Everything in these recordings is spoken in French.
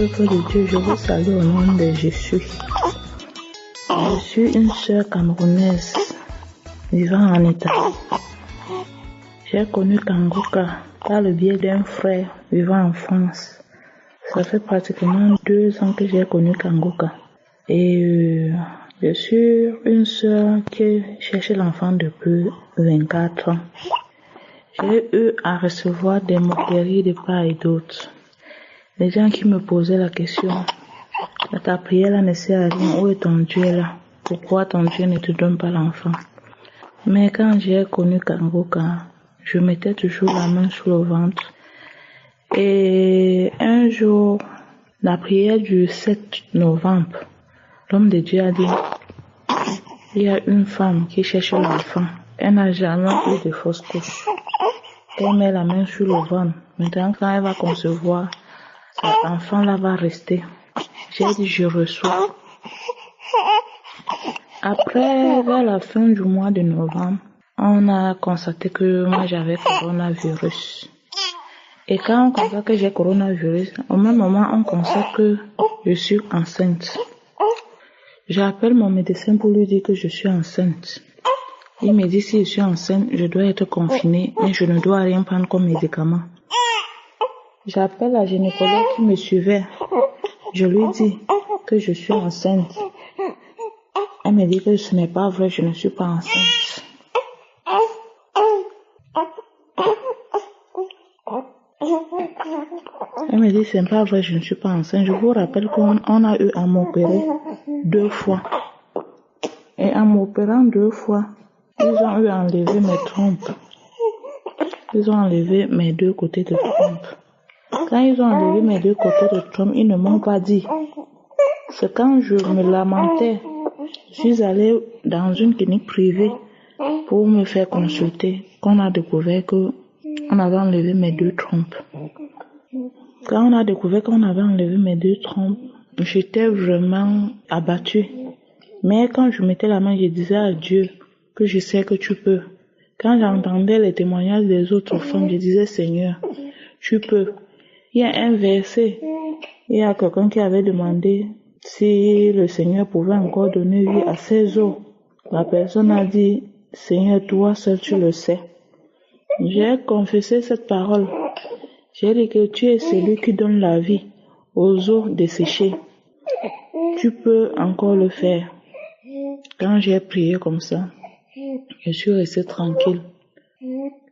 peuple de Dieu, je vous salue au nom de Jésus. Je suis une sœur camerounaise vivant en Italie. J'ai connu Kangoka par le biais d'un frère vivant en France. Ça fait pratiquement 2 ans que j'ai connu Kangoka. Et je suis une sœur qui cherche l'enfant depuis 24 ans. J'ai eu à recevoir des moqueries de part et d'autre. Les gens qui me posaient la question, ta prière là ne sert à rien, où est ton Dieu là? Pourquoi ton Dieu ne te donne pas l'enfant? Mais quand j'ai connu Kangoka, je mettais toujours la main sur le ventre. Et un jour, la prière du 7 novembre, l'homme de Dieu a dit, il y a une femme qui cherche l'enfant. Elle n'a jamais eu de fausse couche. Elle met la main sur le ventre. Maintenant, quand elle va concevoir, cet enfant-là va rester. J'ai dit, je reçois. Après, vers la fin du mois de novembre, on a constaté que moi j'avais coronavirus. Et quand on constate que j'ai coronavirus, au même moment, on constate que je suis enceinte. J'appelle mon médecin pour lui dire que je suis enceinte. Il me dit si je suis enceinte, je dois être confinée, mais je ne dois rien prendre comme médicament. J'appelle la gynécologue qui me suivait. Je lui dis que je suis enceinte. Elle me dit que ce n'est pas vrai, je ne suis pas enceinte. Elle me dit c'est pas vrai, je ne suis pas enceinte. Je vous rappelle qu'on a eu à m'opérer 2 fois. Et en m'opérant 2 fois, ils ont eu à enlever mes trompes. Ils ont enlevé mes 2 côtés de trompe. Quand ils ont enlevé mes 2 côtés de trompe, ils ne m'ont pas dit. C'est quand je me lamentais, je suis allée dans une clinique privée pour me faire consulter, qu'on a découvert qu'on avait enlevé mes 2 trompes. Quand on a découvert qu'on avait enlevé mes 2 trompes, j'étais vraiment abattue. Mais quand je mettais la main, je disais à Dieu que je sais que tu peux. Quand j'entendais les témoignages des autres femmes, je disais Seigneur, tu peux. Il y a un verset, il y a quelqu'un qui avait demandé si le Seigneur pouvait encore donner vie à ses os. La personne a dit, Seigneur, toi seul tu le sais. J'ai confessé cette parole. J'ai dit que tu es celui qui donne la vie aux os desséchés. Tu peux encore le faire. Quand j'ai prié comme ça, je suis restée tranquille.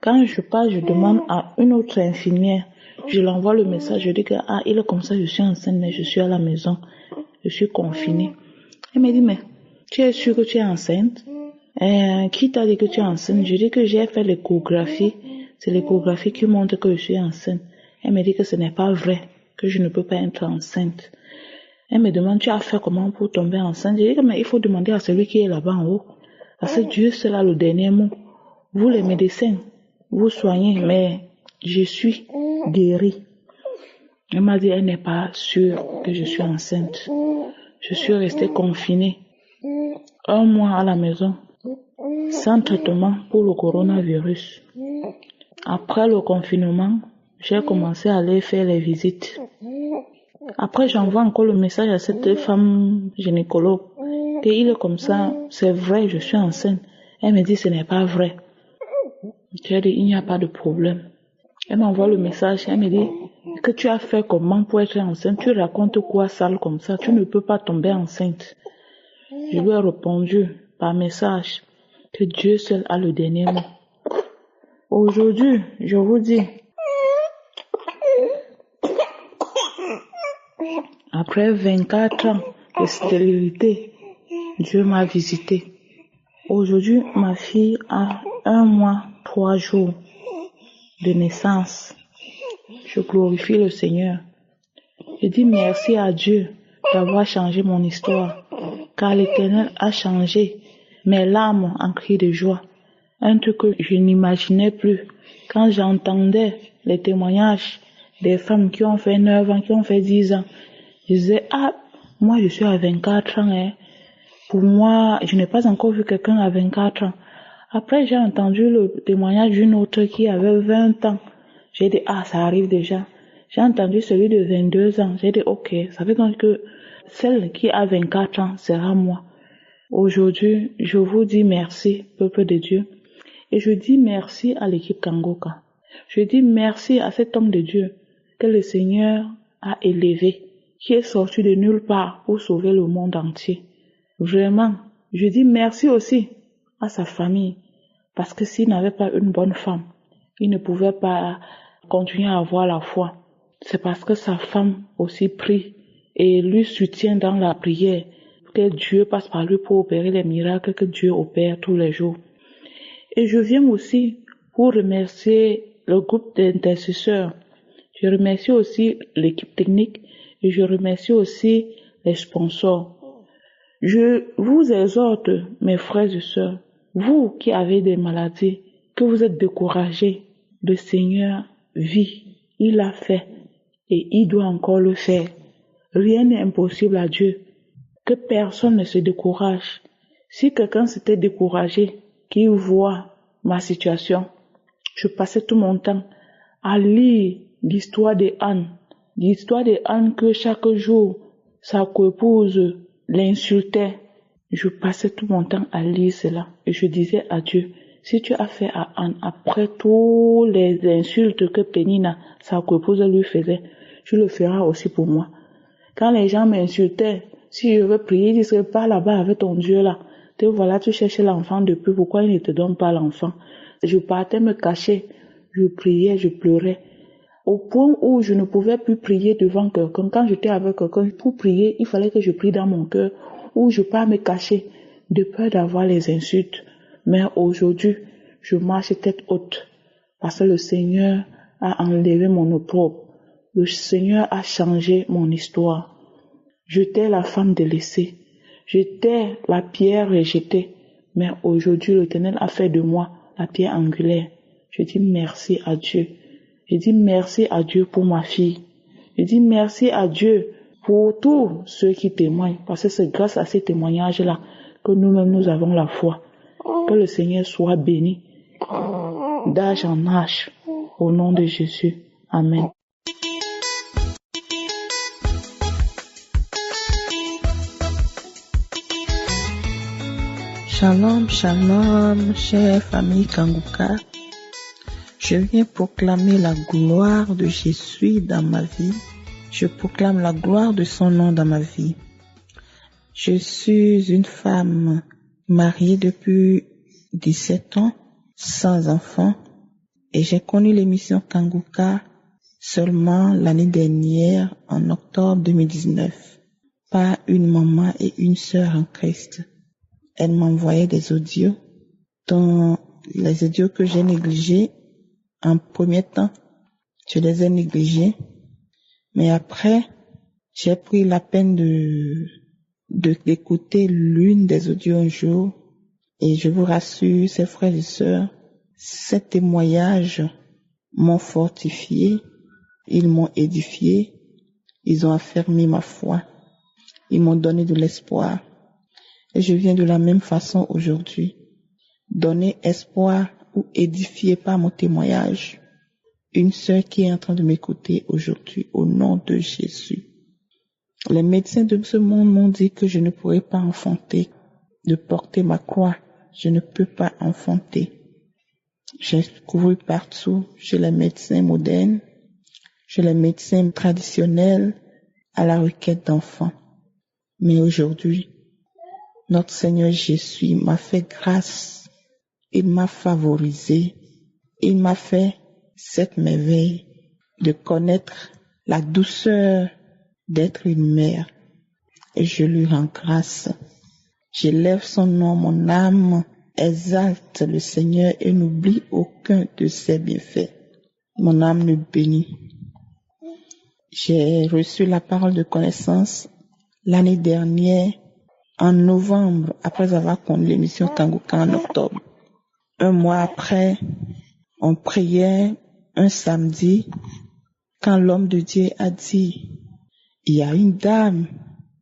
Quand je pars, je demande à une autre infirmière, je l'envoie le message, je dis que il est comme ça, je suis enceinte, mais je suis à la maison, je suis confinée. Elle me dit, mais tu es sûre que tu es enceinte? Qui t'a dit que tu es enceinte? Je dis que j'ai fait l'échographie, c'est l'échographie qui montre que je suis enceinte. Elle me dit que ce n'est pas vrai, que je ne peux pas être enceinte. Elle me demande, tu as fait comment pour tomber enceinte? Je dis que mais il faut demander à celui qui est là-bas en haut. Parce que Dieu, c'est là le dernier mot. Vous les médecins, vous soignez, mais je suis guérie. Elle m'a dit, elle n'est pas sûre que je suis enceinte. Je suis restée confinée 1 mois à la maison, sans traitement pour le coronavirus. Après le confinement, j'ai commencé à aller faire les visites. Après, j'envoie encore le message à cette femme gynécologue qu'il est comme ça, c'est vrai, je suis enceinte. Elle me dit, ce n'est pas vrai. J'ai dit, il n'y a pas de problème. Elle m'envoie le message, elle me dit, que tu as fait comment pour être enceinte? Tu racontes quoi sale comme ça? Tu ne peux pas tomber enceinte. Je lui ai répondu par message que Dieu seul a le dernier mot. Aujourd'hui, je vous dis, après 24 ans de stérilité, Dieu m'a visité. Aujourd'hui, ma fille a 1 mois, 3 jours de naissance. Je glorifie le Seigneur. Je dis merci à Dieu d'avoir changé mon histoire, car l'Éternel a changé mes larmes en cris de joie. Un truc que je n'imaginais plus. Quand j'entendais les témoignages des femmes qui ont fait 9 ans, qui ont fait 10 ans, je disais, moi je suis à 24 ans, hein. Pour moi, je n'ai pas encore vu quelqu'un à 24 ans. Après, j'ai entendu le témoignage d'une autre qui avait 20 ans. J'ai dit, ça arrive déjà. J'ai entendu celui de 22 ans. J'ai dit, ok, ça veut donc que celle qui a 24 ans sera moi. Aujourd'hui, je vous dis merci, peuple de Dieu. Et je dis merci à l'équipe Kangoka. Je dis merci à cet homme de Dieu que le Seigneur a élevé, qui est sorti de nulle part pour sauver le monde entier. Vraiment, je dis merci aussi à sa famille, parce que s'il n'avait pas une bonne femme, il ne pouvait pas continuer à avoir la foi. C'est parce que sa femme aussi prie et lui soutient dans la prière, que Dieu passe par lui pour opérer les miracles que Dieu opère tous les jours. Et je viens aussi pour remercier le groupe d'intercesseurs. Je remercie aussi l'équipe technique et je remercie aussi les sponsors. Je vous exhorte, mes frères et sœurs, vous qui avez des maladies, que vous êtes découragés, le Seigneur vit, il l'a fait et il doit encore le faire. Rien n'est impossible à Dieu. Que personne ne se décourage. Si quelqu'un s'était découragé, qu'il voit ma situation, je passais tout mon temps à lire l'histoire de Anne. L'histoire de Anne que chaque jour, sa coépouse l'insultait. Je passais tout mon temps à lire cela et je disais à Dieu, si tu as fait à Anne après toutes les insultes que Pénina, sa coépouse, lui faisait, tu le feras aussi pour moi. Quand les gens m'insultaient, si je veux prier, ils disaient, pas là-bas avec ton Dieu là. Te voilà, tu cherches l'enfant depuis, pourquoi il ne te donne pas l'enfant? Je partais me cacher, je priais, je pleurais. Au point où je ne pouvais plus prier devant quelqu'un. Quand j'étais avec quelqu'un, pour prier, il fallait que je prie dans mon cœur, où je pars me cacher, de peur d'avoir les insultes. Mais aujourd'hui, je marche tête haute, parce que le Seigneur a enlevé mon opprobre. Le Seigneur a changé mon histoire. J'étais la femme délaissée. J'étais la pierre rejetée. Mais aujourd'hui, l'Éternel a fait de moi la pierre angulaire. Je dis merci à Dieu. Je dis merci à Dieu pour ma fille. Je dis merci à Dieu pour tous ceux qui témoignent. Parce que c'est grâce à ces témoignages-là que nous-mêmes nous avons la foi. Que le Seigneur soit béni d'âge en âge. Au nom de Jésus. Amen. Shalom, shalom, chère famille Kangoka. Je viens proclamer la gloire de Jésus dans ma vie. Je proclame la gloire de son nom dans ma vie. Je suis une femme mariée depuis 17 ans, sans enfant, et j'ai connu l'émission Kangoka seulement l'année dernière, en octobre 2019, par une maman et une sœur en Christ. Elle m'envoyait des audios, dont les audios que j'ai négligés en premier temps, je les ai négligés, mais après, j'ai pris la peine d'écouter l'une des audios un jour, et je vous rassure, ces frères et sœurs, ces témoignages m'ont fortifié, ils m'ont édifié, ils ont affermi ma foi, ils m'ont donné de l'espoir. Et je viens de la même façon aujourd'hui, donner espoir ou édifier par mon témoignage une sœur qui est en train de m'écouter aujourd'hui au nom de Jésus. Les médecins de ce monde m'ont dit que je ne pourrais pas enfanter, de porter ma croix. Je ne peux pas enfanter. J'ai couru partout chez les médecins modernes, chez les médecins traditionnels à la requête d'enfants. Mais aujourd'hui, notre Seigneur Jésus m'a fait grâce, il m'a favorisé, il m'a fait cette merveille de connaître la douceur d'être une mère. Et je lui rends grâce. J'élève son nom, mon âme exalte le Seigneur et n'oublie aucun de ses bienfaits. Mon âme le bénit. J'ai reçu la parole de connaissance l'année dernière, en novembre, après avoir connu l'émission Kangoka en octobre. Un mois après, on priait un samedi, quand l'homme de Dieu a dit, il y a une dame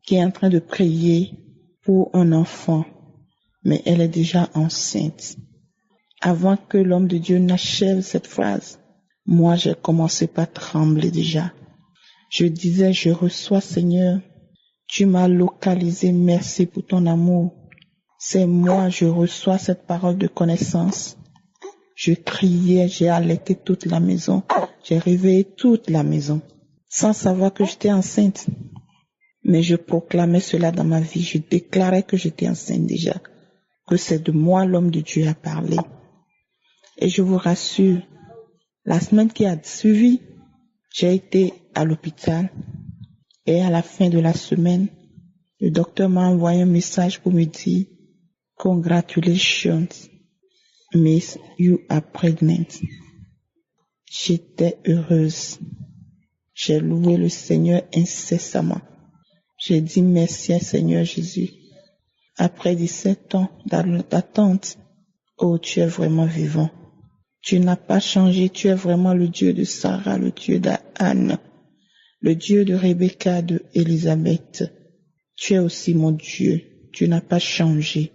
qui est en train de prier pour un enfant, mais elle est déjà enceinte. Avant que l'homme de Dieu n'achève cette phrase, Moi, j'ai commencé par trembler déjà. Je disais, je reçois, Seigneur. Tu m'as localisé, merci pour ton amour. C'est moi, je reçois cette parole de connaissance. Je criais, j'ai alerté toute la maison. J'ai réveillé toute la maison, sans savoir que j'étais enceinte. Mais je proclamais cela dans ma vie. Je déclarais que j'étais enceinte déjà, que c'est de moi l'homme de Dieu a parlé. Et je vous rassure, la semaine qui a suivi, j'ai été à l'hôpital et à la fin de la semaine, le docteur m'a envoyé un message pour me dire « Congratulations, Miss, you are pregnant ». J'étais heureuse. J'ai loué le Seigneur incessamment. J'ai dit merci Seigneur Jésus. Après 17 ans d'attente, oh, tu es vraiment vivant. Tu n'as pas changé, tu es vraiment le Dieu de Sarah, le Dieu d'Anne, le Dieu de Rebecca, de Élisabeth. Tu es aussi mon Dieu, tu n'as pas changé,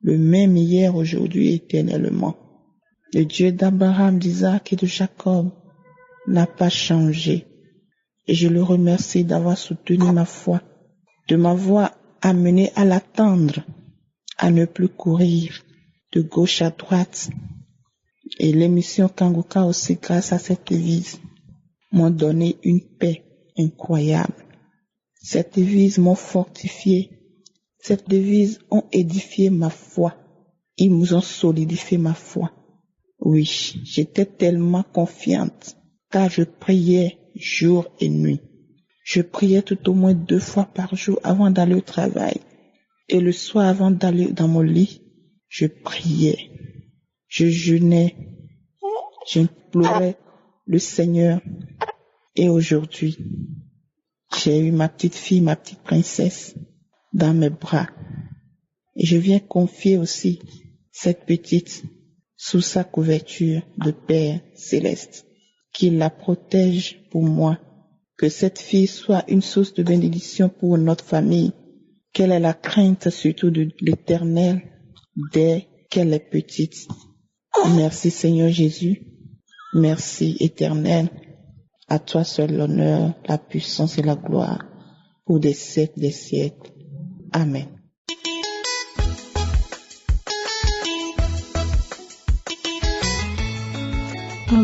le même hier, aujourd'hui, éternellement. Le Dieu d'Abraham, d'Isaac et de Jacob n'a pas changé. Et je le remercie d'avoir soutenu ma foi, de m'avoir amené à l'attendre, à ne plus courir de gauche à droite. Et l'émission Kanguka aussi, grâce à cette église, m'ont donné une paix incroyable. Cette église m'a fortifié. Cette église ont édifié ma foi. Ils nous ont solidifié ma foi. Oui, j'étais tellement confiante, car je priais jour et nuit. Je priais tout au moins 2 fois par jour avant d'aller au travail. Et le soir avant d'aller dans mon lit, je priais. Je jeûnais, j'implorais le Seigneur. Et aujourd'hui, j'ai eu ma petite fille, ma petite princesse, dans mes bras. Et je viens confier aussi cette petite sous sa couverture de Père céleste, qu'il la protège pour moi, que cette fille soit une source de bénédiction pour notre famille, qu'elle ait la crainte surtout de l'Éternel dès qu'elle est petite. Merci Seigneur Jésus, merci Éternel, à toi seul l'honneur, la puissance et la gloire pour des siècles des siècles. Amen.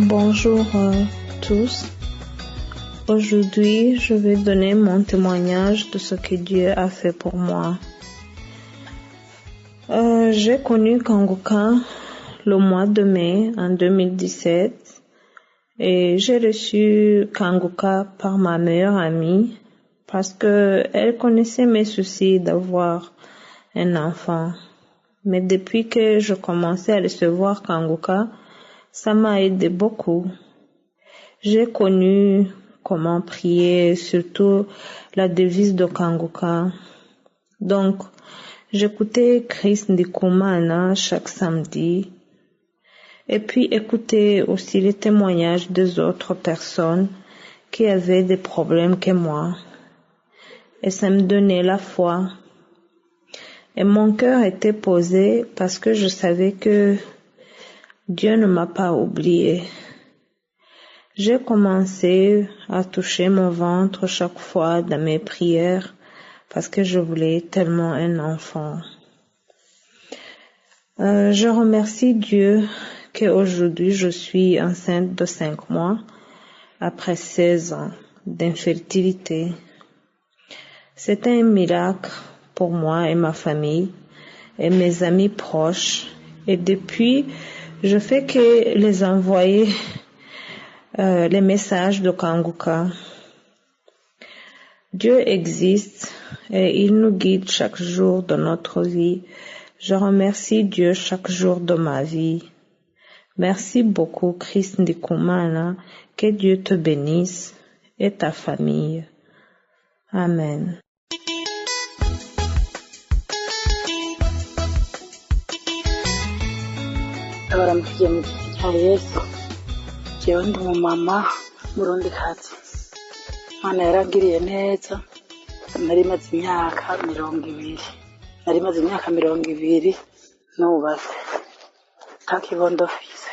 Bonjour tous. Aujourd'hui, je vais donner mon témoignage de ce que Dieu a fait pour moi. J'ai connu Kanguka le mois de mai en 2017 et j'ai reçu Kanguka par ma meilleure amie parce que elle connaissait mes soucis d'avoir un enfant. Mais depuis que je commençais à recevoir Kanguka, ça m'a aidé beaucoup. J'ai connu comment prier, surtout la devise de Kanguka. Donc, j'écoutais Chris Ndikumana chaque samedi. Et puis écouter aussi les témoignages des autres personnes qui avaient des problèmes que moi. Et ça me donnait la foi. Et mon cœur était posé parce que je savais que Dieu ne m'a pas oublié. J'ai commencé à toucher mon ventre chaque fois dans mes prières parce que je voulais tellement un enfant. Je remercie Dieu qu'aujourd'hui je suis enceinte de 5 mois après 16 ans d'infertilité. C'est un miracle pour moi et ma famille et mes amis proches. Et depuis, je fais que les envoyer les messages de Kanguka. Dieu existe et il nous guide chaque jour de notre vie. Je remercie Dieu chaque jour de ma vie. Merci beaucoup, Chris Ndikumana. Que Dieu te bénisse et ta famille. Amen. Abaramukiye mu gihe cya Yesu. Jewe ndi umumama murundikazi. Imana yarangiriye neza. Nari maze imyaka 20 nubatse. Nta kibondo mfise,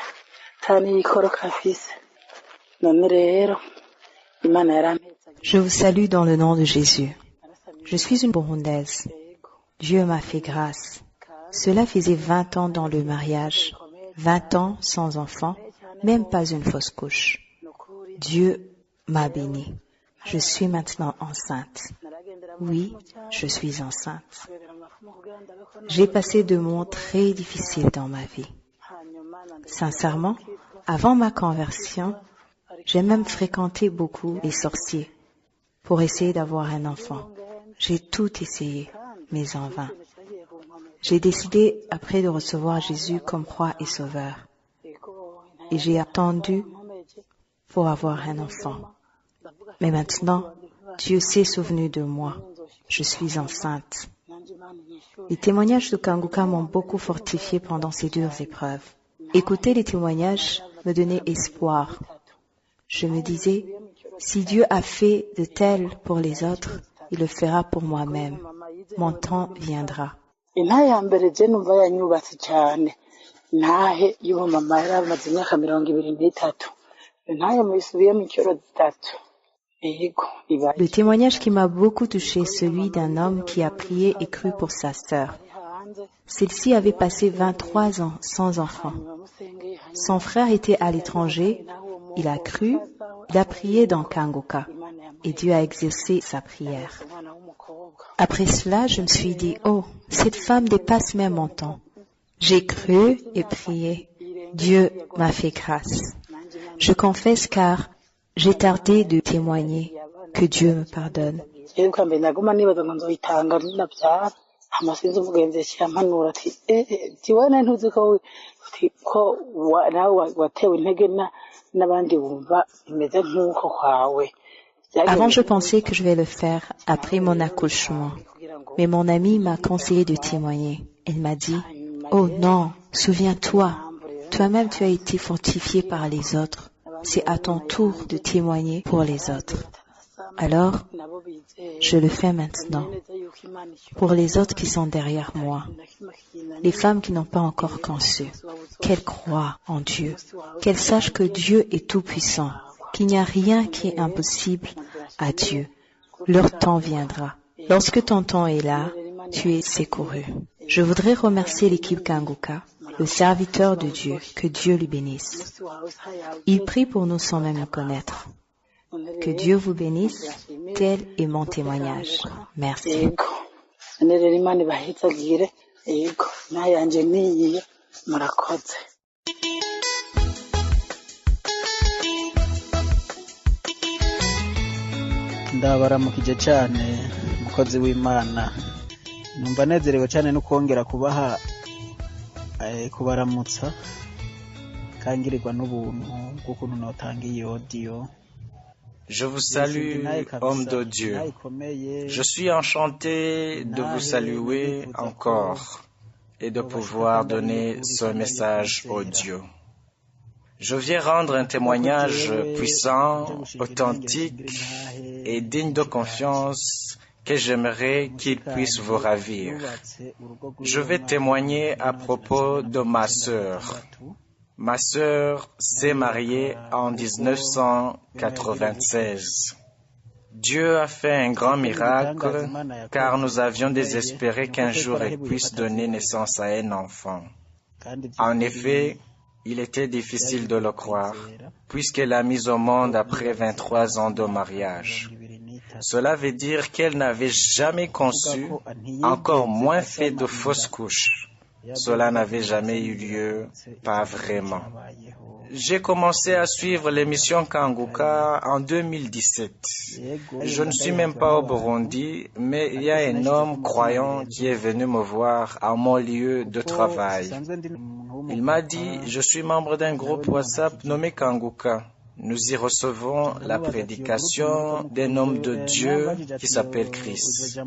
nta n'ikoroka mfise. none rero Imana yarampetse Je vous salue dans le nom de Jésus. Je suis une Burundaise. Dieu m'a fait grâce. Cela faisait 20 ans dans le mariage, 20 ans sans enfant, même pas une fausse couche. Dieu m'a bénie. Je suis maintenant enceinte. Oui, je suis enceinte. J'ai passé des moments très difficiles dans ma vie. Sincèrement, avant ma conversion, j'ai même fréquenté beaucoup les sorciers pour essayer d'avoir un enfant. J'ai tout essayé, mais en vain. J'ai décidé après de recevoir Jésus comme roi et sauveur. Et j'ai attendu pour avoir un enfant. Mais maintenant, Dieu s'est souvenu de moi. Je suis enceinte. Les témoignages de Kanguka m'ont beaucoup fortifié pendant ces dures épreuves. Écouter les témoignages me donnait espoir. Je me disais, si Dieu a fait de tel pour les autres, il le fera pour moi-même. Mon temps viendra. intahe ya mbere je numva yanyubatse cyane intahe y'umumama yari amaze imyaka 23 intahe muyisubiye mu cyoro zitatu yego ibaye Le témoignage qui m'a beaucoup touché, celui d'un homme qui a prié et cru pour sa sœur. Celle-ci avait passé 23 ans sans enfant. Son frère était à l'étranger, il a cru, il a prié dans Kanguka et Dieu a exaucé sa prière. Après cela, je me suis dit, oh, cette femme dépasse même mon temps. J'ai cru et prié. Dieu m'a fait grâce. Je confesse car j'ai tardé de témoigner. Que Dieu me pardonne. rero kwambere naguma nibaza ngo nzoyitanga nabyara amasinzi umugenzi yampanura ati tiwana ntuzi ko nawe watewe intege n'abandi wumva imeze nk'uko kwawe. Avant, je pensais que je vais le faire après mon accouchement. Mais mon amie m'a conseillé de témoigner. Elle m'a dit, oh non, souviens-toi, toi-même tu as été fortifié par les autres. C'est à ton tour de témoigner pour les autres. Alors, je le fais maintenant. Pour les autres qui sont derrière moi, les femmes qui n'ont pas encore conçu, qu'elles croient en Dieu, qu'elles sachent que Dieu est tout-puissant, qu'il n'y a rien qui est impossible à Dieu. Leur temps viendra. Lorsque ton temps est là, tu es secouru. Je voudrais remercier l'équipe Kanguka, le serviteur de Dieu, que Dieu lui bénisse. Il prie pour nous sans même le connaître. Que Dieu vous bénisse, tel est mon témoignage. Merci. Yego none rero Imana ibahitsagire yego nayanje niyiye murakoze. ndabaramukije cyane umukozi w'Imana numva nezerewe cyane no kongera kubaramutsa kangirirwa n'ubuntu bw'ukuntu notanga iyi audio. Je vous salue, homme de Dieu. Je suis enchanté de vous saluer encore et de pouvoir donner ce message audio. Je viens rendre un témoignage puissant, authentique et digne de confiance que j'aimerais qu'il puisse vous ravir. Je vais témoigner à propos de ma sœur. Ma sœur s'est mariée en 1996. Dieu a fait un grand miracle car nous avions désespéré qu'un jour elle puisse donner naissance à un enfant. En effet, il était difficile de le croire puisqu'elle a mis au monde après 23 ans de mariage. Cela veut dire qu'elle n'avait jamais conçu, encore moins fait de fausses couches. Cela n'avait jamais eu lieu, pas vraiment. J'ai commencé à suivre l'émission Kanguka en 2017. Je ne suis même pas au Burundi, mais il y a un homme croyant qui est venu me voir à mon lieu de travail. Il m'a dit, je suis membre d'un groupe WhatsApp nommé Kanguka. Nous y recevons la prédication d'un homme de Dieu qui s'appelle Christ.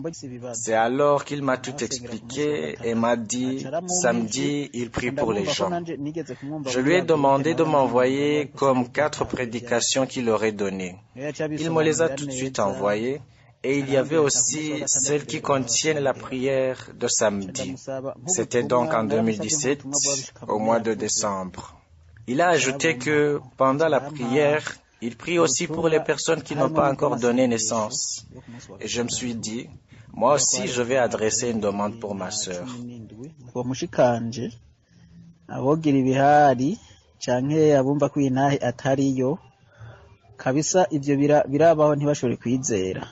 C'est alors qu'il m'a tout expliqué et m'a dit, samedi, il prie pour les gens. Je lui ai demandé de m'envoyer comme 4 prédications qu'il aurait données. Il me les a tout de suite envoyées et il y avait aussi celles qui contiennent la prière de samedi. C'était donc en 2017, au mois de décembre. Il a ajouté que pendant la prière, Il prie aussi pour les personnes qui n'ont pas encore donné naissance. Et je me suis dit, moi aussi je vais adresser une demande pour ma sœur. Abogira ibihari canke abumva ko intahe atariyo kabisa ivyo birabaho ntibashobore kwizera.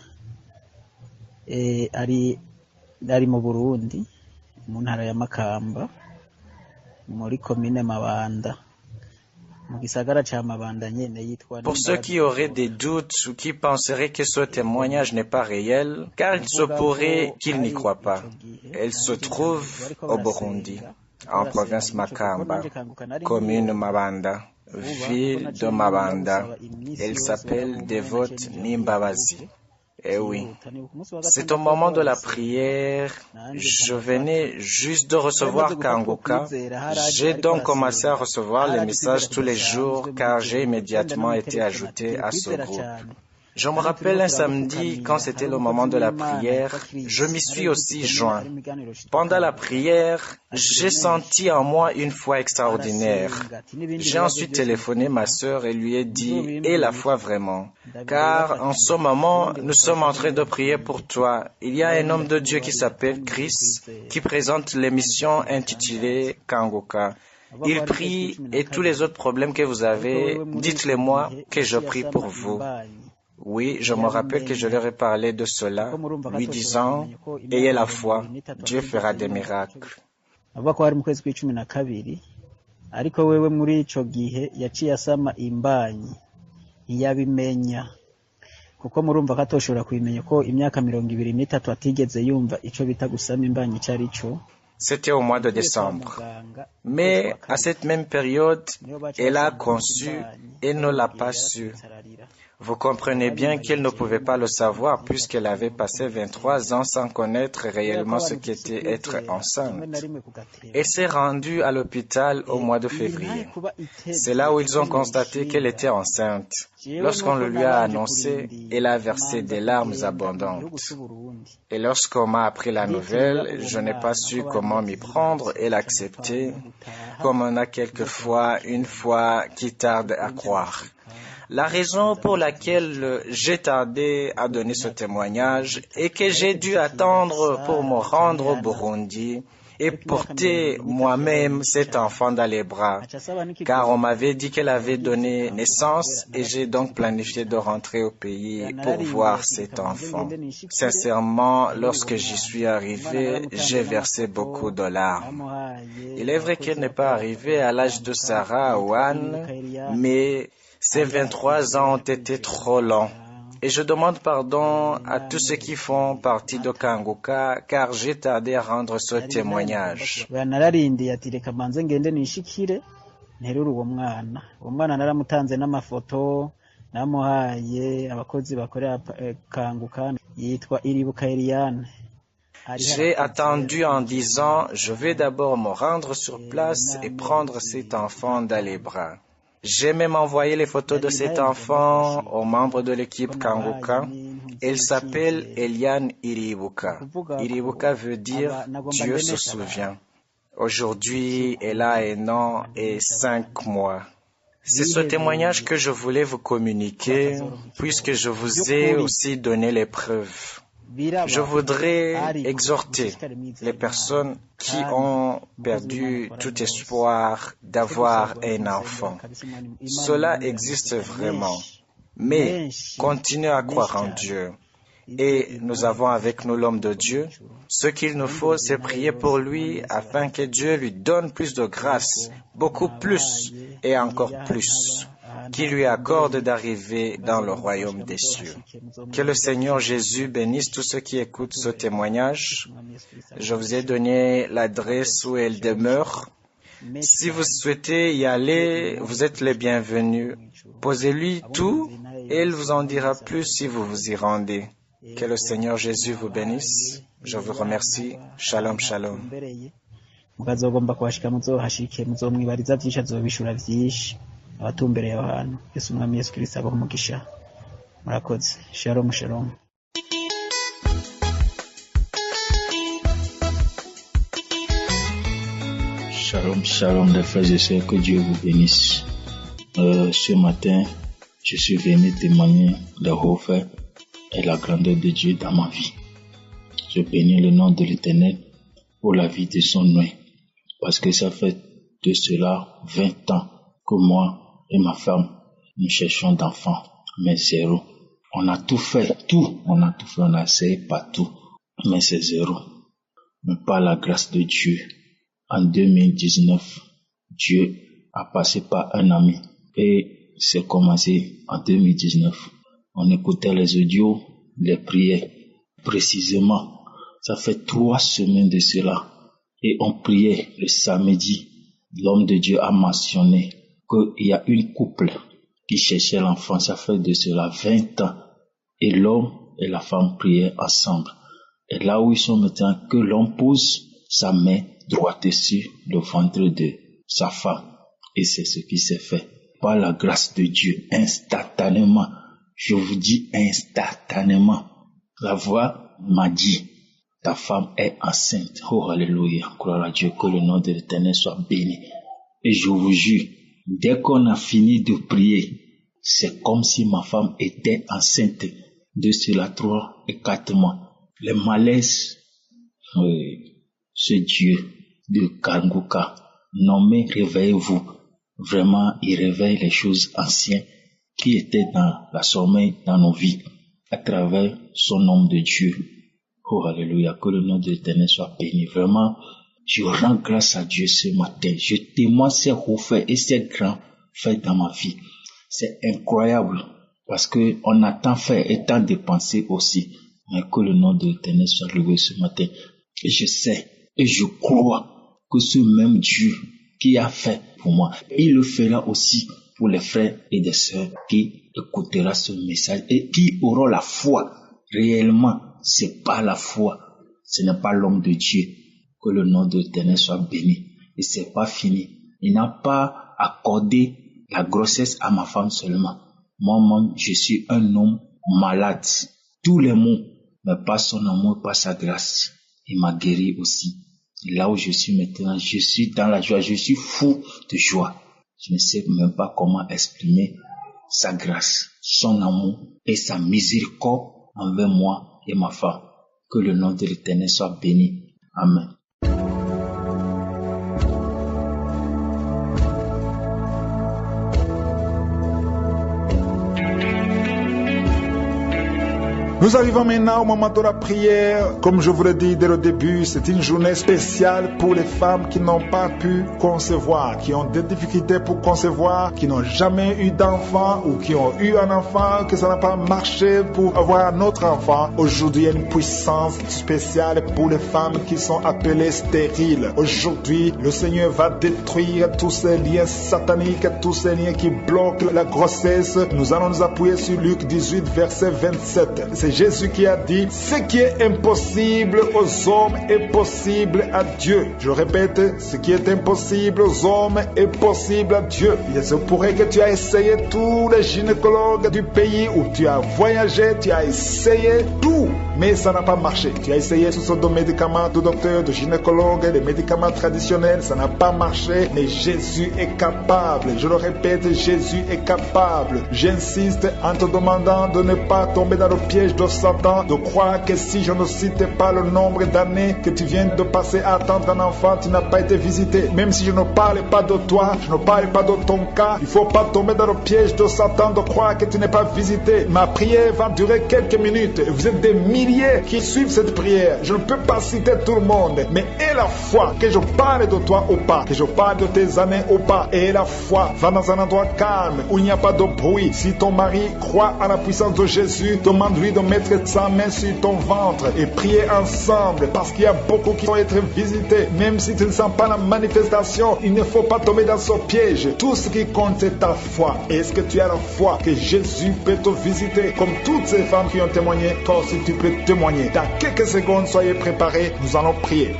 Ari mu Burundi mu ntara ya Makamba muri commune Mabanda. Pour ceux qui auraient des doutes ou qui penseraient que ce témoignage n'est pas réel, car il se pourrait qu'ils n'y croient pas. Elle se trouve au Burundi, en province Makamba, commune Mabanda, ville de Mabanda. Elle s'appelle Dévote Nimbabazi. Eh oui, c'est au moment de la prière, je venais juste de recevoir Kanguka. J'ai donc commencé à recevoir les messages tous les jours car j'ai immédiatement été ajouté à ce groupe. Je me rappelle un samedi, quand c'était le moment de la prière, je m'y suis aussi joint. Pendant la prière, j'ai senti en moi une foi extraordinaire. J'ai ensuite téléphoné ma sœur et lui ai dit, et la foi vraiment, car en ce moment, nous sommes en train de prier pour toi. Il y a un homme de Dieu qui s'appelle Chris, qui présente l'émission intitulée Kanguka. Il prie et tous les autres problèmes que vous avez, dites-les-moi que je prie pour vous. Oui, je me rappelle que je leur ai parlé de cela, lui disant, ayez la foi, Dieu fera des miracles. Ariko wewe muri ico gihe yaciye asama imbanyi ntiyabimenya kuko murumva ko atoshobora kubimenya ko imyaka 23 atigeze yumva ico bita gusama imbanyi cari cyo. C'était au mois de décembre. Mais à cette même période, elle a conçu et ne l'a pas su. Vous comprenez bien qu'elle ne pouvait pas le savoir puisqu'elle avait passé 23 ans sans connaître réellement ce qu'était être enceinte. Elle s'est rendue à l'hôpital au mois de février. C'est là où ils ont constaté qu'elle était enceinte. Lorsqu'on le lui a annoncé, elle a versé des larmes abondantes. Et lorsqu'on m'a appris la nouvelle, je n'ai pas su comment m'y prendre et l'accepter, comme on a quelquefois une foi qui tarde à croire. La raison pour laquelle j'ai tardé à donner ce témoignage est que j'ai dû attendre pour me rendre au Burundi et porter moi-même cet enfant dans les bras, car on m'avait dit qu'elle avait donné naissance et j'ai donc planifié de rentrer au pays pour voir cet enfant. Sincèrement, lorsque j'y suis arrivé, j'ai versé beaucoup de larmes. Il est vrai qu'elle n'est pas arrivée à l'âge de Sarah ou Anne, mais ces 23 ans ont été trop longs. Et je demande pardon à tous ceux qui font partie de Kanguka, car j'ai tardé à rendre ce témoignage. J'ai attendu en disant, je vais d'abord me rendre sur place et prendre cet enfant dans les bras. J'ai même envoyé les photos de cet enfant aux membres de l'équipe Kanguka. Elle s'appelle Eliane Iribuka. Iribuka veut dire Dieu se souvient. Aujourd'hui, elle a 1 an et 5 mois. C'est ce témoignage que je voulais vous communiquer, puisque je vous ai aussi donné les preuves. Je voudrais exhorter les personnes qui ont perdu tout espoir d'avoir un enfant. Cela existe vraiment. Mais continuez à croire en Dieu. Et nous avons avec nous l'homme de Dieu. Ce qu'il nous faut, c'est prier pour lui afin que Dieu lui donne plus de grâce, beaucoup plus et encore plus, qui lui accorde d'arriver dans le royaume des cieux. Que le Seigneur Jésus bénisse tous ceux qui écoutent ce témoignage. Je vous ai donné l'adresse où elle demeure. Si vous souhaitez y aller, vous êtes les bienvenus. Posez-lui tout et il vous en dira plus si vous vous y rendez. Que le Seigneur Jésus vous bénisse. Je vous remercie. Shalom, shalom. Mukazogomba kuhashika muzohashike muzomwibariza vyinshi azobishura vyinshi abatumbereye aho hantu. Yesu Umwami Yesu Kristo abahe umugisha. Murakoze. Shalom, shalom. Shalom, shalom les frères et sœurs, que Dieu vous bénisse. Ce matin, je suis venu témoigner les hauts faits et la grandeur de Dieu dans ma vie. Je bénis le nom de l'Éternel pour la vie de son nom, parce que ça fait de cela 20 ans que moi et ma femme, nous cherchons d'enfants, mais zéro. On a tout fait, on a essayé partout, mais c'est zéro. Mais par la grâce de Dieu, en 2019, Dieu a passé par un ami et c'est commencé en 2019. On écoutait les audios, les prières. Précisément, ça fait 3 semaines de cela. Et on priait le samedi. L'homme de Dieu a mentionné qu'il y a une couple qui cherchait l'enfant. Ça fait de cela 20 ans. Et l'homme et la femme priaient ensemble. Et là où ils sont maintenant, que l'homme pose sa main droite sur le ventre de sa femme. Et c'est ce qui s'est fait. Par la grâce de Dieu, instantanément, je vous dis instantanément, la voix m'a dit, ta femme est enceinte. Oh, alléluia, gloire à Dieu, que le nom de l'Éternel soit béni. Et je vous jure, dès qu'on a fini de prier, c'est comme si ma femme était enceinte de cela 3 et 4 mois. Les malaises, ce Dieu de Kanguka, nommé réveillez-vous. Vraiment, il réveille les choses anciennes qui étaient dans la sommeil dans nos vies à travers son nom de Dieu. Oh, alléluia, que le nom de l'Éternel soit béni. Vraiment, je rends grâce à Dieu ce matin. Je témoigne ces hauts faits et ces grands faits dans ma vie. C'est incroyable parce que on a tant fait et tant dépensé aussi. Mais que le nom de l'Éternel soit loué ce matin. Et je sais et je crois que ce même Dieu qui a fait pour moi, il le fera aussi pour les frères et les sœurs qui écouteront ce message et qui auront la foi. Réellement, c'est pas la foi, ce n'est pas l'homme de Dieu. Que le nom de l'Éternel soit béni. Et c'est pas fini. Il n'a pas accordé la grossesse à ma femme seulement. Moi-même, je suis un homme malade. Tous les mots, mais pas son amour, pas sa grâce. Il m'a guéri aussi. Et là où je suis maintenant, je suis dans la joie, je suis fou de joie. Je ne sais même pas comment exprimer sa grâce, son amour et sa miséricorde envers moi et ma femme. Que le nom de l'Éternel soit béni. Amen. Nous arrivons maintenant au moment de la prière. Comme je vous l'ai dit dès le début, c'est une journée spéciale pour les femmes qui n'ont pas pu concevoir, qui ont des difficultés pour concevoir, qui n'ont jamais eu d'enfant ou qui ont eu un enfant, que ça n'a pas marché pour avoir un autre enfant. Aujourd'hui, il y a une puissance spéciale pour les femmes qui sont appelées stériles. Aujourd'hui, le Seigneur va détruire tous ces liens sataniques, tous ces liens qui bloquent la grossesse. Nous allons nous appuyer sur Luc 18, verset 27. C'est Jésus qui a dit, ce qui est impossible aux hommes est possible à Dieu. Je répète, ce qui est impossible aux hommes est possible à Dieu. Il se pourrait que tu as essayé tous les gynécologues du pays où tu as voyagé, tu as essayé tout, mais ça n'a pas marché. Tu as essayé toutes sortes de médicaments, de docteurs, de gynécologues, des médicaments traditionnels, ça n'a pas marché, mais Jésus est capable. Je le répète, Jésus est capable. J'insiste en te demandant de ne pas tomber dans le piège de Satan, de croire que si je ne cite pas le nombre d'années que tu viens de passer à attendre un enfant, tu n'as pas été visité. Même si je ne parle pas de toi, je ne parle pas de ton cas, il ne faut pas tomber dans le piège de Satan de croire que tu n'es pas visité. Ma prière va durer quelques minutes. Vous êtes des milliers qui suivent cette prière. Je ne peux pas citer tout le monde, mais aie la foi que je parle de toi ou pas, que je parle de tes années ou pas. Aie la foi, va dans un endroit calme où il n'y a pas de bruit. Si ton mari croit à la puissance de Jésus, demande-lui de mettre sa main sur ton ventre et prier ensemble, parce qu'il y a beaucoup qui vont être visités. Même si tu ne sens pas la manifestation, il ne faut pas tomber dans ce piège. Tout ce qui compte, c'est ta foi. Est-ce que tu as la foi que Jésus peut te visiter? Comme toutes ces femmes qui ont témoigné, toi aussi tu peux témoigner. Dans quelques secondes, soyez préparés, nous allons prier.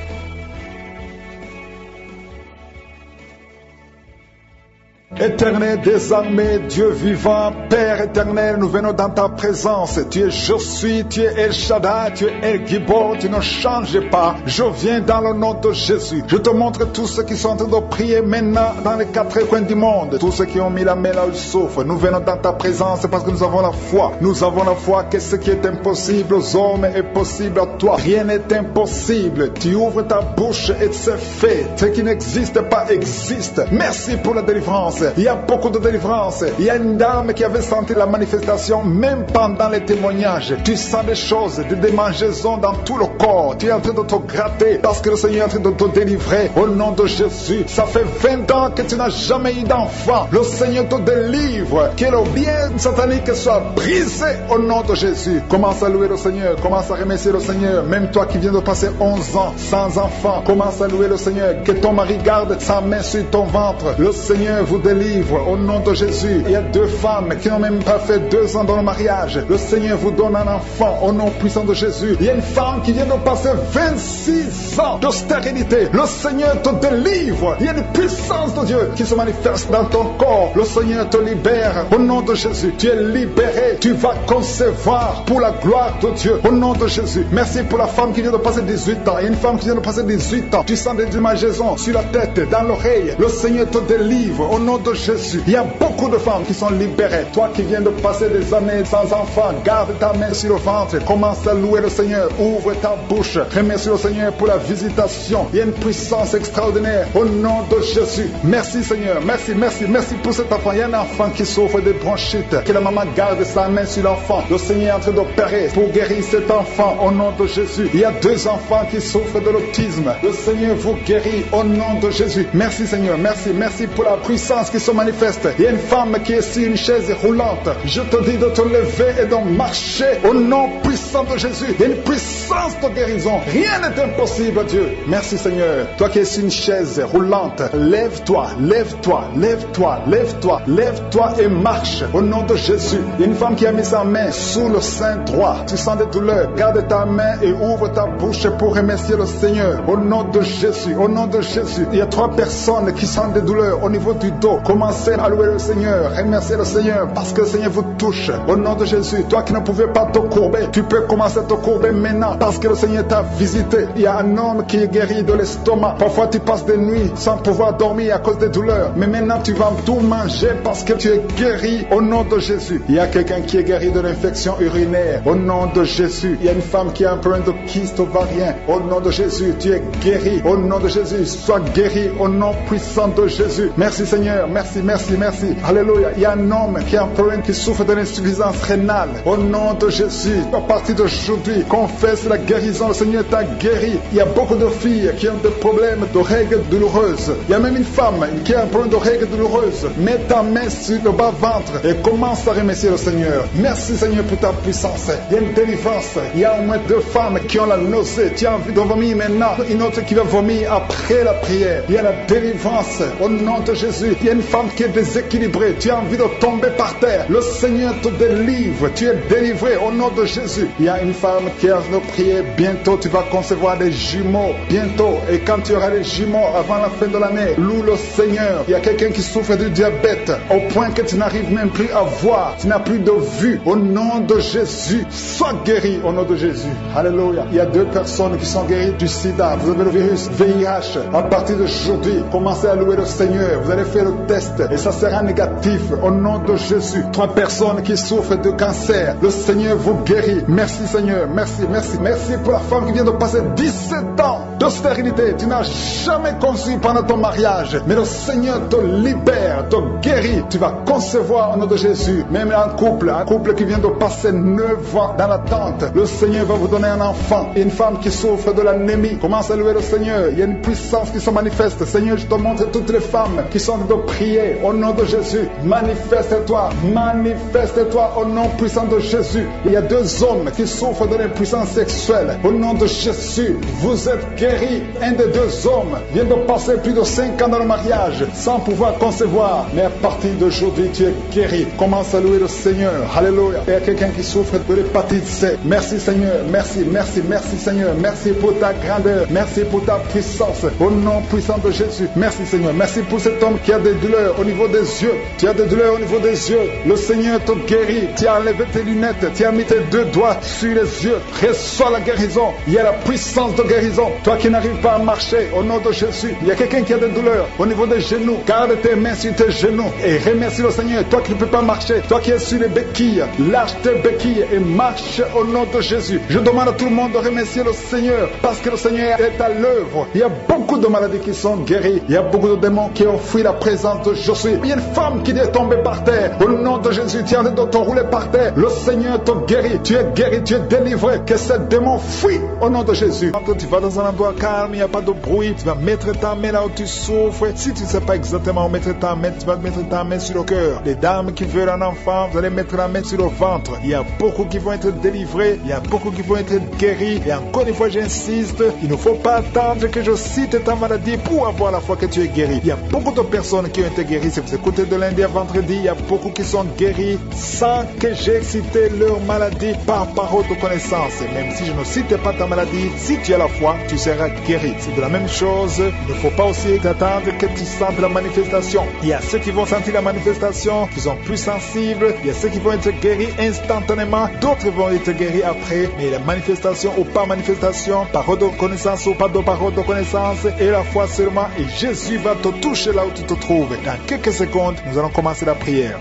Éternel des armées, Dieu vivant, Père éternel, nous venons dans ta présence. Tu es Je suis, tu es El Shaddai, tu es El Gibor, tu ne changes pas. Je viens dans le nom de Jésus. Je te montre tous ceux qui sont en train de prier maintenant dans les quatre coins du monde. Tous ceux qui ont mis la main là où ils souffrent. Nous venons dans ta présence parce que nous avons la foi. Nous avons la foi que ce qui est impossible aux hommes est possible à toi. Rien n'est impossible. Tu ouvres ta bouche et c'est fait. Ce qui n'existe pas existe. Merci pour la délivrance. Il y a beaucoup de délivrance. Il y a une dame qui avait senti la manifestation même pendant les témoignages. Tu sens des choses, des démangeaisons dans tout le corps. Tu es en train de te gratter parce que le Seigneur est en train de te délivrer au nom de Jésus. Ça fait 20 ans que tu n'as jamais eu d'enfant. Le Seigneur te délivre. Que le bien satanique soit brisé au nom de Jésus. Commence à louer le Seigneur. Commence à remercier le Seigneur. Même toi qui viens de passer 11 ans sans enfant, commence à louer le Seigneur. Que ton mari garde sa main sur ton ventre. Le Seigneur vous délivre au nom de Jésus. Il y a 2 femmes qui n'ont même pas fait 2 ans dans le mariage. Le Seigneur vous donne un enfant au nom puissant de Jésus. Il y a une femme qui vient de passer 26 ans de stérilité. Le Seigneur te délivre. Il y a une puissance de Dieu qui se manifeste dans ton corps. Le Seigneur te libère au nom de Jésus. Tu es libéré. Tu vas concevoir pour la gloire de Dieu au nom de Jésus. Merci pour la femme qui vient de passer 18 ans. Il y a une femme qui vient de passer 18 ans. Tu sens des démangeaisons sur la tête, dans l'oreille. Le Seigneur te délivre au nom de Jésus. Il y a beaucoup de femmes qui sont libérées. Toi qui viens de passer des années sans enfant, garde ta main sur le ventre. Commence à louer le Seigneur. Ouvre ta bouche. Remercie le Seigneur pour la visitation. Il y a une puissance extraordinaire au nom de Jésus. Merci Seigneur. Merci, merci, merci pour cet enfant. Il y a un enfant qui souffre de bronchite. Que la maman garde sa main sur l'enfant. Le Seigneur est en train d'opérer pour guérir cet enfant au nom de Jésus. Il y a 2 enfants qui souffrent de l'autisme. Le Seigneur vous guérit au nom de Jésus. Merci Seigneur. Merci, merci pour la puissance qui se manifeste. Il y a une femme qui est sur une chaise roulante. Je te dis de te lever et de marcher au nom puissant de Jésus. Il y a une puissance de guérison. Rien n'est impossible à Dieu. Merci Seigneur. Toi qui es sur une chaise roulante, lève-toi, lève-toi, lève-toi, lève-toi, lève-toi et marche au nom de Jésus. Il y a une femme qui a mis sa main sous le sein droit. Tu sens des douleurs. Garde ta main et ouvre ta bouche pour remercier le Seigneur. Au nom de Jésus, au nom de Jésus. Il y a 3 personnes qui sentent des douleurs au niveau du dos. Commencez à louer le Seigneur. Remerciez le Seigneur parce que le Seigneur vous touche. Au nom de Jésus, toi qui ne pouvais pas te courber, tu peux commencer à te courber maintenant parce que le Seigneur t'a visité. Il y a un homme qui est guéri de l'estomac. Parfois tu passes des nuits sans pouvoir dormir à cause des douleurs. Mais maintenant tu vas tout manger parce que tu es guéri au nom de Jésus. Il y a quelqu'un qui est guéri de l'infection urinaire au nom de Jésus. Il y a une femme qui a un problème de kyste ovarien au nom de Jésus. Tu es guéri au nom de Jésus. Sois guéri au nom puissant de Jésus. Merci Seigneur. Merci, merci, merci. Alléluia. Il y a un homme qui a un problème, qui souffre de l'insuffisance rénale au nom de Jésus. À partir d'aujourd'hui, confesse la guérison. Le Seigneur t'a guéri. Il y a beaucoup de filles qui ont des problèmes de règles douloureuses. Il y a même une femme qui a un problème de règles douloureuses. Mets ta main sur le bas-ventre et commence à remercier le Seigneur. Merci Seigneur pour ta puissance. Il y a une délivrance. Il y a au moins 2 femmes qui ont la nausée. Tu as envie de vomir maintenant. Une autre qui va vomir après la prière. Il y a la délivrance au nom de Jésus. Il y a une femme qui est déséquilibrée. Tu as envie de tomber par terre. Le Seigneur te délivre. Tu es délivré au nom de Jésus. Il y a une femme qui a envie de prier. Bientôt tu vas concevoir des jumeaux. Bientôt. Et quand tu auras les jumeaux avant la fin de l'année, loue le Seigneur. Il y a quelqu'un qui souffre du diabète au point que tu n'arrives même plus à voir. Tu n'as plus de vue. Au nom de Jésus, sois guéri au nom de Jésus. Alléluia. Il y a 2 personnes qui sont guéries du sida. Vous avez le virus VIH. À partir d'aujourd'hui, commencez à louer le Seigneur. Vous allez faire le test et ça sera négatif au nom de Jésus. 3 personnes qui souffrent de cancer. Le Seigneur vous guérit. Merci Seigneur. Merci, merci. Merci pour la femme qui vient de passer 17 ans de stérilité. Tu n'as jamais conçu pendant ton mariage. Mais le Seigneur te libère, te guérit. Tu vas concevoir au nom de Jésus. Même un couple qui vient de passer 9 ans dans l'attente. Le Seigneur va vous donner un enfant. Et une femme qui souffre de l'anémie. Commence à louer le Seigneur. Il y a une puissance qui se manifeste. Seigneur, je te montre toutes les femmes qui sont en train de prier au nom de Jésus. Manifeste-toi. Manifeste-toi au nom puissant de Jésus. Il y a 2 hommes qui souffrent de l'impuissance sexuelle. Au nom de Jésus, vous êtes guéris. Un des 2 hommes vient de passer plus de 5 ans dans le mariage sans pouvoir concevoir. Mais à partir d'aujourd'hui, tu es guéri. Commence à louer le Seigneur. Alléluia. Il y a quelqu'un qui souffre de l'hépatite C. Merci Seigneur. Merci, merci, merci Seigneur. Merci pour ta grandeur. Merci pour ta puissance. Au nom puissant de Jésus. Merci Seigneur. Merci pour cet homme qui a des douleurs douleurs au niveau des yeux. Tu as des douleurs au niveau des yeux. Le Seigneur te guérit. Tu as enlevé tes lunettes. Tu as mis tes 2 doigts sur les yeux. Reçois la guérison. Il y a la puissance de guérison. Toi qui n'arrives pas à marcher, au nom de Jésus. Il y a quelqu'un qui a des douleurs au niveau des genoux. Garde tes mains sur tes genoux et remercie le Seigneur. Toi qui ne peux pas marcher, toi qui es sur les béquilles, lâche tes béquilles et marche au nom de Jésus. Je demande à tout le monde de remercier le Seigneur parce que le Seigneur est à l'œuvre. Il y a beaucoup de maladies qui sont guéries. Il y a beaucoup de démons qui ont fui la présence de Jésus. Il y a une femme qui est tombée par terre. Au nom de Jésus, tu es en train de te rouler par terre. Le Seigneur te guérit. Tu es guéri, tu es délivré. Que ce démon fuit au nom de Jésus. Quand tu vas dans un endroit calme, il n'y a pas de bruit. Tu vas mettre ta main là où tu souffres. Si tu ne sais pas exactement où mettre ta main, tu vas mettre ta main sur le cœur. Les dames qui veulent un enfant, vous allez mettre la main sur le ventre. Il y a beaucoup qui vont être délivrés. Il y a beaucoup qui vont être guéris. Et encore une fois, j'insiste, il ne faut pas attendre que je cite ta maladie pour avoir la foi que tu es guéri. Il y a beaucoup de personnes qui ont été guéries. Si vous écoutez de lundi à vendredi, il y a beaucoup qui sont guéris sans que j'ai cité leur maladie par parole de connaissance. Et même si je ne cite pas ta maladie, si tu as la foi, tu seras guéri. C'est de la même chose. Il ne faut pas aussi attendre que tu sentes la manifestation. Il y a ceux qui vont sentir la manifestation, qui sont plus sensibles. Il y a ceux qui vont être guéris instantanément. D'autres vont être guéris après. Mais la manifestation ou pas manifestation, parole de connaissance ou pas de parole de connaissance, et la foi seulement. Et Jésus va te toucher là où tu te trouves. Dans quelques secondes, nous allons commencer la prière.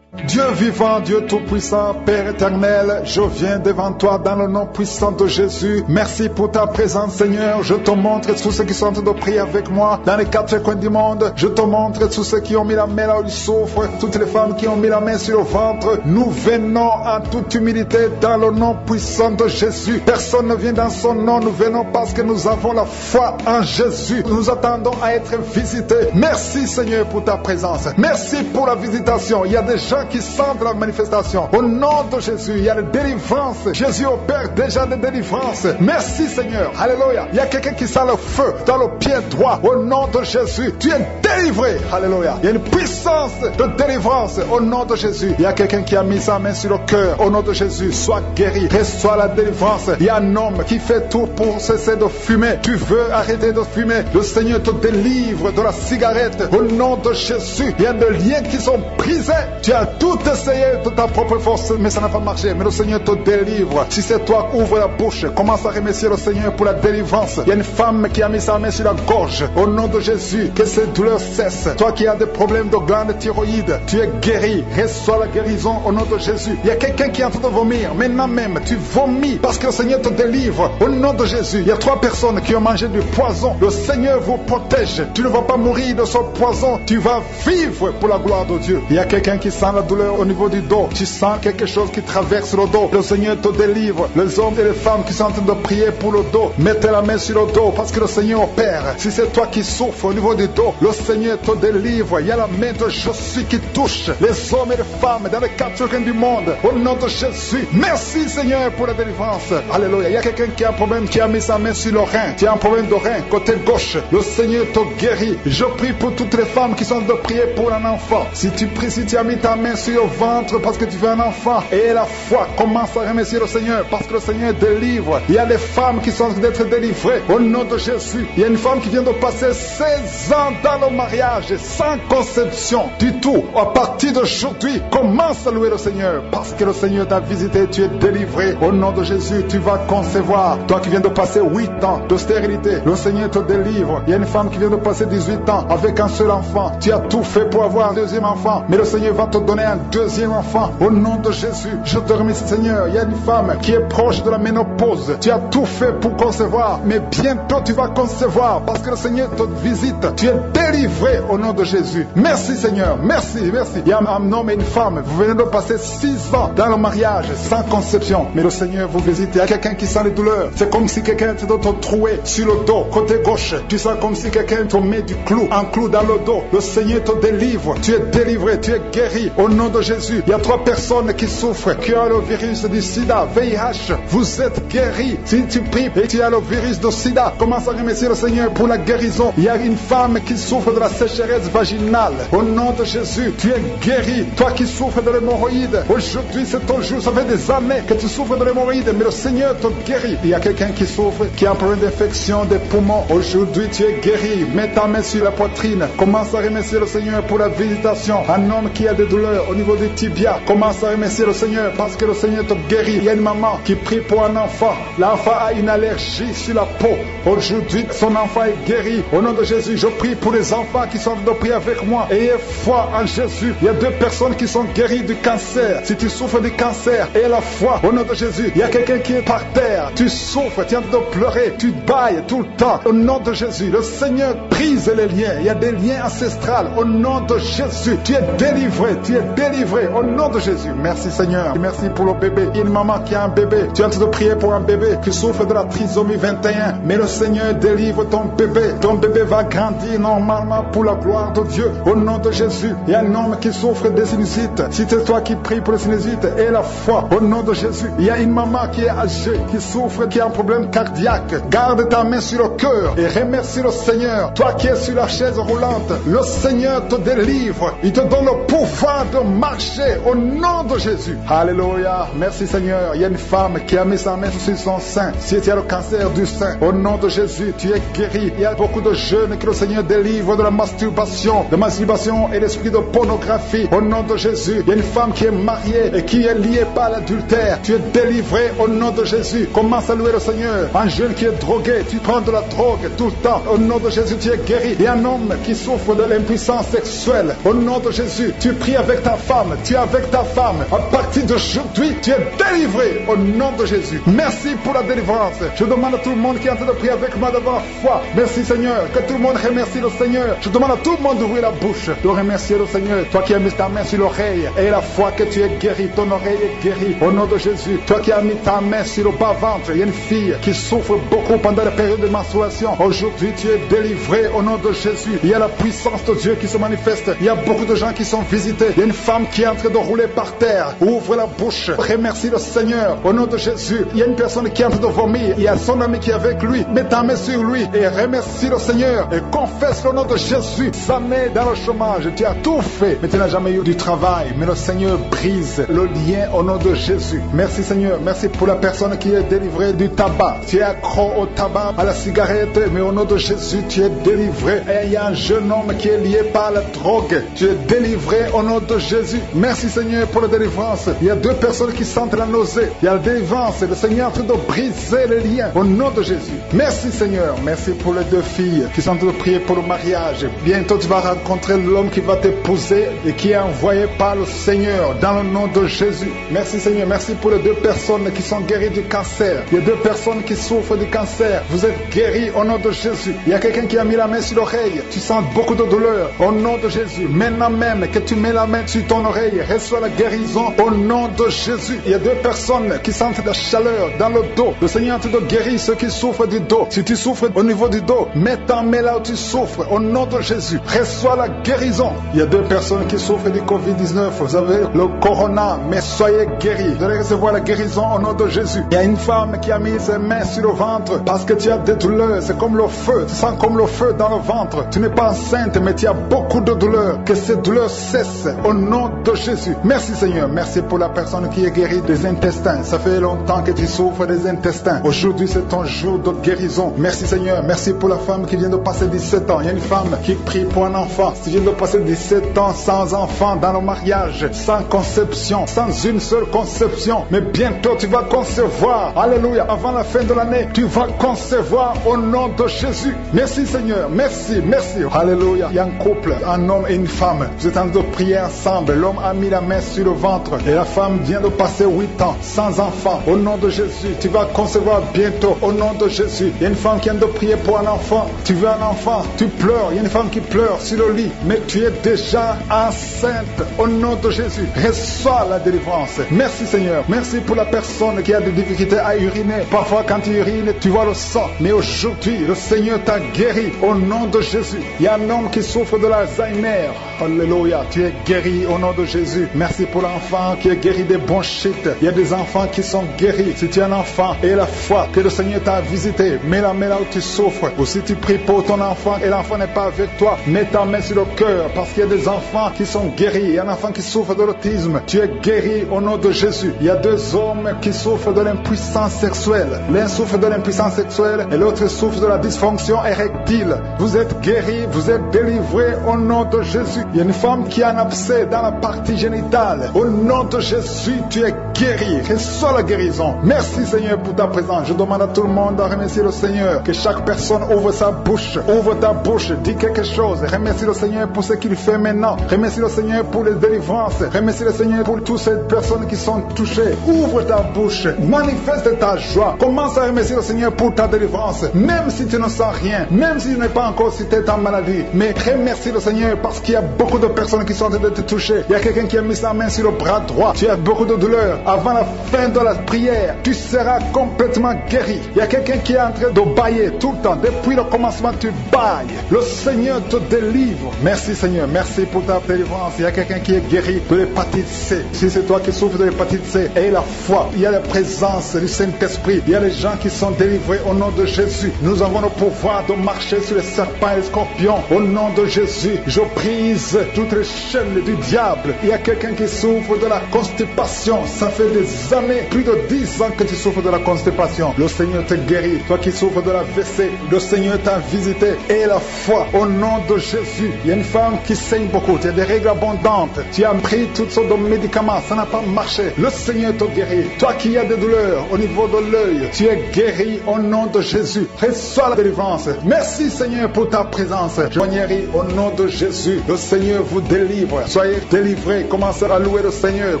Dieu vivant, Dieu tout-puissant, Père éternel, je viens devant toi dans le nom puissant de Jésus. Merci pour ta présence, Seigneur. Je te montre tous ceux qui sont en train de prier avec moi dans les 4 coins du monde. Je te montre tous ceux qui ont mis la main là où ils souffrent, toutes les femmes qui ont mis la main sur le ventre. Nous venons en toute humilité dans le nom puissant de Jésus. Personne ne vient dans son nom. Nous venons parce que nous avons la foi en Jésus. Nous attendons à être visités. Merci, Seigneur, pour ta présence. Merci pour la visitation. Il y a des gens qui sentent la manifestation. Au nom de Jésus, il y a la délivrance. Jésus opère déjà des délivrances. Merci, Seigneur. Alléluia. Il y a quelqu'un qui sent le feu dans le pied droit. Au nom de Jésus, tu es délivré. Alléluia. Il y a une puissance de délivrance. Au nom de Jésus, il y a quelqu'un qui a mis sa main sur le cœur. Au nom de Jésus, sois guéri. Reçois la délivrance. Il y a un homme qui fait tout pour cesser de fumer. Tu veux arrêter de fumer. Le Seigneur te délivre de la cigarette. Au nom de Jésus, il y a des liens qui sont brisés. Tu as tout essayé de ta propre force, mais ça n'a pas marché. Mais le Seigneur te délivre. Si c'est toi, ouvre la bouche. Commence à remercier le Seigneur pour la délivrance. Il y a une femme qui a mis sa main sur la gorge. Au nom de Jésus, que ces douleurs cessent. Toi qui as des problèmes de glande thyroïde, tu es guéri. Reçois la guérison au nom de Jésus. Il y a quelqu'un qui est en train de vomir. Maintenant même, tu vomis parce que le Seigneur te délivre. Au nom de Jésus, il y a 3 personnes qui ont mangé du poison. Le Seigneur vous protège. Tu ne vas pas mourir de ce poison. Tu vas vivre pour la gloire de Dieu. Il y a quelqu'un qui sent la douleur au niveau du dos. Tu sens quelque chose qui traverse le dos. Le Seigneur te délivre. Les hommes et les femmes qui sont en train de prier pour le dos, mettez la main sur le dos parce que le Seigneur opère. Si c'est toi qui souffres au niveau du dos, le Seigneur te délivre. Il y a la main de Jésus qui touche les hommes et les femmes dans les 4 coins du monde. Au nom de Jésus. Merci, Seigneur, pour la délivrance. Alléluia. Il y a quelqu'un qui a un problème, qui a mis sa main sur le rein. Tu as un problème de rein, côté gauche. Le Seigneur te guérit. Je prie pour toutes les femmes qui sont en train de prier pour un enfant. Si tu pries, si tu as mis ta main sur le ventre parce que tu veux un enfant, et la foi, commence à remercier le Seigneur parce que le Seigneur délivre. Il y a des femmes qui sont en train d'être délivrées au nom de Jésus. Il y a une femme qui vient de passer 16 ans dans le mariage sans conception du tout. À partir d'aujourd'hui, commence à louer le Seigneur parce que le Seigneur t'a visité, tu es délivré. Au nom de Jésus, tu vas concevoir. Toi qui viens de passer 8 ans de stérilité, le Seigneur te délivre. Il y a une femme qui vient de passer 18 ans avec un seul enfant. Tu as tout fait pour avoir un deuxième enfant, mais le Seigneur va te donner un deuxième enfant. Au nom de Jésus, je te remercie, Seigneur. Il y a une femme qui est proche de la ménopause. Tu as tout fait pour concevoir, mais bientôt tu vas concevoir parce que le Seigneur te visite. Tu es délivré au nom de Jésus. Merci, Seigneur. Merci, merci. Il y a un homme et une femme. Vous venez de passer 6 ans dans le mariage sans conception, mais le Seigneur vous visite. Il y a quelqu'un qui sent les douleurs. C'est comme si quelqu'un te troué sur le dos, côté gauche. Tu sens comme si quelqu'un te met un clou dans le dos. Le Seigneur te délivre. Tu es délivré, tu es guéri. Au nom de Jésus. Il y a 3 personnes qui souffrent, qui ont le virus du sida, VIH. Vous êtes guéris. Si tu pries et tu as le virus du sida, commence à remercier le Seigneur pour la guérison. Il y a une femme qui souffre de la sécheresse vaginale. Au nom de Jésus, tu es guéri. Toi qui souffres de l'hémorroïde, aujourd'hui c'est ton jour. Ça fait des années que tu souffres de l'hémorroïde, mais le Seigneur te guérit. Il y a quelqu'un qui souffre, qui a un problème d'infection des poumons. Aujourd'hui tu es guéri. Mets ta main sur la poitrine. Commence à remercier le Seigneur pour la visitation. Un homme qui a des douleurs au niveau du tibia, commence à remercier le Seigneur parce que le Seigneur te guérit. Il y a une maman qui prie pour un enfant. L'enfant a une allergie sur la peau. Aujourd'hui, son enfant est guéri. Au nom de Jésus, je prie pour les enfants qui sont de prier avec moi. Ayez foi en Jésus. Il y a 2 personnes qui sont guéries du cancer. Si tu souffres du cancer, aie la foi. Au nom de Jésus, il y a quelqu'un qui est par terre. Tu souffres, tu es en train de pleurer, tu bailles tout le temps. Au nom de Jésus, le Seigneur brise les liens. Il y a des liens ancestrales. Au nom de Jésus, tu es délivré, tu es délivré. Au nom de Jésus, merci Seigneur. Merci pour le bébé. Il y a une maman qui a un bébé. Tu es en train de prier pour un bébé qui souffre de la trisomie 21. Mais le Seigneur délivre ton bébé. Ton bébé va grandir normalement pour la gloire de Dieu. Au nom de Jésus, il y a un homme qui souffre des sinusites. Si c'est toi qui pries pour les sinusites, aie la foi. Au nom de Jésus, il y a une maman qui est âgée, qui souffre, qui a un problème cardiaque. Garde ta main sur le cœur et remercie le Seigneur. Toi qui es sur la chaise roulante, le Seigneur te délivre. Il te donne le pouvoir de marcher au nom de Jésus. Alléluia. Merci Seigneur. Il y a une femme qui a mis sa main sur son sein. Si tu as le cancer du sein, au nom de Jésus, tu es guéri. Il y a beaucoup de jeunes que le Seigneur délivre de la masturbation et l'esprit de pornographie. Au nom de Jésus, il y a une femme qui est mariée et qui est liée par l'adultère. Tu es délivré au nom de Jésus. Commence à louer le Seigneur. Un jeune qui est drogué, tu prends de la drogue tout le temps. Au nom de Jésus, tu es guéri. Il y a un homme qui souffre de l'impuissance sexuelle. Au nom de Jésus, tu pries avec ta femme. Tu es avec ta femme. À partir d'aujourd'hui, tu es délivré au nom de Jésus. Merci pour la délivrance. Je demande à tout le monde qui est en train de prier avec moi d'avoir foi. Merci Seigneur. Que tout le monde remercie le Seigneur. Je demande à tout le monde d'ouvrir la bouche, de remercier le Seigneur. Toi qui as mis ta main sur l'oreille, et la foi que tu es guéri, ton oreille est guérie au nom de Jésus. Toi qui as mis ta main sur le bas-ventre, il y a une fille qui souffre beaucoup pendant la période de menstruation. Aujourd'hui, tu es délivré au nom de Jésus. Il y a la puissance de Dieu qui se manifeste. Il y a beaucoup de gens qui sont visités. Il y a une femme qui est en train de rouler par terre. Ouvre la bouche. Remercie le Seigneur au nom de Jésus. Il y a une personne qui est en train de vomir. Il y a son ami qui est avec lui. Mets ta main sur lui et remercie le Seigneur et confesse le nom de Jésus. Ça met dans le chômage. Tu as tout fait, mais tu n'as jamais eu du travail. Mais le Seigneur brise le lien au nom de Jésus. Merci Seigneur. Merci pour la personne qui est délivrée du tabac. Tu es accro au tabac, à la cigarette, mais au nom de Jésus, tu es délivré. Et il y a un jeune homme qui est lié par la drogue. Tu es délivré au nom de Jésus. Merci Seigneur pour la délivrance. Il y a 2 personnes qui sentent la nausée. Il y a la délivrance. Le Seigneur est en train de briser les liens au nom de Jésus. Merci Seigneur. Merci pour les 2 filles qui sont en train de prier pour le mariage. Bientôt tu vas rencontrer l'homme qui va t'épouser et qui est envoyé par le Seigneur dans le nom de Jésus. Merci Seigneur. Merci pour les 2 personnes qui sont guéries du cancer. Il y a 2 personnes qui souffrent du cancer. Vous êtes guéris au nom de Jésus. Il y a quelqu'un qui a mis la main sur l'oreille. Tu sens beaucoup de douleur au nom de Jésus. Maintenant même que tu mets la main sur ton oreille, reçois la guérison au nom de Jésus. Il y a 2 personnes qui sentent la chaleur dans le dos. Le Seigneur te guérit ceux qui souffrent du dos. Si tu souffres au niveau du dos, mets ta main là où tu souffres au nom de Jésus. Reçois la guérison. Il y a 2 personnes qui souffrent du Covid-19. Vous avez le corona, mais soyez guéris. Vous allez recevoir la guérison au nom de Jésus. Il y a une femme qui a mis ses mains sur le ventre parce que tu as des douleurs. C'est comme le feu. Tu sens comme le feu dans le ventre. Tu n'es pas enceinte, mais tu as beaucoup de douleurs. Que ces douleurs cessent au nom de Jésus. Merci Seigneur. Merci pour la personne qui est guérie des intestins. Ça fait longtemps que tu souffres des intestins. Aujourd'hui, c'est ton jour de guérison. Merci Seigneur. Merci pour la femme qui vient de passer 17 ans. Il y a une femme qui prie pour un enfant. Tu viens de passer 17 ans sans enfant dans le mariage, sans conception, sans une seule conception. Mais bientôt, tu vas concevoir. Alléluia. Avant la fin de l'année, tu vas concevoir au nom de Jésus. Merci Seigneur. Merci, merci. Alléluia. Il y a un couple, un homme et une femme. Vous êtes en train de prier ensemble. L'homme a mis la main sur le ventre et la femme vient de passer 8 ans sans enfant. Au nom de Jésus, tu vas concevoir bientôt au nom de Jésus. Il y a une femme qui vient de prier pour un enfant. Tu veux un enfant enfant, tu pleures, il y a une femme qui pleure sur le lit, mais tu es déjà enceinte. Au nom de Jésus, reçois la délivrance. Merci Seigneur, merci pour la personne qui a des difficultés à uriner. Parfois quand tu urines, tu vois le sang, mais aujourd'hui, le Seigneur t'a guéri. Au nom de Jésus, il y a un homme qui souffre de l'Alzheimer. Alléluia, tu es guéri au nom de Jésus. Merci pour l'enfant qui est guéri des bronchites. Il y a des enfants qui sont guéris. Si tu es un enfant et la foi que le Seigneur t'a visité, mets la main là où tu souffres. Ou si tu pries pour ton enfant et l'enfant n'est pas avec toi, mets ta main sur le cœur, parce qu'il y a des enfants qui sont guéris. Il y a un enfant qui souffre de l'autisme. Tu es guéri au nom de Jésus. Il y a deux hommes qui souffrent de l'impuissance sexuelle. L'un souffre de l'impuissance sexuelle et l'autre souffre de la dysfonction érectile. Vous êtes guéris, vous êtes délivrés au nom de Jésus. Il y a une femme qui a un abcès dans la partie génitale. Au nom de Jésus, tu es guéri. Reçois la guérison. Merci Seigneur pour ta présence. Je demande à tout le monde de remercier le Seigneur. Que chaque personne ouvre sa bouche. Ouvre ta bouche, dis quelque chose. Remercie le Seigneur pour ce qu'il fait maintenant. Remercie le Seigneur pour les délivrances. Remercie le Seigneur pour toutes ces personnes qui sont touchées. Ouvre ta bouche. Manifeste ta joie. Commence à remercier le Seigneur pour ta délivrance. Même si tu ne sens rien. Même si tu n'es pas encore cité ta maladie. Mais remercie le Seigneur parce qu'il y a beaucoup de personnes qui sont en train de te toucher. Il y a quelqu'un qui a mis sa main sur le bras droit. Tu as beaucoup de douleur. Avant la fin de la prière, tu seras complètement guéri. Il y a quelqu'un qui est en train de bailler tout le temps. Depuis le commencement, tu bailles. Le Seigneur te délivre. Merci Seigneur. Merci pour ta délivrance. Il y a quelqu'un qui est guéri de l'hépatite C. Si c'est toi qui souffres de l'hépatite C, aie la foi. Il y a la présence du Saint-Esprit. Il y a les gens qui sont délivrés au nom de Jésus. Nous avons le pouvoir de marcher sur les serpents et les scorpions. Au nom de Jésus, je brise toutes les chaînes du diable. Il y a quelqu'un qui souffre de la constipation. Ça fait des années, plus de 10 ans que tu souffres de la constipation. Le Seigneur te guérit. Toi qui souffres de la WC, le Seigneur t'a visité. Et la foi au nom de Jésus. Il y a une femme qui saigne beaucoup. Tu as des règles abondantes. Tu as pris toutes sortes de médicaments. Ça n'a pas marché. Le Seigneur te guérit. Toi qui as des douleurs au niveau de l'œil, tu es guéri au nom de Jésus. Reçois la délivrance. Merci Seigneur pour ta présence. Joignerie au nom de Jésus. Le Seigneur vous délivre. Soyez délivrés. Commencez à louer le Seigneur.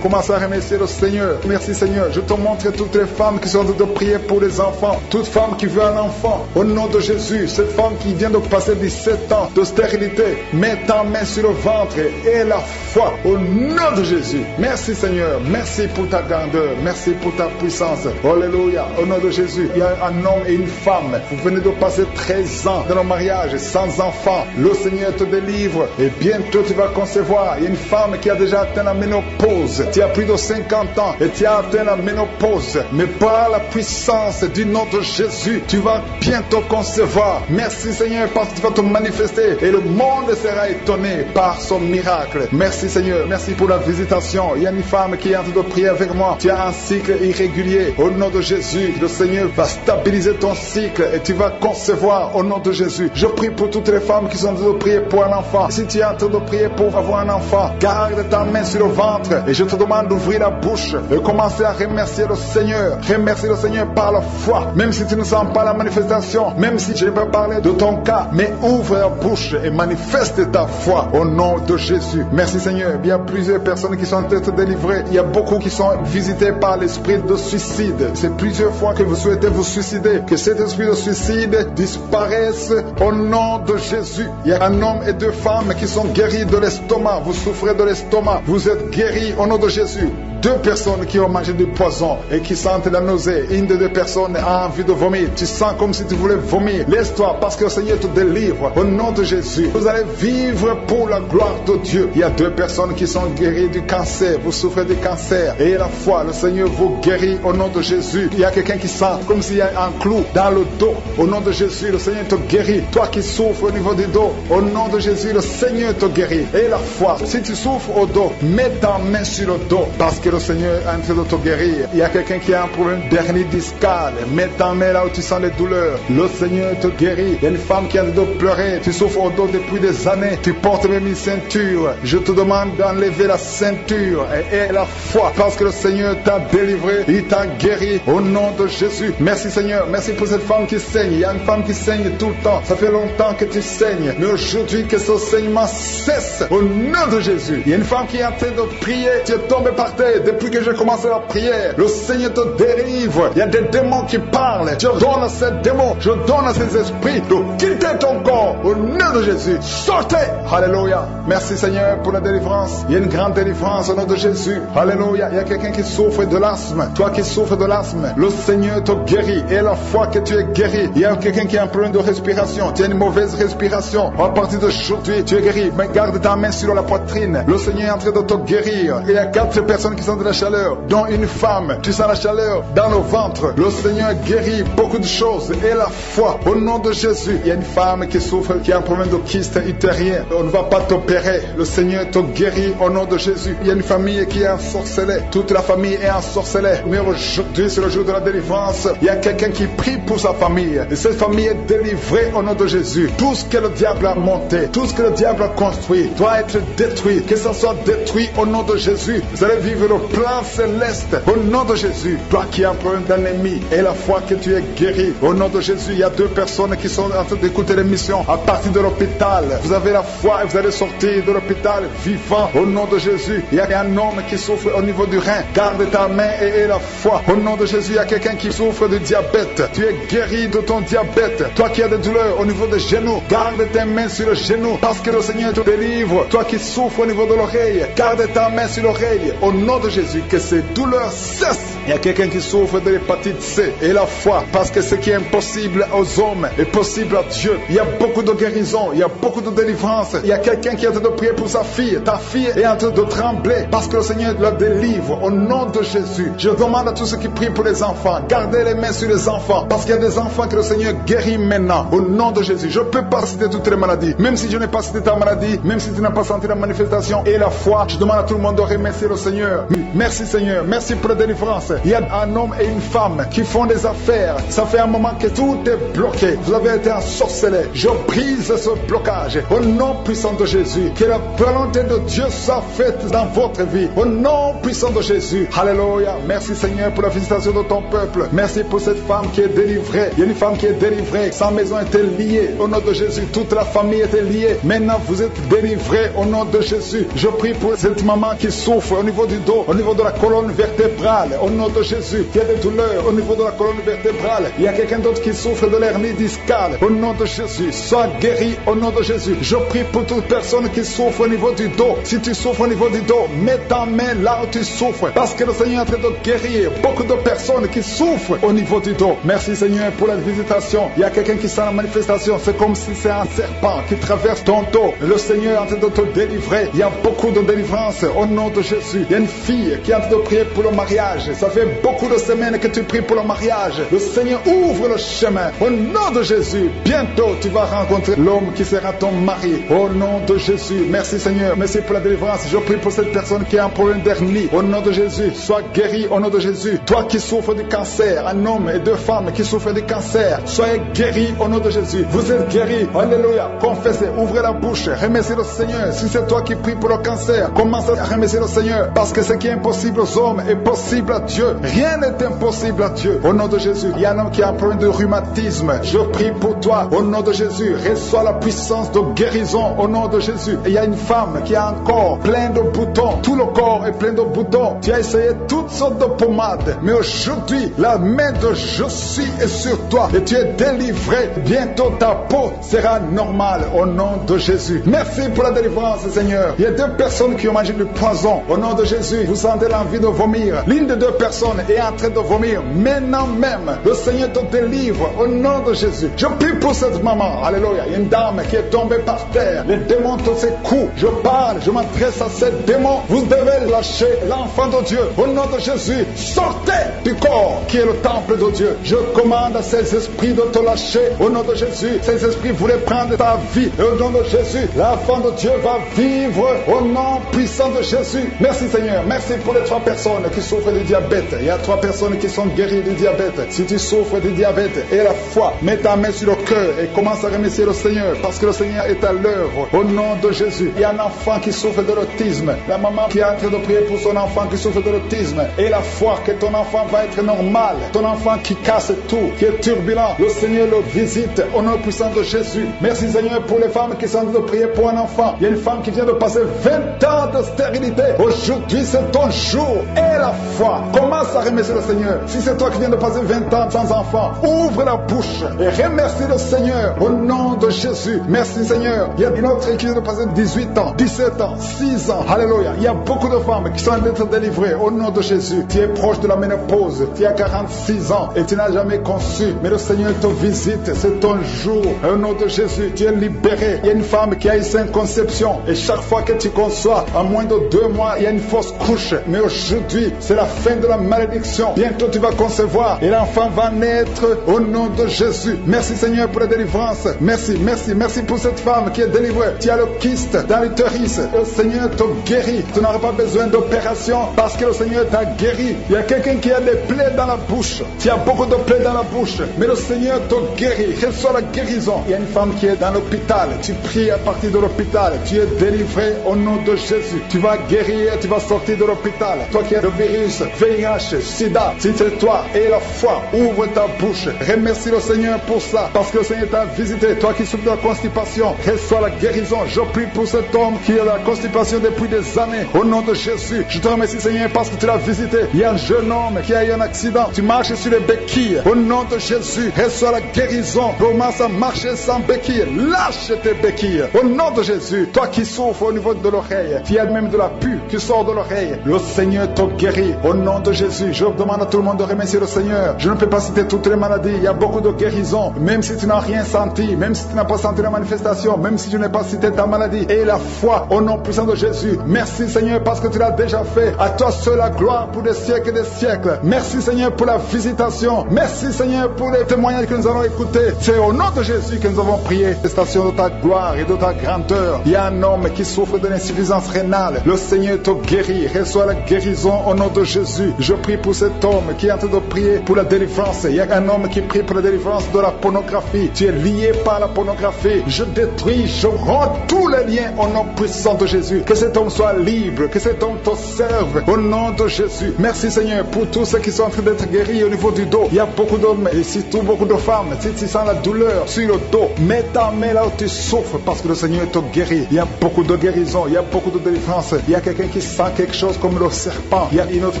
Commencez à remercier le Seigneur. Merci Seigneur. Je te montre toutes les femmes qui sont en train de prier pour les enfants. Toute femme qui veut un enfant. Au nom de Jésus. Cette femme qui vient de passer 17 ans de stérilité. Mets ta main sur le ventre et la foi au nom de Jésus. Merci Seigneur. Merci pour ta grandeur. Merci pour ta puissance. Alléluia. Au nom de Jésus. Il y a un homme et une femme. Vous venez de passer 13 ans dans le mariage sans enfant. Le Seigneur te délivre et bientôt tu vas concevoir. Il y a une femme qui a déjà atteint la ménopause. Tu as plus de 50 ans et tu as atteint la ménopause. Mais par la puissance du nom de Jésus, tu vas bientôt concevoir. Merci Seigneur parce que tu vas te manifester et le monde sera étonné par son miracle. Merci Seigneur. Merci pour la visitation. Il y a une femme qui est en train de prier avec moi. Tu as un cycle irrégulier. Au nom de Jésus, le Seigneur va stabiliser ton cycle et tu vas concevoir au nom de Jésus. Je prie pour toutes les femmes qui sont en train de prier pour un enfant. Si tu es en train de prier pour avoir un enfant, garde ta main sur le ventre et je te demande d'ouvrir la bouche et commencer à remercier le Seigneur. Remercier le Seigneur par la foi. Même si tu ne sens pas la manifestation, même si je ne peux pas parler de ton cas, mais ouvre la bouche et manifeste ta foi au nom de Jésus. Merci Seigneur. Il y a plusieurs personnes qui sont en train de délivrer. Il y a beaucoup qui sont visités par l'esprit de suicide. C'est plusieurs fois que vous souhaitez vous suicider. Que cet esprit de suicide disparaisse au nom de Jésus. Il y a un homme et deux femmes qui sont guéris de l'estomac. Vous souffrez de l'estomac. Vous êtes guéris au nom de Jésus. Deux personnes qui ont mangé du poison et qui sentent la nausée. Une des deux personnes a envie de vomir. Tu sens comme si tu voulais vomir. Laisse-toi parce que le Seigneur te délivre. Au nom de Jésus, vous allez vivre pour la gloire de Dieu. Il y a deux personnes qui sont guéries du cancer. Vous souffrez du cancer. Et la foi, le Seigneur vous guérit au nom de Jésus. Il y a quelqu'un qui sent comme s'il y a un clou dans le dos. Au nom de Jésus, le Seigneur te guérit. Toi qui souffres au niveau du dos, au nom de Jésus, le Seigneur te guérit. Et la foi, si tu souffres au dos, mets ta main sur le dos parce que le Seigneur est en train de te guérir. Il y a quelqu'un qui a un problème d'hernie discale. Mets ta main là où tu sens les douleurs. Le Seigneur te guérit. Il y a une femme qui a de pleurer. Tu souffres au dos depuis des années. Tu portes même une ceinture. Je te demande d'enlever la ceinture et la foi parce que le Seigneur t'a délivré. Il t'a guéri au nom de Jésus. Merci Seigneur. Merci pour cette femme qui saigne. Il y a une femme qui saigne tout le temps. Ça fait longtemps que tu saignes. Mais aujourd'hui que ce saignement cesse au nom de Jésus. Il y a une femme qui est en train de prier. Tu es tombé par terre depuis que j'ai commencé la prière. Le Seigneur te délivre. Il y a des démons qui parlent. Je donne à ces démons. Je donne à ces esprits de quitter quitter ton corps au nom de Jésus. Sortez. Alléluia. Merci Seigneur pour la délivrance. Il y a une grande délivrance au nom de Jésus. Alléluia. Il y a quelqu'un qui souffre de l'asthme. Toi qui souffres de l'asthme, le Seigneur te guérit. Et la fois que tu es guéri, il y a quelqu'un qui a un problème de respiration. Tu as une mauvaise respiration. À partir d'aujourd'hui, tu es guéri. Mais garde ta main sur la poitrine. Le Seigneur est en train de te guérir. Il y a 4 personnes qui sentent de la chaleur, dont une femme. Tu sens la chaleur dans le ventre. Le Seigneur guérit beaucoup de choses. Et la foi, au nom de Jésus. Il y a une femme qui souffre, qui a un problème de kyste utérin. On ne va pas t'opérer. Le Seigneur te guérit au nom de Jésus. Il y a une famille qui est ensorcelée. Toute la famille est ensorcelée. Mais aujourd'hui, c'est le jour de la délivrance. Il y a quelqu'un qui prie pour sa famille. Et cette famille est délivrée au nom de Jésus. Tout ce que le diable a monté, tout ce que le diable a construit, doit être détruit. Que ça soit détruit au nom de Jésus. Vous allez vivre le plan céleste au nom de Jésus. Toi qui as un problème d'ennemi et la foi que tu es guéri au nom de Jésus. Il y a 2 personnes qui sont en train d'écouter l'émission à partir de l'hôpital. Vous avez la foi et vous allez sortir de l'hôpital vivant au nom de Jésus. Il y a un homme qui souffre au niveau du rein. Garde ta main et aie la foi au nom de Jésus. Il y a quelqu'un qui souffre de diabète. Tu es guéri de ton diabète. Toi qui as des douleurs au niveau des genoux, garde tes mains sur le genou parce que le Seigneur te délivre. Toi qui souffres au niveau de l'oreille, garde ta main sur l'oreille au nom de Jésus. Que ces douleurs cessent. Il y a quelqu'un qui souffre de l'hépatite C et la foi parce que ce qui est impossible aux hommes est possible à Dieu. Il y a beaucoup de guérison, il y a beaucoup de délivrance. Il y a quelqu'un qui est en train de prier pour sa fille. Ta fille est en train de trembler parce que le Seigneur la délivre au nom de Jésus. Je demande à tous ceux qui prient pour les enfants, gardez les mains sur les enfants parce qu'il y a des enfants que le Seigneur guérit maintenant au nom de Jésus. Je ne peux pas citer toutes les maladies, même si je n'ai pas cité ta maladie, même si tu n'as pas senti la manifestation et la foi. Je demande à tout le monde de remercier le Seigneur. Merci Seigneur, merci pour la délivrance. Il y a un homme et une femme qui font des affaires. Ça fait un moment que tout est bloqué. Vous avez été ensorcelés. Je brise ce blocage au nom puissant de Jésus. Que la volonté de Dieu soit faite dans votre vie au nom puissant de Jésus. Alléluia. Merci Seigneur pour la visitation de ton peuple. Merci pour cette femme qui est délivrée. Il y a une femme qui est délivrée. Sa maison était liée au nom de Jésus. Toute la famille était liée. Maintenant vous êtes délivrés au nom de Jésus. Je prie pour cette maman qui souffre au niveau du dos, au niveau de la colonne vertébrale. Au nom de Jésus. Qui a des douleurs au niveau de la colonne vertébrale. Il y a quelqu'un d'autre qui souffre de l'hernie discale. Au nom de Jésus. Sois guéri au nom de Jésus. Je prie pour toute personne qui souffre au niveau du dos. Si tu souffres au niveau du dos, mets ta main là où tu souffres. Parce que le Seigneur est en train de guérir beaucoup de personnes qui souffrent au niveau du dos. Merci Seigneur pour la visitation. Il y a quelqu'un qui sent la manifestation. C'est comme si c'est un serpent qui traverse ton dos. Le Seigneur est en train de te délivrer. Il y a beaucoup de délivrance au nom de Jésus. Il y a une fille qui est en train de prier pour le mariage. Ça fait beaucoup de semaines que tu pries pour le mariage. Le Seigneur ouvre le chemin. Au nom de Jésus. Bientôt tu vas rencontrer l'homme qui sera ton mari. Au nom de Jésus. Merci Seigneur. Merci pour la délivrance. Je prie pour cette personne qui a un problème d'hernie. Au nom de Jésus. Sois guéri au nom de Jésus. Toi qui souffres du cancer, un homme et 2 femmes qui souffrent du cancer, soyez guéris au nom de Jésus. Vous êtes guéris. Alléluia. Confessez. Ouvrez la bouche. Remerciez le Seigneur. Si c'est toi qui pries pour le cancer, commence à remercier le Seigneur. Parce que ce qui est impossible aux hommes est possible à Dieu. Rien n'est impossible à Dieu. Au nom de Jésus. Il y a un homme qui a un problème de rhumatisme. Je prie pour toi. Au nom de Jésus. Reçois la puissance de guérison au nom de Jésus. Et il y a une femme qui a un corps plein de boutons. Tout le corps est plein de boutons. Tu as essayé toutes sortes de pommades. Mais aujourd'hui, la main de je suis est sur toi. Et tu es délivré. Bientôt ta peau sera normale au nom de Jésus. Merci pour la délivrance Seigneur. Il y a 2 personnes qui ont mangé du poison. Au nom de Jésus, vous sentez l'envie de vomir. L'une des 2 personnes est en train de vomir. Maintenant même, le Seigneur te délivre au nom de Jésus. Je prie pour cette maman. Alléluia. Il y a une dame qui est tombée par terre. Les démons te secouent. Je parle, je m'adresse à ces démons. Vous devez lâcher l'enfant de Dieu. Au nom de Jésus, sortez du corps qui est le temple de Dieu. Je commande à ces esprits de te lâcher. Au nom de Jésus, ces esprits voulaient prendre ta vie. Et au nom de Jésus, l'enfant de Dieu va vivre au nom puissant de Jésus. Merci Seigneur. Merci pour les 3 personnes qui souffrent du diabète. Il y a 3 personnes qui sont guéries du diabète. Si tu souffres du diabète et la foi, mets ta main sur le cœur et commence à remercier le Seigneur parce que le Seigneur est à l'œuvre. Au nom de Jésus. Il y a un enfant qui souffre de l'autisme. La maman qui est en train de prier pour son enfant qui souffre de l'autisme. Et la foi que ton enfant va être normal. Ton enfant qui casse tout, qui est turbulent. Le Seigneur le visite au nom puissant de Jésus. Merci Seigneur pour les femmes qui sont en train de prier pour un enfant. Il y a une femme qui vient de passer 20 ans de stérilité. Aujourd'hui c'est ton jour. Et la foi. Commence à remercier le Seigneur. Si c'est toi qui viens de passer 20 ans sans enfant, ouvre la bouche et remercie le Seigneur Seigneur, au nom de Jésus. Merci Seigneur. Il y a une autre qui vient de passer 18 ans, 17 ans, 6 ans. Alléluia. Il y a beaucoup de femmes qui sont en train d'être délivrées au nom de Jésus. Tu es proche de la ménopause, tu as 46 ans et tu n'as jamais conçu. Mais le Seigneur te visite, c'est ton jour. Au nom de Jésus, tu es libéré. Il y a une femme qui a eu 5 conceptions et chaque fois que tu conçois, en moins de 2 mois, il y a une fausse couche. Mais aujourd'hui, c'est la fin de la malédiction. Bientôt tu vas concevoir et l'enfant va naître au nom de Jésus. Merci Seigneur pour la délivrance. Merci, merci, merci pour cette femme qui est délivrée. Tu as le kyste dans l'utérus. Le Seigneur te guérit. Tu n'auras pas besoin d'opération parce que le Seigneur t'a guéri. Il y a quelqu'un qui a des plaies dans la bouche. Tu as beaucoup de plaies dans la bouche. Mais le Seigneur te guérit. Reçois la guérison. Il y a une femme qui est dans l'hôpital. Tu pries à partir de l'hôpital. Tu es délivré au nom de Jésus. Tu vas guérir. Tu vas sortir de l'hôpital. Toi qui as le virus, VIH, SIDA, si c'est toi et la foi, ouvre ta bouche. Remercie le Seigneur pour ça. Parce que le Seigneur t'a visité. Toi qui souffres de la constipation, reçois la guérison. Je prie pour cet homme qui a la constipation depuis des années. Au nom de Jésus, je te remercie Seigneur parce que tu l'as visité. Il y a un jeune homme qui a eu un accident. Tu marches sur les béquilles. Au nom de Jésus, reçois la guérison. Commence à marcher sans béquilles. Lâche tes béquilles. Au nom de Jésus, toi qui souffres au niveau de l'oreille, tu as même de la pus qui sort de l'oreille. Le Seigneur te guérit. Au nom de Jésus, je demande à tout le monde de remercier le Seigneur. Je ne peux pas citer toutes les maladies. Il y a beaucoup de guérisons. Même si tu n'as rien senti, même si tu n'as pas senti la manifestation, même si je n'ai pas cité ta maladie. Et la foi au nom puissant de Jésus. Merci Seigneur parce que tu l'as déjà fait. À toi seul la gloire pour des siècles et des siècles. Merci Seigneur pour la visitation. Merci Seigneur pour les témoignages que nous allons écouter. C'est au nom de Jésus que nous avons prié. Manifestation de ta gloire et de ta grandeur. Il y a un homme qui souffre de l'insuffisance rénale. Le Seigneur te guérit. Reçois la guérison au nom de Jésus. Je prie pour cet homme qui est en train de prier pour la délivrance. Il y a un homme qui prie pour la délivrance de la pornographie. Tu es lié par la pornographie. Je détruis, je rends tous les liens au nom puissant de Jésus. Que cet homme soit libre, que cet homme te serve au nom de Jésus. Merci Seigneur pour tous ceux qui sont en train d'être guéris au niveau du dos. Il y a beaucoup d'hommes et surtout beaucoup de femmes. Si tu sens la douleur sur le dos, mets ta main là où tu souffres parce que le Seigneur te guérit. Il y a beaucoup de guérison, il y a beaucoup de délivrance. Il y a quelqu'un qui sent quelque chose comme le serpent. Il y a une autre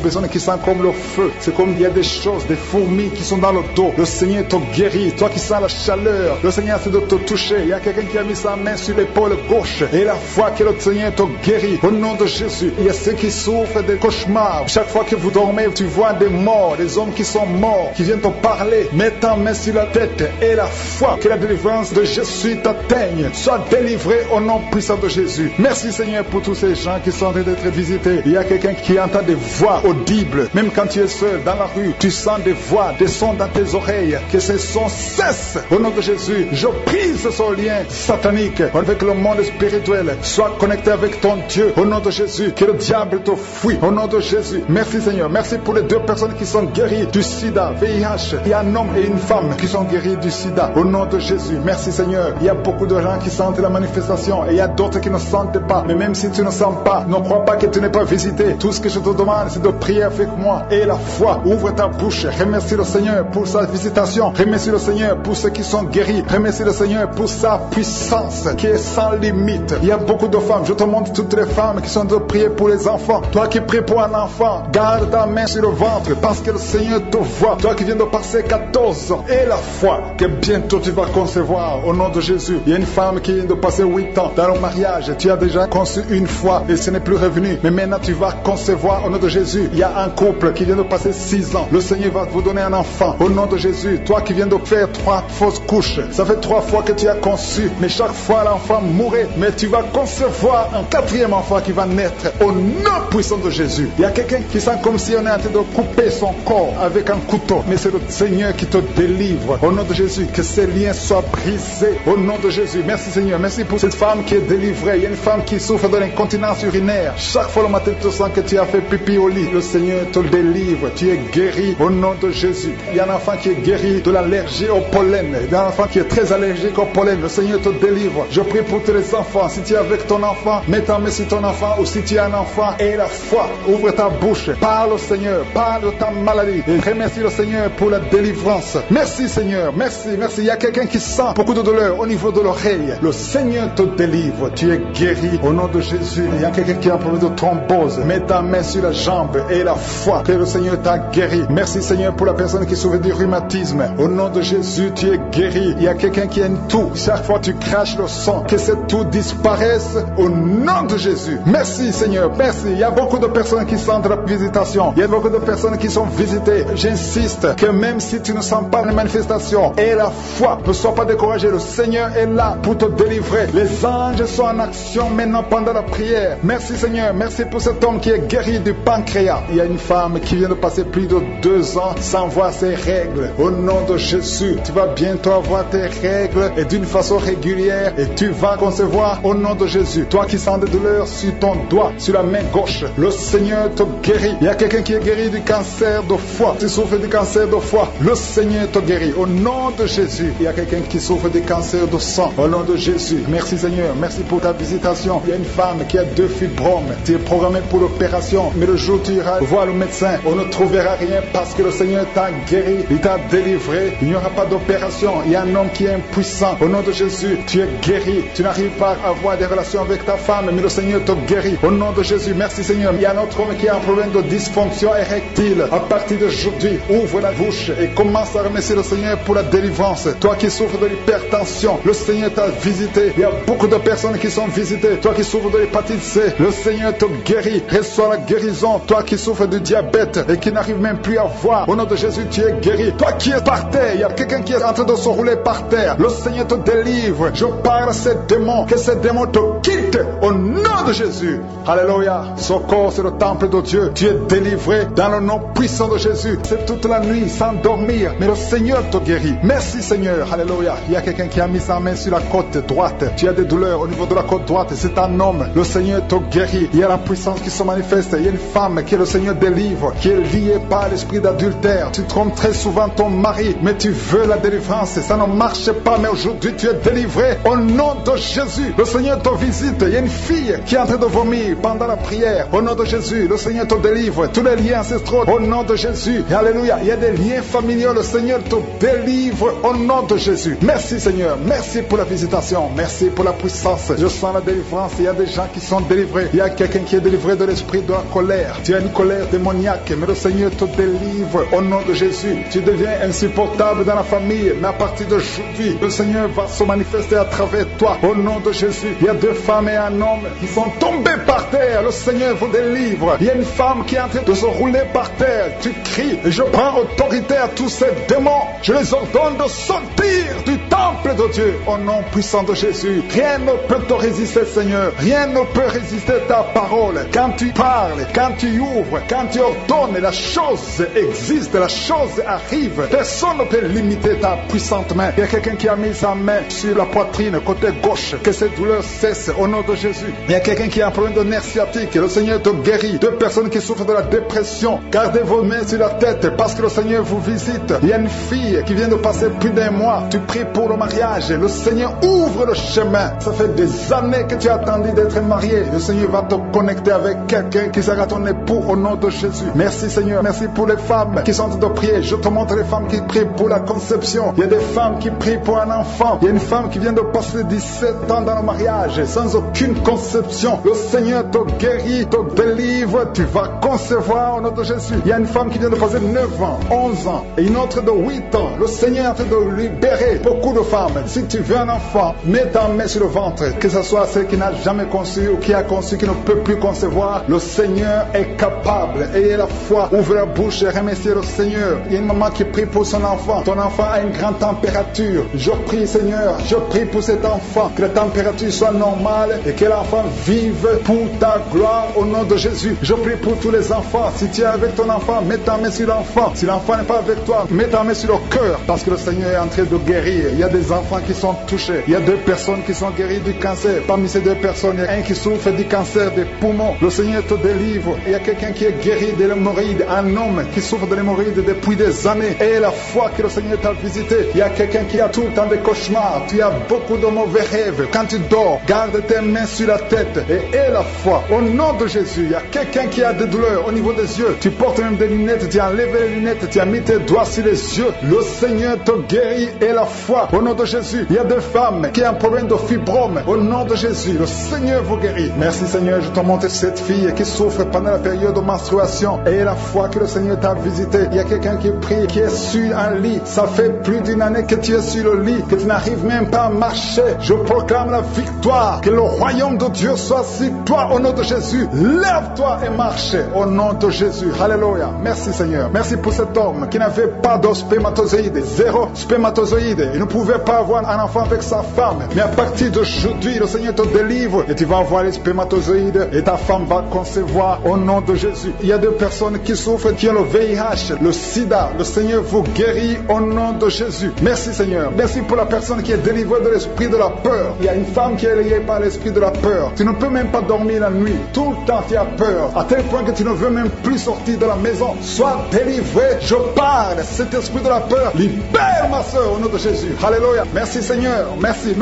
personne qui sent comme le feu. C'est comme il y a des choses, des fourmis qui sont dans le dos. Le Seigneur te guérit. Toi qui sens la chaleur, le Seigneur essaie de te toucher. Il y a quelqu'un qui a mis sa main sur l'épaule gauche et la foi que le Seigneur te guérit. Au nom de Jésus, il y a ceux qui souffrent des cauchemars. Chaque fois que vous dormez, tu vois des morts, des hommes qui sont morts, qui viennent te parler. Mets ta main sur la tête et la foi que la délivrance de Jésus t'atteigne. Sois délivré au nom puissant de Jésus. Merci Seigneur pour tous ces gens qui sont en train d'être visités. Il y a quelqu'un qui entend des voix audibles. Même quand tu es seul dans la rue, tu sens des voix, des sons dans tes oreilles. Que ces sons cessent. Au nom de Jésus, je brise ce lien satanique avec le monde spirituel. Sois connecté avec ton Dieu. Au nom de Jésus, que le diable te fuit. Au nom de Jésus. Merci Seigneur. Merci pour les 2 personnes qui sont guéries du sida, VIH. Il y a un homme et une femme qui sont guéris du sida. Au nom de Jésus. Merci Seigneur. Il y a beaucoup de gens qui sentent la manifestation et il y a d'autres qui ne sentent pas. Mais même si tu ne sens pas, ne crois pas que tu n'es pas visité. Tout ce que je te demande, c'est de prier avec moi. Et la foi, ouvre ta bouche. Remercie le Seigneur pour sa visitation. Remercie le Seigneur pour ceux qui sont guéris. Remercie le Seigneur pour sa puissance qui est sans limite. Il y a beaucoup de femmes. Je te montre toutes les femmes qui sont de prier pour les enfants. Toi qui pries pour un enfant, garde ta main sur le ventre parce que le Seigneur te voit. Toi qui viens de passer 14 ans et la foi que bientôt tu vas concevoir au nom de Jésus. Il y a une femme qui vient de passer 8 ans dans le mariage. Tu as déjà conçu une fois et ce n'est plus revenu. Mais maintenant tu vas concevoir au nom de Jésus. Il y a un couple qui vient de passer 6 ans. Le Seigneur va vous donner un enfant au nom de Jésus. Toi qui viens de faire 3 fausses couches. Ça fait 3 fois que tu as conçu. Mais chaque fois l'enfant mourait. Mais tu vas concevoir un 4e enfant qui va naître au nom puissant de Jésus. Il y a quelqu'un qui sent comme si on est en train de couper son corps avec un couteau. Mais c'est le Seigneur qui te délivre. Au nom de Jésus, que ces liens soient brisés. Au nom de Jésus. Merci Seigneur. Merci pour cette femme qui est délivrée. Il y a une femme qui souffre de l'incontinence urinaire. Chaque fois le matin tu sens que tu as fait pipi au lit. Le Seigneur te délivre. Tu es guéri au nom de Jésus. Il y a un enfant qui est guéri de l'allergie au pollen. Il y a un enfant qui est très allergique au pollen. Le Seigneur te délivre. Je prie pour tous les enfants. Si tu es avec ton enfant, mets ta main sur ton enfant. Ou si tu as un enfant, et la foi, ouvre ta bouche. Parle au Seigneur. Parle de ta maladie. Et remercie le Seigneur pour la délivrance. Merci Seigneur. Merci, merci. Il y a quelqu'un qui sent beaucoup de douleur au niveau de l'oreille. Le Seigneur te délivre. Tu es guéri au nom de Jésus. Il y a quelqu'un qui a un problème de thrombose. Mets ta main sur la jambe et la foi que le Seigneur t'a guéri. Merci Seigneur pour la personne qui souffre du rhumatisme. Au nom de Jésus, tu es guéri. guérit. Il y a quelqu'un qui a une toux. Chaque fois tu craches le sang, que cette toux disparaisse au nom de Jésus. Merci Seigneur, merci. Il y a beaucoup de personnes qui sentent la visitation. Il y a beaucoup de personnes qui sont visitées. J'insiste que même si tu ne sens pas les manifestations, aie la foi, ne sois pas découragé. Le Seigneur est là pour te délivrer. Les anges sont en action maintenant pendant la prière. Merci Seigneur, merci pour cet homme qui est guéri du pancréas. Il y a une femme qui vient de passer plus de 2 ans sans voir ses règles. Au nom de Jésus, tu vas bientôt avoir tes règles et d'une façon régulière et tu vas concevoir au nom de Jésus. Toi qui sens des douleurs sur ton doigt, sur la main gauche, le Seigneur te guérit. Il y a quelqu'un qui est guéri du cancer de foie. Tu souffres du cancer de foie, le Seigneur te guérit au nom de Jésus. Il y a quelqu'un qui souffre du cancer de sang au nom de Jésus. Merci Seigneur, merci pour ta visitation. Il y a une femme qui a 2 fibromes. Tu es programmé pour l'opération, mais le jour où tu iras voir le médecin, on ne trouvera rien parce que le Seigneur t'a guéri, il t'a délivré. Il n'y aura pas d'opération. Il y a un homme qui est impuissant. Au nom de Jésus, tu es guéri. Tu n'arrives pas à avoir des relations avec ta femme, mais le Seigneur te guérit. Au nom de Jésus, merci Seigneur. Il y a un autre homme qui a un problème de dysfonction érectile. À partir d'aujourd'hui, ouvre la bouche et commence à remercier le Seigneur pour la délivrance. Toi qui souffres de l'hypertension, le Seigneur t'a visité. Il y a beaucoup de personnes qui sont visitées. Toi qui souffres de l'hépatite C, le Seigneur te guérit. Reçois la guérison. Toi qui souffres du diabète et qui n'arrive même plus à voir, au nom de Jésus, tu es guéri. Toi qui es par terre, il y a quelqu'un qui est en train de se rouler par terre. Le Seigneur te délivre. Je parle à ces démons, que ces démons te quittent au nom de Jésus. Alléluia. Ce corps, c'est le temple de Dieu. Tu es délivré dans le nom puissant de Jésus. C'est toute la nuit sans dormir, mais le Seigneur te guérit. Merci Seigneur. Alléluia. Il y a quelqu'un qui a mis sa main sur la côte droite. Tu as des douleurs au niveau de la côte droite. C'est un homme. Le Seigneur te guérit. Il y a la puissance qui se manifeste. Il y a une femme que le Seigneur délivre, qui est liée par l'esprit d'adultère. Tu trompes très souvent ton mari, mais tu veux la délivrance. Ça ne marche pas, mais aujourd'hui tu es délivré au nom de Jésus. Le Seigneur te visite. Il y a une fille qui est en train de vomir pendant la prière. Au nom de Jésus, le Seigneur te délivre. Tous les liens ancestraux, au nom de Jésus. Et alléluia. Il y a des liens familiaux. Le Seigneur te délivre au nom de Jésus. Merci Seigneur. Merci pour la visitation. Merci pour la puissance. Je sens la délivrance. Il y a des gens qui sont délivrés. Il y a quelqu'un qui est délivré de l'esprit de la colère. Tu as une colère démoniaque, mais le Seigneur te délivre au nom de Jésus. Tu deviens insupportable dans la famille, mais à partir d'aujourd'hui, le Seigneur va se manifester à travers toi au nom de Jésus. Il y a 2 femmes et un homme qui sont tombés par terre. Le Seigneur vous délivre. Il y a une femme qui est en train de se rouler par terre. Tu cries et je prends autorité à tous ces démons. Je les ordonne de sortir du temple de Dieu au nom puissant de Jésus. Rien ne peut te résister, Seigneur. Rien ne peut résister ta parole. Quand tu parles, quand tu ouvres, quand tu ordonnes, la chose existe, la chose arrive. Personne ne peut limiter ta puissante main. Il y a quelqu'un qui a mis sa main sur la poitrine, côté gauche, que cette douleur cesse au nom de Jésus. Il y a quelqu'un qui a un problème de nerf sciatique, le Seigneur te guérit. 2 personnes qui souffrent de la dépression, gardez vos mains sur la tête parce que le Seigneur vous visite. Il y a une fille qui vient de passer plus d'1 mois, tu pries pour le mariage, le Seigneur ouvre le chemin. Ça fait des années que tu as attendu d'être marié, le Seigneur va te connecter avec quelqu'un qui sera ton époux au nom de Jésus. Merci Seigneur, merci pour les femmes qui sont en train de prier. Je te montre les femmes qui prient pour la conception. Il y a des femmes qui prient pour un enfant. Il y a une femme qui vient de passer 17 ans dans le mariage sans aucune conception. Le Seigneur te guérit, te délivre, tu vas concevoir au nom de Jésus. Il y a une femme qui vient de passer 9 ans, 11 ans et une autre de 8 ans. Le Seigneur est en train de libérer beaucoup de femmes. Si tu veux un enfant, mets ta main sur le ventre, que ce soit celle qui n'a jamais conçu ou qui a conçu, qui ne peut plus concevoir. Le Seigneur est capable. Ayez la foi, ouvre la bouche et remerciez le Seigneur. Il y a une maman qui prie pour son enfant. Ton enfant a une grande température. Je prie Seigneur, je prie pour cet enfant, que la température soit normale et que l'enfant vive pour ta gloire au nom de Jésus. Je prie pour tous les enfants. Si tu es avec ton enfant, mets ta main sur l'enfant. Si l'enfant n'est pas avec toi, mets ta main sur le cœur parce que le Seigneur est en train de guérir. Il y a des enfants qui sont touchés. Il y a 2 personnes qui sont guéries du cancer. Parmi ces 2 personnes, il y a un qui souffre du cancer des poumons. Le Seigneur te délivre. Il y a quelqu'un qui est guéri de l'hémorroïde. Un homme qui souffre de l'hémorroïde depuis des années. Et la foi que le Seigneur t'a visité. Il y a quelqu'un qui a tout le temps des cauchemars. Tu as beaucoup de mauvais rêves. Quand tu dors, garde tes mains sur la tête et aie la foi. Au nom de Jésus, il y a quelqu'un qui a des douleurs au niveau des yeux. Tu portes même des lunettes. Tu as enlevé les lunettes. Tu as mis tes doigts sur les yeux. Le Seigneur te guérit et la foi. Au nom de Jésus, il y a des femmes qui ont un problème de fibrome. Au nom de Jésus, le Seigneur vous guérit. Merci Seigneur, je te montre cette fille qui souffre pendant la période de menstruation. Et la fois que le Seigneur t'a visité, il y a quelqu'un qui prie, qui est sur un lit. Ça fait plus d'une année que tu es sur le lit, que tu n'arrives même pas à marcher. Je proclame la victoire, que le royaume de Dieu soit sur toi au nom de Jésus. Lève-toi et marche au nom de Jésus. Alléluia. Merci Seigneur. Merci pour cet homme qui n'avait pas de spermatozoïdes, zéro spermatozoïde. Il ne pouvait pas avoir un enfant avec sa femme. Mais à partir d'aujourd'hui, le Seigneur te délivre et tu vas avoir les spermatozoïdes et ta femme va concevoir au nom de Jésus. Il y a des personnes qui souffrent, qui ont le VIH, le sida. Le Seigneur vous guérit au nom de Jésus. Merci Seigneur. Merci pour la personne qui est délivrée de l'esprit de la peur. Il y a une femme qui est liée par l'esprit de la peur. Tu ne peux même pas dormir la nuit. Tout le temps tu as peur. À tel point que tu ne veux même plus sortir de la maison. Sois délivré. Je parle. Cet esprit de la peur, libère ma soeur au nom de Jésus. Alléluia. Merci Seigneur. Merci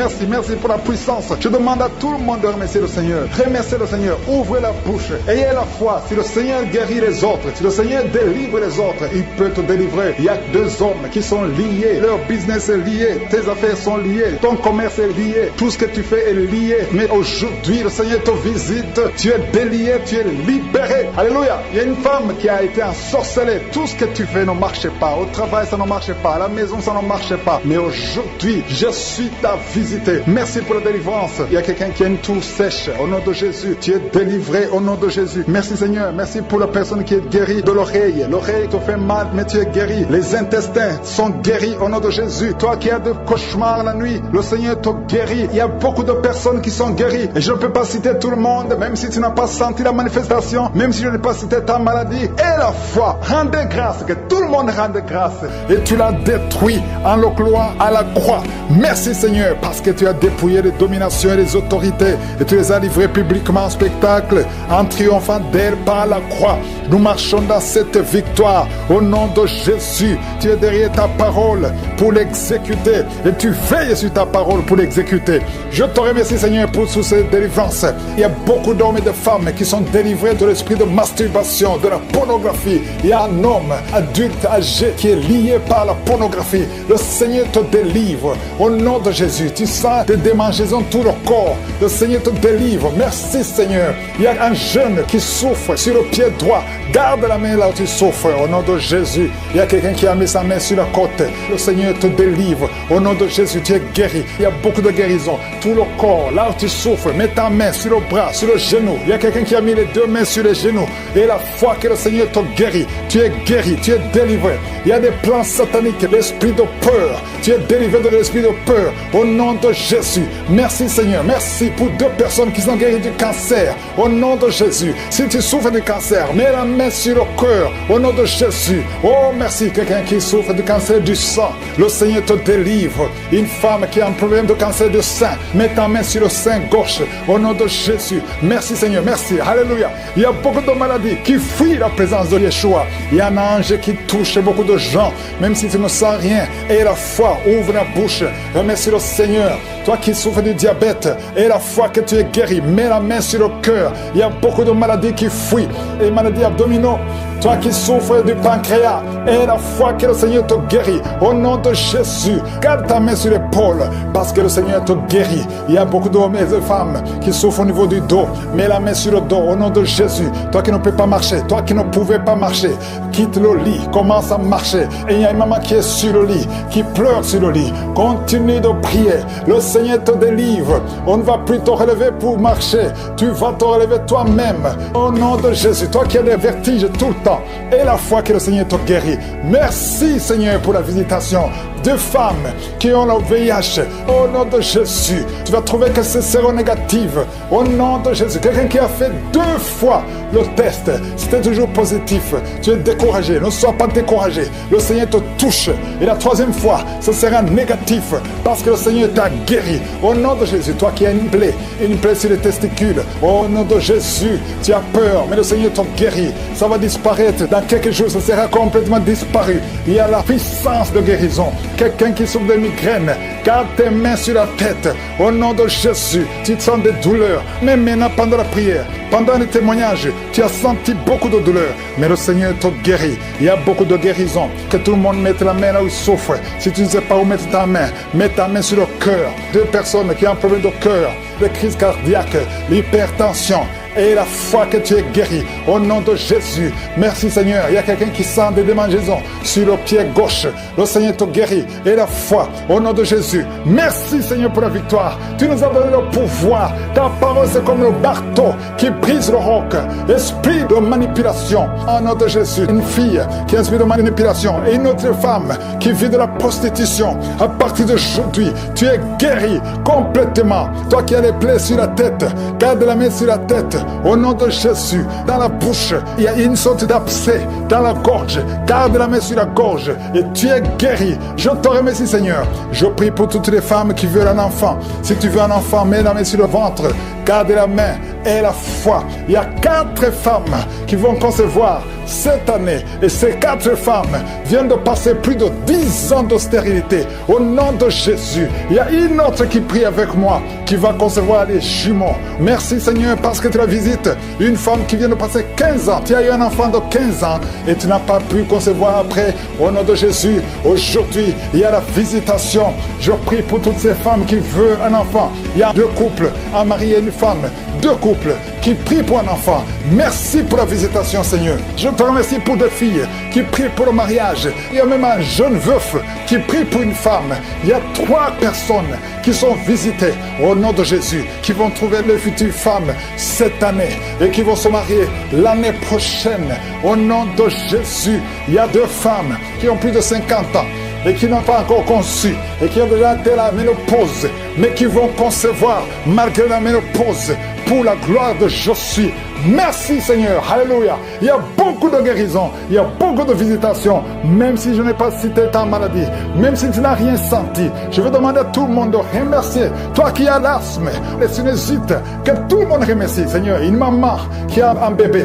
pour la puissance. Je demande à tout le monde de remercier le Seigneur. Remerciez le Seigneur. Ouvrez la bouche. Ayez la foi. Si le Seigneur guérit les autres, si le Seigneur délivre les autres, il peut te délivrer. Il y a deux hommes qui sont liés. Leur business est lié. Tes affaires sont liées. Ton commerce est lié. Tout ce que tu fais est lié. Mais aujourd'hui, le Seigneur te visite. Tu es délié. Tu es libéré. Alléluia. Il y a une femme qui a été ensorcelée. Tout ce que tu fais ne marche pas. Au travail, ça ne marche pas. À la maison, ça ne marche pas. Mais aujourd'hui, je suis ta visité. Merci pour la délivrance. Il y a quelqu'un qui a une toux sèche. Au nom de Jésus, tu es délivré au nom de Jésus. Merci Seigneur. Merci pour la personne qui est guérie de l'oreille. L'oreille te fait mal, mais tu es guéri. Les intestins sont guéris au nom de Jésus. Toi qui as des cauchemars la nuit, le Seigneur te guérit. Il y a beaucoup de personnes qui sont guéries. Et je ne peux pas citer tout le monde, même si tu n'as pas senti la manifestation, même si je n'ai pas cité ta maladie. Et la foi, rendez grâce, que tout le monde rende grâce. Et tu l'as détruit en le clouant à la croix. Merci Seigneur, parce que tu as dépouillé les dominations et les autorités et tu les as livrées publiquement en spectacle, en triomphant d'elles par la croix. Nous marchons dans cette victoire au nom de Jésus. Tu es derrière ta parole pour l'exécuter et tu veilles sur ta parole pour l'exécuter. Je te remercie Seigneur pour toutes ces délivrances. Il y a beaucoup d'hommes et de femmes qui sont délivrés de l'esprit de masturbation, de la pornographie. Il y a un homme adulte âgé qui est lié par la pornographie. Le Seigneur te délivre au nom de Jésus. Tu sens des démangeaisons tout le corps. Le Seigneur te délivre. Merci Seigneur. Il y a un jeune qui souffre sur le pied droit. Garde la main là où tu souffres au nom de Jésus. Il y a quelqu'un qui a mis sa main sur la côte. Le Seigneur te délivre au nom de Jésus. Tu es guéri. Il y a beaucoup de guérison. Tout le corps, là où tu souffres, mets ta main sur le bras, sur le genou. Il y a quelqu'un qui a mis les deux mains sur les genoux. Et la foi que le Seigneur te guérit. Tu es guéri, tu es délivré. Il y a des plans sataniques, l'esprit de peur. Tu es délivré de l'esprit de peur au nom de Jésus. Merci Seigneur. Merci pour 2 personnes qui sont guéries du cancer au nom de Jésus. Si tu souffres du cancer, mets la main sur le cœur au nom de Jésus. Oh merci. Quelqu'un qui souffre du cancer du sang, le Seigneur te délivre. Une femme qui a un problème de cancer du sein, mets ta main sur le sein gauche au nom de Jésus. Merci Seigneur. Merci. Alléluia. Il y a beaucoup de maladies qui fuient la présence de Yeshua. Il y a un ange qui touche beaucoup de gens, même si tu ne sens rien. Et la foi, ouvre la bouche. Remercie le Seigneur. Toi qui souffres du diabète, et la foi que tu es guéri, mets la main sur le cœur. Il y a beaucoup de maladies qui fuient. Les maladies abdominaux. Toi qui souffres du pancréas, et la foi que le Seigneur te guérit. Au nom de Jésus, garde ta main sur l'épaule, parce que le Seigneur te guérit. Il y a beaucoup d'hommes et de femmes qui souffrent au niveau du dos. Mets la main sur le dos, au nom de Jésus. Toi qui ne peux pas marcher, toi qui ne pouvais pas marcher, quitte le lit, commence à marcher. Et il y a une maman qui est sur le lit, qui pleure sur le lit. Continue de prier. Le Seigneur te délivre. On ne va plus te relever pour marcher. Tu vas te relever toi-même. Au nom de Jésus, toi qui as des vertiges tout le temps, et la foi que le Seigneur te guérit. Merci Seigneur pour la visitation de femmes qui ont le VIH. Au nom de Jésus, tu vas trouver que c'est séronégatif. Au nom de Jésus, quelqu'un qui a fait 2 fois le test, c'était toujours positif. Tu es découragé, ne sois pas découragé. Le Seigneur te touche. Et la 3e fois, ce sera négatif parce que le Seigneur t'a guéri. Au nom de Jésus, toi qui as une plaie sur les testicules, au nom de Jésus, tu as peur, mais le Seigneur t'a guéri. Ça va disparaître. Dans quelques jours, ça sera complètement disparu. Il y a la puissance de guérison. Quelqu'un qui souffre de migraine, Garde tes mains sur la tête. Au nom de Jésus, tu sens des douleurs. Mais maintenant, pendant la prière, pendant le témoignage, tu as senti beaucoup de douleurs. Mais le Seigneur te guérit. Il y a beaucoup de guérisons. Que tout le monde mette la main là où il souffre. Si tu ne sais pas où mettre ta main, mets ta main sur le cœur. 2 personnes qui ont un problème de cœur, de crise cardiaque, l'hypertension. Et la foi que tu es guéri au nom de Jésus. Merci Seigneur. Il y a quelqu'un qui sent des démangeaisons sur le pied gauche. Le Seigneur te guérit. Et la foi au nom de Jésus. Merci Seigneur pour la victoire. Tu nous as donné le pouvoir. Ta parole c'est comme le marteau qui brise le roc. Esprit de manipulation au nom de Jésus. Une fille qui a un esprit de manipulation et une autre femme qui vit de la prostitution. À partir d'aujourd'hui, tu es guéri complètement. Toi qui as les plaies sur la tête, garde la main sur la tête. Au nom de Jésus, dans la bouche, il y a une sorte d'abcès dans la gorge. Garde la main sur la gorge et tu es guéri. Je te remercie Seigneur. Je prie pour toutes les femmes qui veulent un enfant. Si tu veux un enfant, mets la main sur le ventre. Garde la main et la foi. Il y a 4 femmes qui vont concevoir cette année. Et ces 4 femmes viennent de passer plus de 10 ans de stérilité. Au nom de Jésus, il y a une autre qui prie avec moi, qui va concevoir les jumeaux. Merci Seigneur parce que tu la visites. Une femme qui vient de passer 15 ans. Tu as eu un enfant de 15 ans et tu n'as pas pu concevoir après. Au nom de Jésus, aujourd'hui, il y a la visitation. Je prie pour toutes ces femmes qui veulent un enfant. Il y a 2 couples, un mari et une femme. 2 couples qui prient pour un enfant. Merci pour la visitation Seigneur. Je te remercie pour 2 filles qui prient pour le mariage. Il y a même un jeune veuf qui prie pour une femme. Il y a 3 personnes qui sont visitées au nom de Jésus, qui vont trouver leur future femme cette année et qui vont se marier l'année prochaine. Au nom de Jésus, il y a 2 femmes qui ont plus de 50 ans et qui n'ont pas encore conçu et qui ont déjà atteint la ménopause, mais qui vont concevoir malgré la ménopause pour la gloire de Jésus. Merci Seigneur, alléluia. Il y a beaucoup de guérisons, il y a beaucoup de visitations, même si je n'ai pas cité ta maladie, même si tu n'as rien senti. Je veux demander à tout le monde de remercier. Toi qui as l'asthme, les sinusites, que tout le monde remercie Seigneur. Une maman qui a un bébé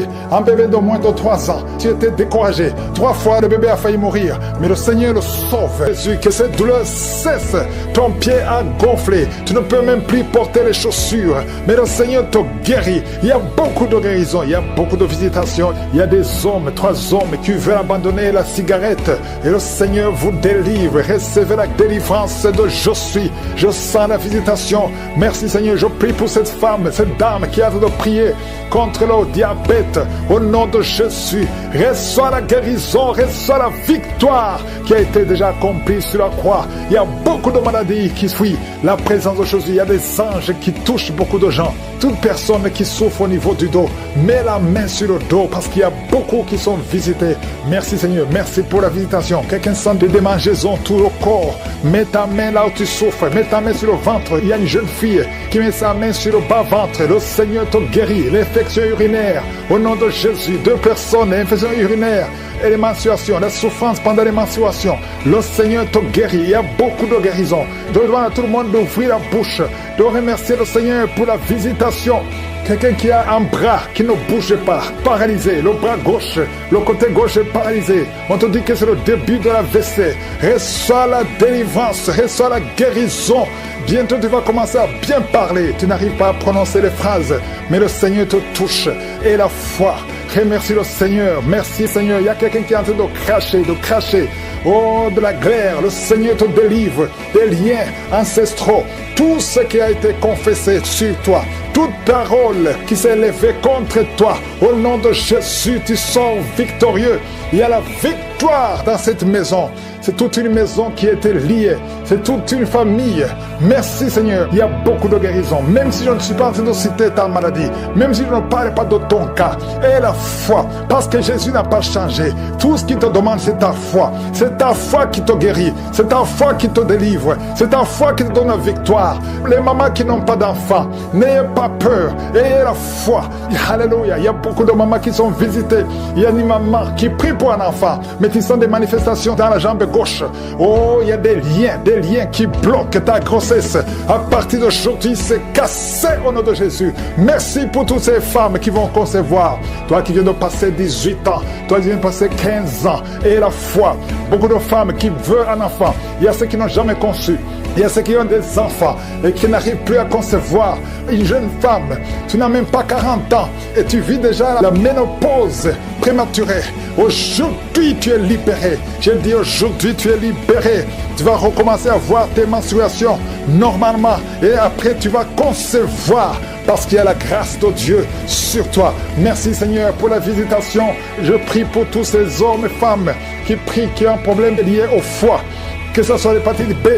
de moins de 3 ans, tu étais découragé. 3 fois le bébé a failli mourir, mais le Seigneur le sauve. Jésus, que cette douleur cesse. Ton pied a gonflé, tu ne peux même plus porter les chaussures, mais le Seigneur te guérit. Il y a beaucoup de guérison, il y a beaucoup de visitations. Il y a des hommes, 3 hommes qui veulent abandonner la cigarette et le Seigneur vous délivre. Recevez la délivrance de je suis. Je sens la visitation. Merci Seigneur, je prie pour cette femme, cette dame qui a de prier contre le diabète. Au nom de Jésus, reçois la guérison, reçois la victoire qui a été déjà accomplie sur la croix. Il y a beaucoup de maladies qui fuient la présence de Jésus. Il y a des anges qui touchent beaucoup de gens. Toute personne qui souffre au niveau du dos, mets la main sur le dos parce qu'il y a beaucoup qui sont visités. Merci Seigneur, merci pour la visitation. Quelqu'un sent des démangeaisons tout le corps, mets ta main là où tu souffres, mets ta main sur le ventre. Il y a une jeune fille qui met sa main sur le bas-ventre. Le Seigneur te guérit. L'infection urinaire, au nom de Jésus. 2 personnes, l'infection urinaire et les menstruations, la souffrance pendant les menstruations. Le Seigneur te guérit. Il y a beaucoup de guérisons. Je demande à tout le monde d'ouvrir la bouche, de remercier le Seigneur pour la visitation. Quelqu'un qui a un bras qui ne bouge pas, paralysé, le bras gauche, le côté gauche est paralysé. On te dit que c'est le début de la l'AVC. Reçois la délivrance, reçois la guérison. Bientôt tu vas commencer à bien parler. Tu n'arrives pas à prononcer les phrases, mais le Seigneur te touche. Et la foi. Remercie le Seigneur. Merci Seigneur. Il y a quelqu'un qui est en train de cracher. Oh, de la glaire. Le Seigneur te délivre des liens ancestraux. Tout ce qui a été confessé sur toi, toute parole qui s'est élevée contre toi, au nom de Jésus, tu sors victorieux. Il y a la victoire dans cette maison. C'est toute une maison qui a été liée. C'est toute une famille. Merci Seigneur. Il y a beaucoup de guérisons. Même si je ne suis pas en train de citer ta maladie, même si je ne parle pas de ton cas, et la foi, parce que Jésus n'a pas changé. Tout ce qu'il te demande, c'est ta foi. C'est ta foi qui te guérit. C'est ta foi qui te délivre. C'est ta foi qui te donne la victoire. Les mamans qui n'ont pas d'enfants, n'ayez pas peur. Ayez la foi. Alléluia. Il y a beaucoup de mamans qui sont visitées. Il y a une maman qui prie pour un enfant, mais qui sont des manifestations dans la jambe gauche. Oh, il y a des liens qui bloquent ta grossesse. À partir d'aujourd'hui, c'est cassé au nom de Jésus. Merci pour toutes ces femmes qui vont concevoir. Toi qui viens de passer 18 ans, toi qui viens de passer 15 ans, et la foi. Beaucoup de femmes qui veulent un enfant. Il y a ceux qui n'ont jamais conçu. Il y a ceux qui ont des enfants et qui n'arrivent plus à concevoir. Une jeune femme, tu n'as même pas 40 ans et tu vis déjà la ménopause prématurée. Aujourd'hui, tu es libéré. Je dis aujourd'hui, tu es libéré. Tu vas recommencer à voir tes menstruations normalement et après, tu vas concevoir parce qu'il y a la grâce de Dieu sur toi. Merci Seigneur pour la visitation. Je prie pour tous ces hommes et femmes qui prient, qui ont un problème lié au foie. Que ce soit l'hépatite B,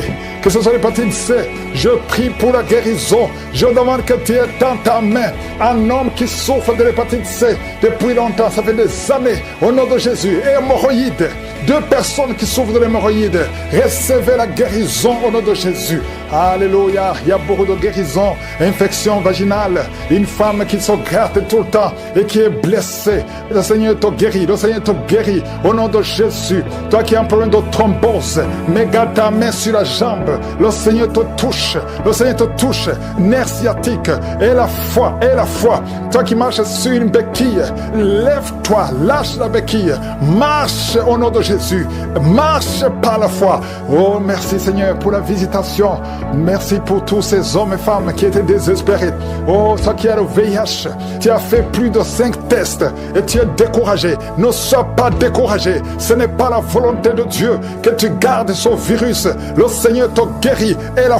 que ce soit l'hépatite C, je prie pour la guérison. Je demande que tu aies dans ta main un homme qui souffre de l'hépatite C depuis longtemps, ça fait des années, au nom de Jésus. Et hémorroïdes, 2 personnes qui souffrent de l'hémorroïde, recevez la guérison au nom de Jésus. Alléluia, il y a beaucoup de guérisons, infection vaginale, une femme qui se gratte tout le temps et qui est blessée. Le Seigneur te guérit, le Seigneur te guérit au nom de Jésus. Toi qui as un problème de thrombose, mais garde ta main sur la jambe, le Seigneur te touche, le Seigneur te touche, nerf sciatique, et la foi. Toi qui marches sur une béquille, lève-toi, lâche la béquille, marche au nom de Jésus, marche par la foi. Oh, merci Seigneur pour la visitation. Merci pour tous ces hommes et femmes qui étaient désespérés. Oh, toi qui as le VIH, tu as fait plus de 5 tests et tu es découragé. Ne sois pas découragé. Ce n'est pas la volonté de Dieu que tu gardes ce virus. Le Seigneur te guérit. Et la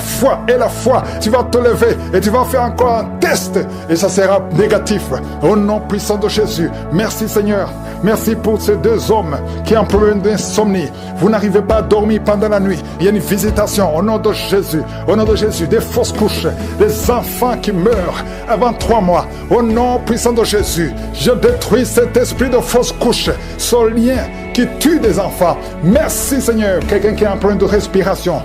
foi, tu vas te lever et tu vas faire encore un test et ça sera négatif. Au nom puissant de Jésus. Merci Seigneur. Merci pour ces 2 hommes qui ont un problème d'insomnie. Vous n'arrivez pas à dormir pendant la nuit. Il y a une visitation au nom de Jésus. Au nom de Jésus, des fausses couches, des enfants qui meurent avant 3 mois. Au nom puissant de Jésus, je détruis cet esprit de fausses couches, ce lien qui tue des enfants. Merci Seigneur. Quelqu'un qui a un problème de respiration,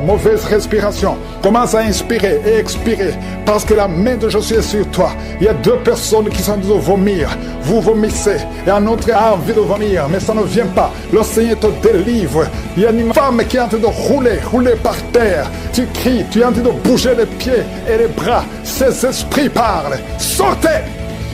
mauvaise respiration, commence à inspirer et expirer parce que la main de Jésus est sur toi. Il y a 2 personnes qui sont en train de vomir. Vous vomissez et un autre a envie de vomir, mais ça ne vient pas. Le Seigneur te délivre. Il y a une femme qui est en train de rouler par terre. Tu cries, tu es en train de bouger les pieds et les bras. Ces esprits parlent. Sortez!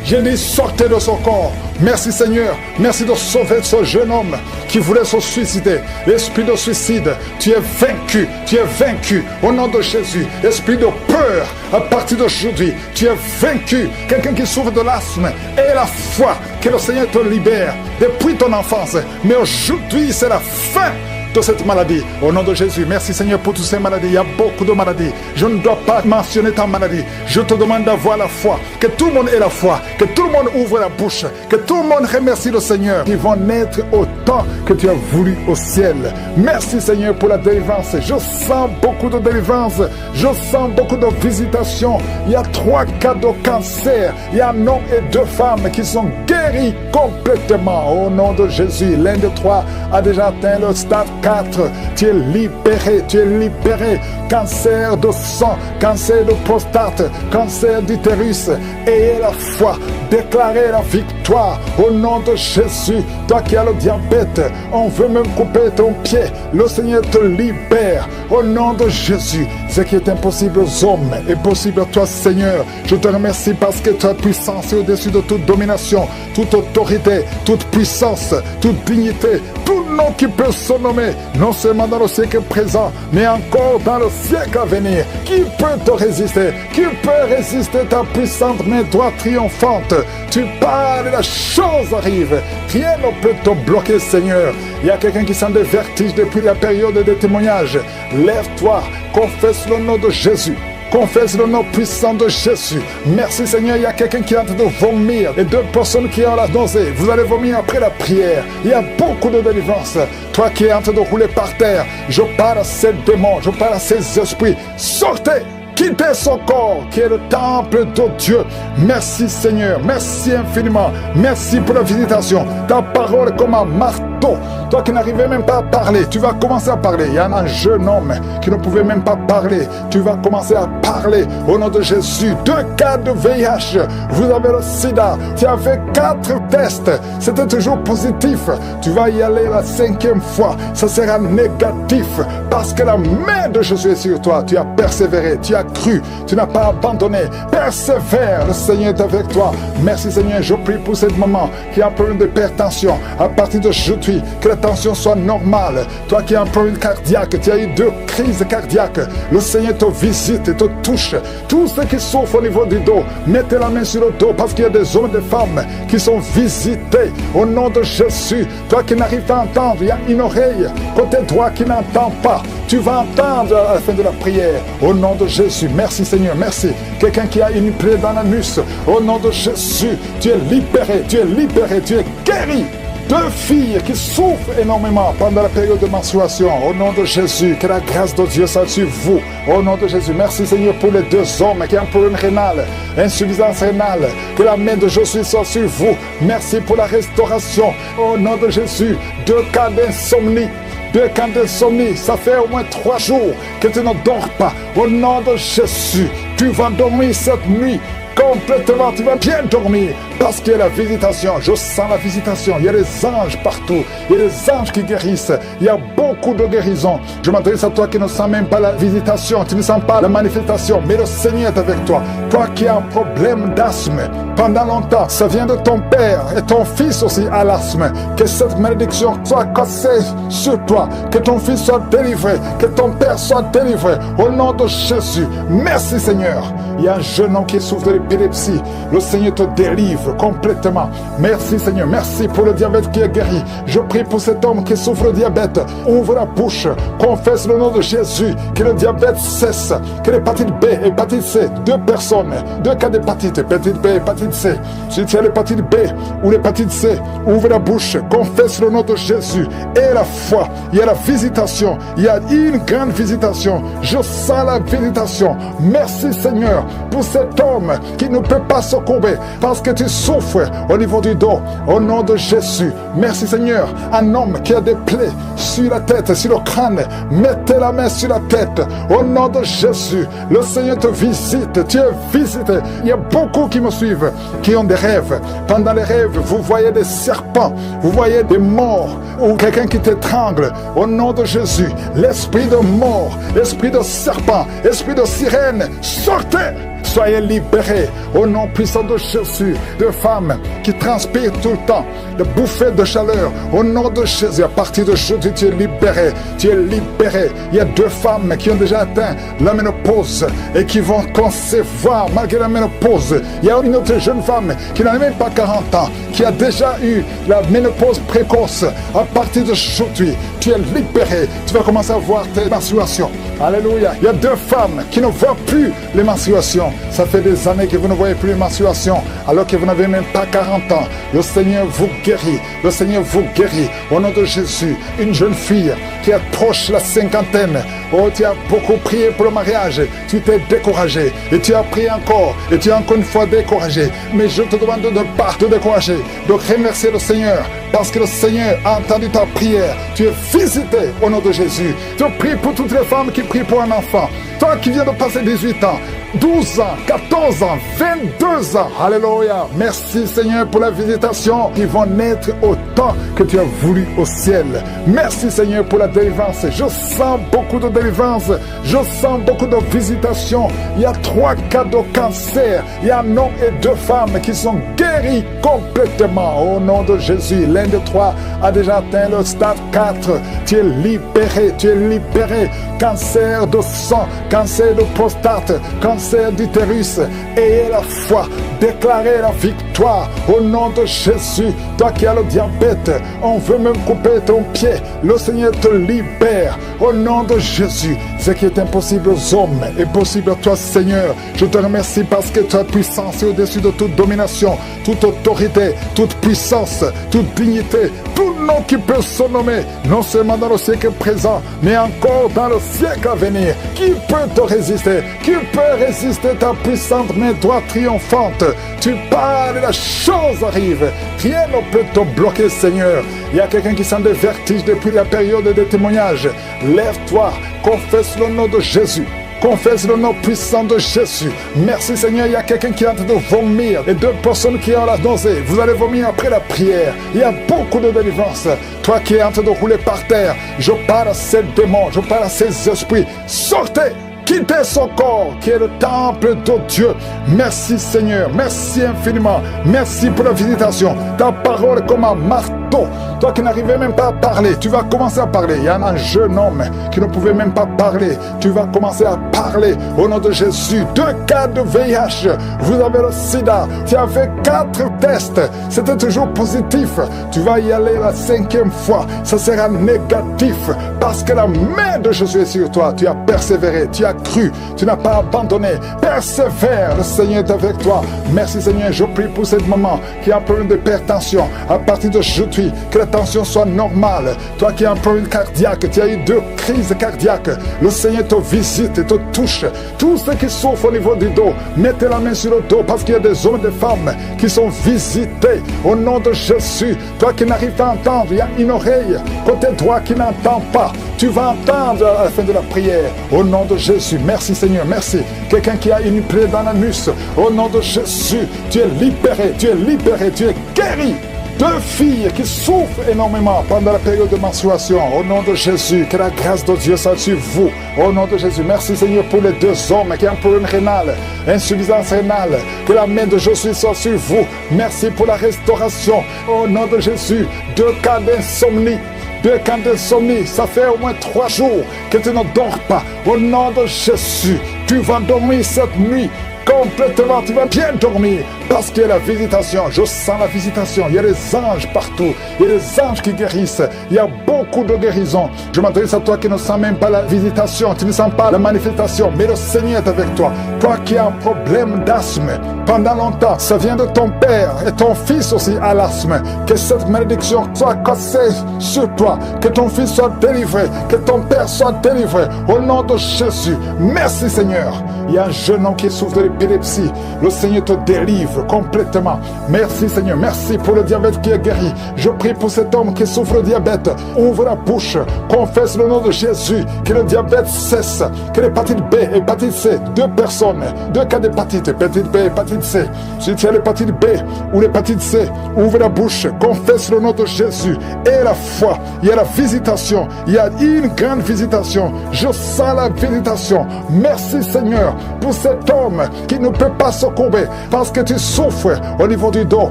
Je dis sortez de son corps. Merci Seigneur. Merci de sauver ce jeune homme qui voulait se suicider. L'esprit de suicide, tu es vaincu. Tu es vaincu au nom de Jésus. Esprit de peur, à partir d'aujourd'hui, tu es vaincu. Quelqu'un qui souffre de l'asthme et la foi que le Seigneur te libère depuis ton enfance. Mais aujourd'hui, c'est la fin de cette maladie. Au nom de Jésus, merci Seigneur pour toutes ces maladies. Il y a beaucoup de maladies. Je ne dois pas mentionner ta maladie. Je te demande d'avoir la foi. Que tout le monde ait la foi. Que tout le monde ouvre la bouche. Que tout le monde remercie le Seigneur. Ils vont naître au temps que tu as voulu au ciel. Merci Seigneur pour la délivrance. Je sens beaucoup de délivrance. Je sens beaucoup de visitations. Il y a 3 cas de cancer. Il y a un homme et 2 femmes qui sont guéris complètement. Au nom de Jésus, l'un de 3 a déjà atteint le stade 4, tu es libéré. Cancer de sang, cancer de prostate, cancer d'utérus. Ayez la foi, déclarez la victoire au nom de Jésus. Toi qui as le diabète, on veut même couper ton pied. Le Seigneur te libère au nom de Jésus. Ce qui est impossible aux hommes est possible à toi, Seigneur. Je te remercie parce que ta puissance est au-dessus de toute domination, toute autorité, toute puissance, toute dignité, tout nom qui peut se nommer, non seulement dans le siècle présent, mais encore dans le siècle à venir. Qui peut te résister? Qui peut résister ta puissante main droite triomphante? Tu parles et la chose arrive. Rien ne peut te bloquer, Seigneur. Il y a quelqu'un qui sent des vertiges depuis la période des témoignages. Lève-toi, confesse le nom de Jésus. Confesse le nom puissant de Jésus. Merci Seigneur, il y a quelqu'un qui est en train de vomir et 2 personnes qui ont la nausée. Vous allez vomir après la prière. Il y a beaucoup de délivrance. Toi qui es en train de rouler par terre, je parle à ces démons, je parle à ces esprits. Sortez! Quittez son corps qui est le temple de Dieu. Merci Seigneur, merci infiniment. Merci pour la visitation. Ta parole comme un marteau dos. Toi qui n'arrivais même pas à parler, tu vas commencer à parler. Il y a un jeune homme qui ne pouvait même pas parler. Tu vas commencer à parler au nom de Jésus. 2 cas de VIH. Vous avez le sida. Tu as fait 4 tests. C'était toujours positif. Tu vas y aller la 5e fois. Ça sera négatif. Parce que la main de Jésus est sur toi. Tu as persévéré. Tu as cru. Tu n'as pas abandonné. Persévère. Le Seigneur est avec toi. Merci Seigneur. Je prie pour cette maman qui a un problème d'hypertension. À partir d'aujourd'hui, que la tension soit normale. Toi qui as un problème cardiaque, tu as eu 2 crises cardiaques. Le Seigneur te visite et te touche. Tous ceux qui souffrent au niveau du dos, mettez la main sur le dos parce qu'il y a des hommes et des femmes qui sont visités au nom de Jésus. Toi qui n'arrives pas à entendre, il y a une oreille côté droit qui n'entend pas. Tu vas entendre à la fin de la prière au nom de Jésus. Merci Seigneur, merci. Quelqu'un qui a une plaie dans l'anus, au nom de Jésus, tu es libéré, tu es libéré, tu es guéri. 2 filles qui souffrent énormément pendant la période de menstruation. Au nom de Jésus, que la grâce de Dieu soit sur vous. Au nom de Jésus, merci Seigneur pour les 2 hommes qui ont un problème rénal, insuffisance rénale. Que la main de Jésus soit sur vous. Merci pour la restauration. Au nom de Jésus, 2 cas d'insomnie. 2 cas d'insomnie, ça fait au moins 3 jours que tu ne dors pas. Au nom de Jésus, tu vas dormir cette nuit. Complètement, tu vas bien dormir parce qu'il y a la visitation. Je sens la visitation. Il y a des anges partout. Il y a des anges qui guérissent. Il y a beaucoup de guérisons. Je m'adresse à toi qui ne sens même pas la visitation. Tu ne sens pas la manifestation. Mais le Seigneur est avec toi. Toi qui as un problème d'asthme pendant longtemps, ça vient de ton père et ton fils aussi a l'asthme. Que cette malédiction soit cassée sur toi. Que ton fils soit délivré. Que ton père soit délivré. Au nom de Jésus. Merci Seigneur. Il y a un jeune homme qui souffre de l'épilepsie. Le Seigneur te délivre complètement. Merci Seigneur. Merci pour le diabète qui est guéri. Je prie pour cet homme qui souffre de diabète. Ouvre la bouche. Confesse le nom de Jésus. Que le diabète cesse. Que l'hépatite B, hépatite C. 2 personnes. 2 cas d'hépatite. Hépatite B, hépatite C. Si tu as l'hépatite B ou l'hépatite C, ouvre la bouche. Confesse le nom de Jésus. Et la foi. Il y a la visitation. Il y a une grande visitation. Je sens la visitation. Merci Seigneur pour cet homme qui ne peut pas se courber parce que tu souffres au niveau du dos. Au nom de Jésus, merci Seigneur. Un homme qui a des plaies sur la tête, sur le crâne, mettez la main sur la tête. Au nom de Jésus, le Seigneur te visite. Tu es visité. Il y a beaucoup qui me suivent, qui ont des rêves. Pendant les rêves, vous voyez des serpents, vous voyez des morts ou quelqu'un qui t'étrangle. Au nom de Jésus, l'esprit de mort, l'esprit de serpent, l'esprit de sirène, sortez! Soyez libérés au nom puissant de Jésus. De femmes qui transpirent tout le temps, de bouffées de chaleur. Au nom de Jésus, à partir de jeudi, tu es libéré. Tu es libéré. Il y a 2 femmes qui ont déjà atteint la ménopause et qui vont concevoir malgré la ménopause. Il y a une autre jeune femme qui n'a même pas 40 ans, qui a déjà eu la ménopause précoce. À partir de aujourd'hui, tu es libéré. Tu vas commencer à voir tes menstruations. Alléluia. Il y a 2 femmes qui ne voient plus les menstruations. Ça fait des années que vous ne voyez plus les menstruations alors que vous n'avez même pas 40 ans. Le Seigneur vous guérit. Le Seigneur vous guérit. Au nom de Jésus, une jeune fille qui approche la 50aine. Oh, tu as beaucoup prié pour le mariage. Tu t'es découragé. Et tu as prié encore. Et tu es encore une fois découragé. Mais je te demande de ne pas te décourager. De remercier le Seigneur. Parce que le Seigneur a entendu ta prière. Tu es visité au nom de Jésus. Je prie pour toutes les femmes qui prient pour un enfant. Toi qui viens de passer 18 ans, 12 ans, 14 ans, 22 ans. Alléluia. Merci Seigneur pour la visitation qui vont naître au temps que tu as voulu au ciel. Merci Seigneur pour la délivrance. Je sens beaucoup de délivrance. Je sens beaucoup de visitation. Il y a 3 cas de cancer. Il y a un homme et 2 femmes qui sont guéris complètement au nom de Jésus. L'un des 3 a déjà atteint le stade 4. Tu es libéré. Tu es libéré. Cancer de sang, cancer de prostate, cancer d'utérus. Ayez la foi. Déclarez la victoire au nom de Jésus. Toi qui as le diabète, on veut même couper ton pied. Le Seigneur te libère au nom de Jésus. Ce qui est impossible aux hommes est possible à toi, Seigneur. Je te remercie parce que ta puissance est au-dessus de toute domination, toute autorité, toute puissance, toute dignité, tout nom qui peut se nommer, non seulement dans le siècle présent, mais encore dans le siècle à venir. Qui peut te résister? Qui peut résister ta puissante main droite triomphante. Tu parles et la chose arrive. Rien ne peut te bloquer, Seigneur. Il y a quelqu'un qui sent des vertiges depuis la période des témoignages. Lève-toi, confesse le nom de Jésus. Confesse le nom puissant de Jésus. Merci Seigneur, il y a quelqu'un qui est en train de vomir et 2 personnes qui ont la nausée. Vous allez vomir après la prière. Il y a beaucoup de délivrance. Toi qui es en train de rouler par terre, je parle à ces démons, je parle à ces esprits. Sortez! Quittez son corps qui est le temple de Dieu. Merci Seigneur, merci infiniment. Merci pour la visitation. Ta parole est comme un marteau. Toi qui n'arrivais même pas à parler, tu vas commencer à parler. Il y a un jeune homme qui ne pouvait même pas parler. Tu vas commencer à parler au nom de Jésus. 2 cas de VIH. Vous avez le sida. Tu as fait 4 tests. C'était toujours positif. Tu vas y aller la 5e fois. Ça sera négatif parce que la main de Jésus est sur toi. Tu as persévéré. Tu as cru, tu n'as pas abandonné. Persévère, le Seigneur est avec toi. Merci Seigneur, je prie pour cette maman qui a un problème d'hypertension. À partir d'aujourd'hui, que la tension soit normale. Toi qui as un problème cardiaque, tu as eu 2 crises cardiaques. Le Seigneur te visite et te touche. Tous ceux qui souffrent au niveau du dos, mettez la main sur le dos parce qu'il y a des hommes et des femmes qui sont visités au nom de Jésus. Toi qui n'arrives pas à entendre, il y a une oreille côté droit qui n'entend pas. Tu vas entendre à la fin de la prière au nom de Jésus. Merci Seigneur, merci. Quelqu'un qui a une plaie dans l'anus, au nom de Jésus, tu es libéré, tu es libéré, tu es guéri. 2 filles qui souffrent énormément pendant la période de menstruation, au nom de Jésus, que la grâce de Dieu soit sur vous, au nom de Jésus. Merci Seigneur pour les 2 hommes qui ont un problème rénal, insuffisance rénale, que la main de Jésus soit sur vous. Merci pour la restauration, au nom de Jésus. 2 cas d'insomnie. 2 cas d'insomnie, ça fait au moins 3 jours que tu ne dors pas. Au nom de Jésus, tu vas dormir cette nuit complètement, tu vas bien dormir parce qu'il y a la visitation. Je sens la visitation. Il y a des anges partout. Il y a des anges qui guérissent. Il y a beaucoup de guérisons. Je m'adresse à toi qui ne sens même pas la visitation, tu ne sens pas la manifestation, mais le Seigneur est avec toi. Toi qui as un problème d'asthme pendant longtemps, ça vient de ton père et ton fils aussi a l'asthme. Que cette malédiction soit cassée sur toi, que ton fils soit délivré, que ton père soit délivré au nom de Jésus. Merci Seigneur. Il y a un jeune homme qui souffre de l'épilepsie. Le Seigneur te délivre complètement. Merci Seigneur, merci pour le diabète qui est guéri. Je prie pour cet homme qui souffre de diabète. Ouvre la bouche, confesse le nom de Jésus, que le diabète cesse, que l'hépatite B, hépatite C, 2 personnes, 2 cas d'hépatite, hépatite B, hépatite C. Si tu as l'hépatite B ou l'hépatite C, ouvre la bouche, confesse le nom de Jésus et la foi. Il y a la visitation, il y a une grande visitation. Je sens la visitation. Merci Seigneur pour cet homme qui ne peut pas se courber parce que tu souffres au niveau du dos.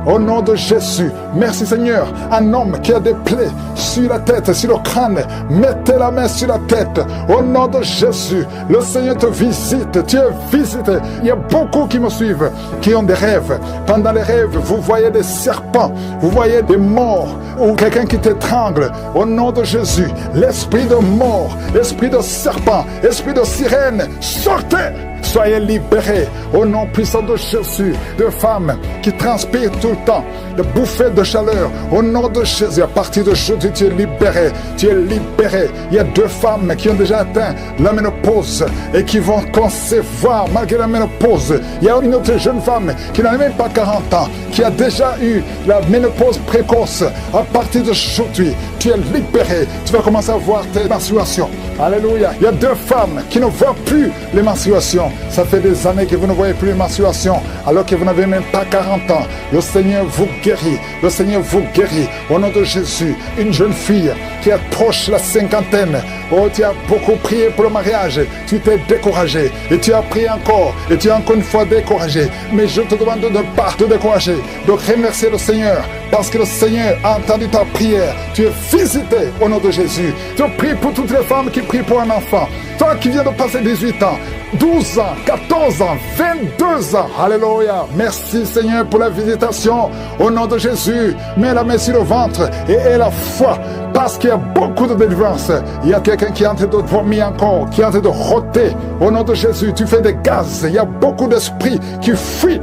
Au nom de Jésus, merci Seigneur. Un homme qui a des plaies sur la tête, sur le crâne, mettez la main sur la tête. Au nom de Jésus, le Seigneur te visite. Tu es visité. Il y a beaucoup qui me suivent, qui ont des rêves. Pendant les rêves, vous voyez des serpents, vous voyez des morts ou quelqu'un qui t'étrangle. Au nom de Jésus, l'esprit de mort, l'esprit de serpent, l'esprit de sirène, sortez! Soyez libérés au nom puissant de Jésus. De femmes qui transpirent tout le temps, de bouffées de chaleur. Au nom de Jésus, à partir de jeudi, tu es libéré. Tu es libéré. Il y a 2 femmes qui ont déjà atteint la ménopause et qui vont concevoir malgré la ménopause. Il y a une autre jeune femme qui n'a même pas 40 ans, qui a déjà eu la ménopause précoce. À partir de aujourd'hui, tu es libéré. Tu vas commencer à voir tes menstruations. Alléluia. Il y a 2 femmes qui ne voient plus les menstruations. Ça fait des années que vous ne voyez plus les menstruations, alors que vous n'avez même pas 40 ans. Le Seigneur vous guérit. Le Seigneur vous guérit. Au nom de Jésus, une jeune fille qui approche la 50aine. Oh, tu as beaucoup prié pour le mariage. Tu t'es découragé. Et tu as prié encore. Et tu es encore une fois découragé. Mais je te demande de ne pas te décourager. De remercier le Seigneur. Parce que le Seigneur a entendu ta prière. Tu es visité au nom de Jésus. Je prie pour toutes les femmes qui prient pour un enfant. Toi qui viens de passer 18 ans, 12 ans, 14 ans, 22 ans. Alléluia. Merci Seigneur pour la visitation. Au nom de Jésus, mets la main sur le ventre et aie la foi. Parce qu'il y a beaucoup de délivrance. Il y a quelqu'un qui est en train de vomir encore, qui est en train de rôter. Au nom de Jésus, tu fais des gaz. Il y a beaucoup d'esprits qui fuient,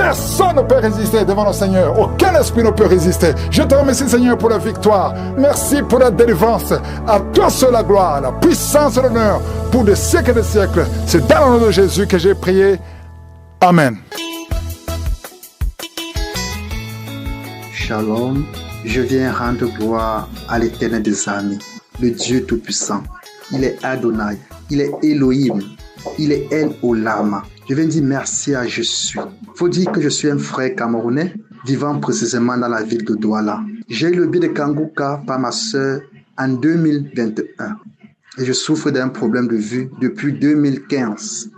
Personne ne peut résister devant le Seigneur. Aucun esprit ne peut résister. Je te remercie, Seigneur, pour la victoire. Merci pour la délivrance. À toi seul la gloire, la puissance et l'honneur pour des siècles et des siècles. C'est dans le nom de Jésus que j'ai prié. Amen. Shalom. Je viens rendre gloire à l'Éternel des armées, le Dieu Tout-Puissant. Il est Adonai, il est Elohim, il est El Olam. Je viens dire merci à Je suis. Faut dire que je suis un frère camerounais vivant précisément dans la ville de Douala. J'ai eu le billet de Kanguka par ma sœur en 2021 et je souffre d'un problème de vue depuis 2015.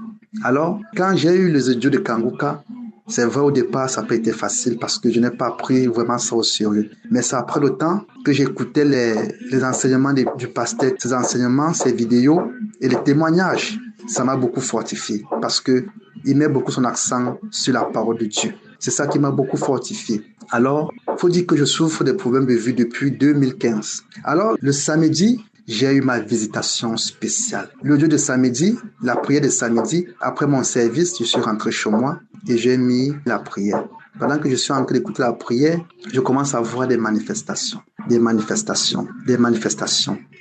Alors, quand j'ai eu les audios de Kanguka, c'est vrai, au départ, ça n'a pas été facile parce que je n'ai pas pris vraiment ça au sérieux. Mais c'est après le temps que j'écoutais les enseignements du pasteur, ces enseignements, ces vidéos et les témoignages. Ça m'a beaucoup fortifié parce que il met beaucoup son accent sur la parole de Dieu. C'est ça qui m'a beaucoup fortifié. Alors, faut dire que je souffre des problèmes de vue depuis 2015. Alors, le samedi, j'ai eu ma visitation spéciale. Le jour de samedi, la prière de samedi, après mon service, je suis rentré chez moi et j'ai mis la prière. Pendant que je suis en train d'écouter la prière, je commence à voir des manifestations. Il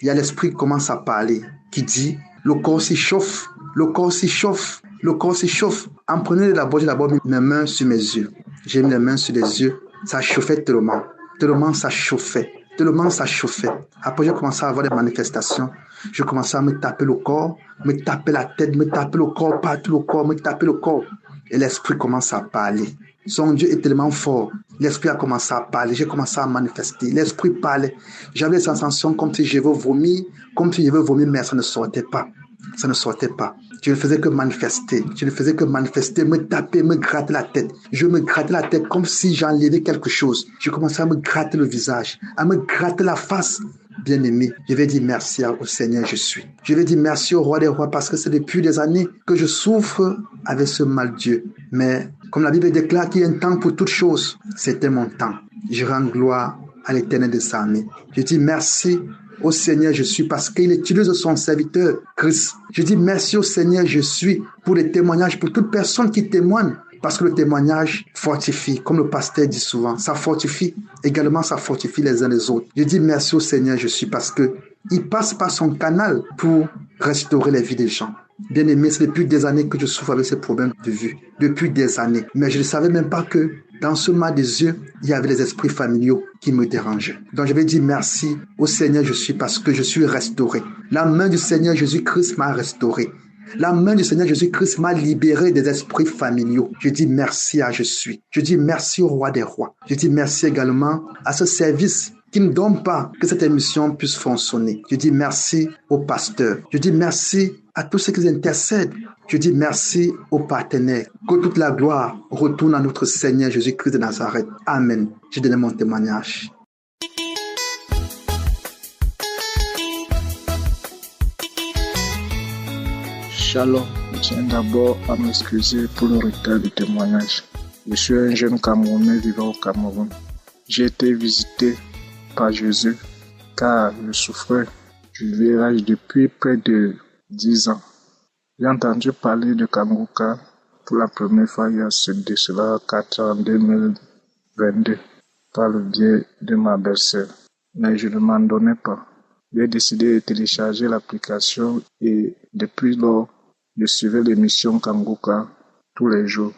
y a l'esprit qui commence à parler, qui dit, le corps s'échauffe. En prenant d'abord, j'ai d'abord mis mes mains sur mes yeux. J'ai mis les mains sur les yeux. Ça chauffait tellement ça chauffait. Après, j'ai commencé à avoir des manifestations. Je commençais à me taper le corps, me taper la tête, me taper le corps, partout le corps, me taper le corps. Et l'esprit commence à parler. Son Dieu est tellement fort. L'esprit a commencé à parler. J'ai commencé à manifester. L'esprit parlait. J'avais des sensations comme si je veux vomir, mais ça ne sortait pas. Je ne faisais que manifester, me taper, me gratter la tête. Je me grattais la tête comme si j'enlevais quelque chose. Je commençais à me gratter le visage, à me gratter la face. Bien-aimé, je vais dire merci au Seigneur je suis. Je vais dire merci au Roi des Rois parce que c'est depuis des années que je souffre avec ce mal Dieu. Mais comme la Bible déclare qu'il y a un temps pour toutes choses, c'était mon temps. Je rends gloire à l'Éternel des armées. Je dis merci au Seigneur je suis parce qu'il utilise son serviteur Christ. Je dis merci au Seigneur je suis pour les témoignages, pour toute personne qui témoigne. Parce que le témoignage fortifie, comme le pasteur dit souvent, ça fortifie les uns les autres. Je dis merci au Seigneur je suis parce que il passe par son canal pour restaurer les vies des gens. Bien aimé, c'est depuis des années que je souffre avec ces problèmes de vue. Depuis des années. Mais je ne savais même pas que dans ce mal des yeux, il y avait les esprits familiaux qui me dérangeaient. Donc je vais dire merci au Seigneur je suis parce que je suis restauré. La main du Seigneur Jésus-Christ m'a restauré. La main du Seigneur Jésus-Christ m'a libéré des esprits familiaux. Je dis merci à Je suis. Je dis merci au Roi des Rois. Je dis merci également à ce service qui ne donne pas que cette émission puisse fonctionner. Je dis merci aux pasteurs. Je dis merci à tous ceux qui intercèdent. Je dis merci aux partenaires. Que toute la gloire retourne à notre Seigneur Jésus-Christ de Nazareth. Amen. J'ai donné mon témoignage. Shalom, je tiens d'abord à m'excuser pour le retard du témoignage. Je suis un jeune Camerounais vivant au Cameroun. J'ai été visité par Jésus car je souffrais du VIH depuis près de 10 ans. J'ai entendu parler de Kanguka pour la première fois il y a de cela 4 ans en 2022 par le biais de ma belle-sœur. Mais je ne m'en donnais pas. J'ai décidé de télécharger l'application et depuis lors, je suivais l'émission Kanguka tous les jours.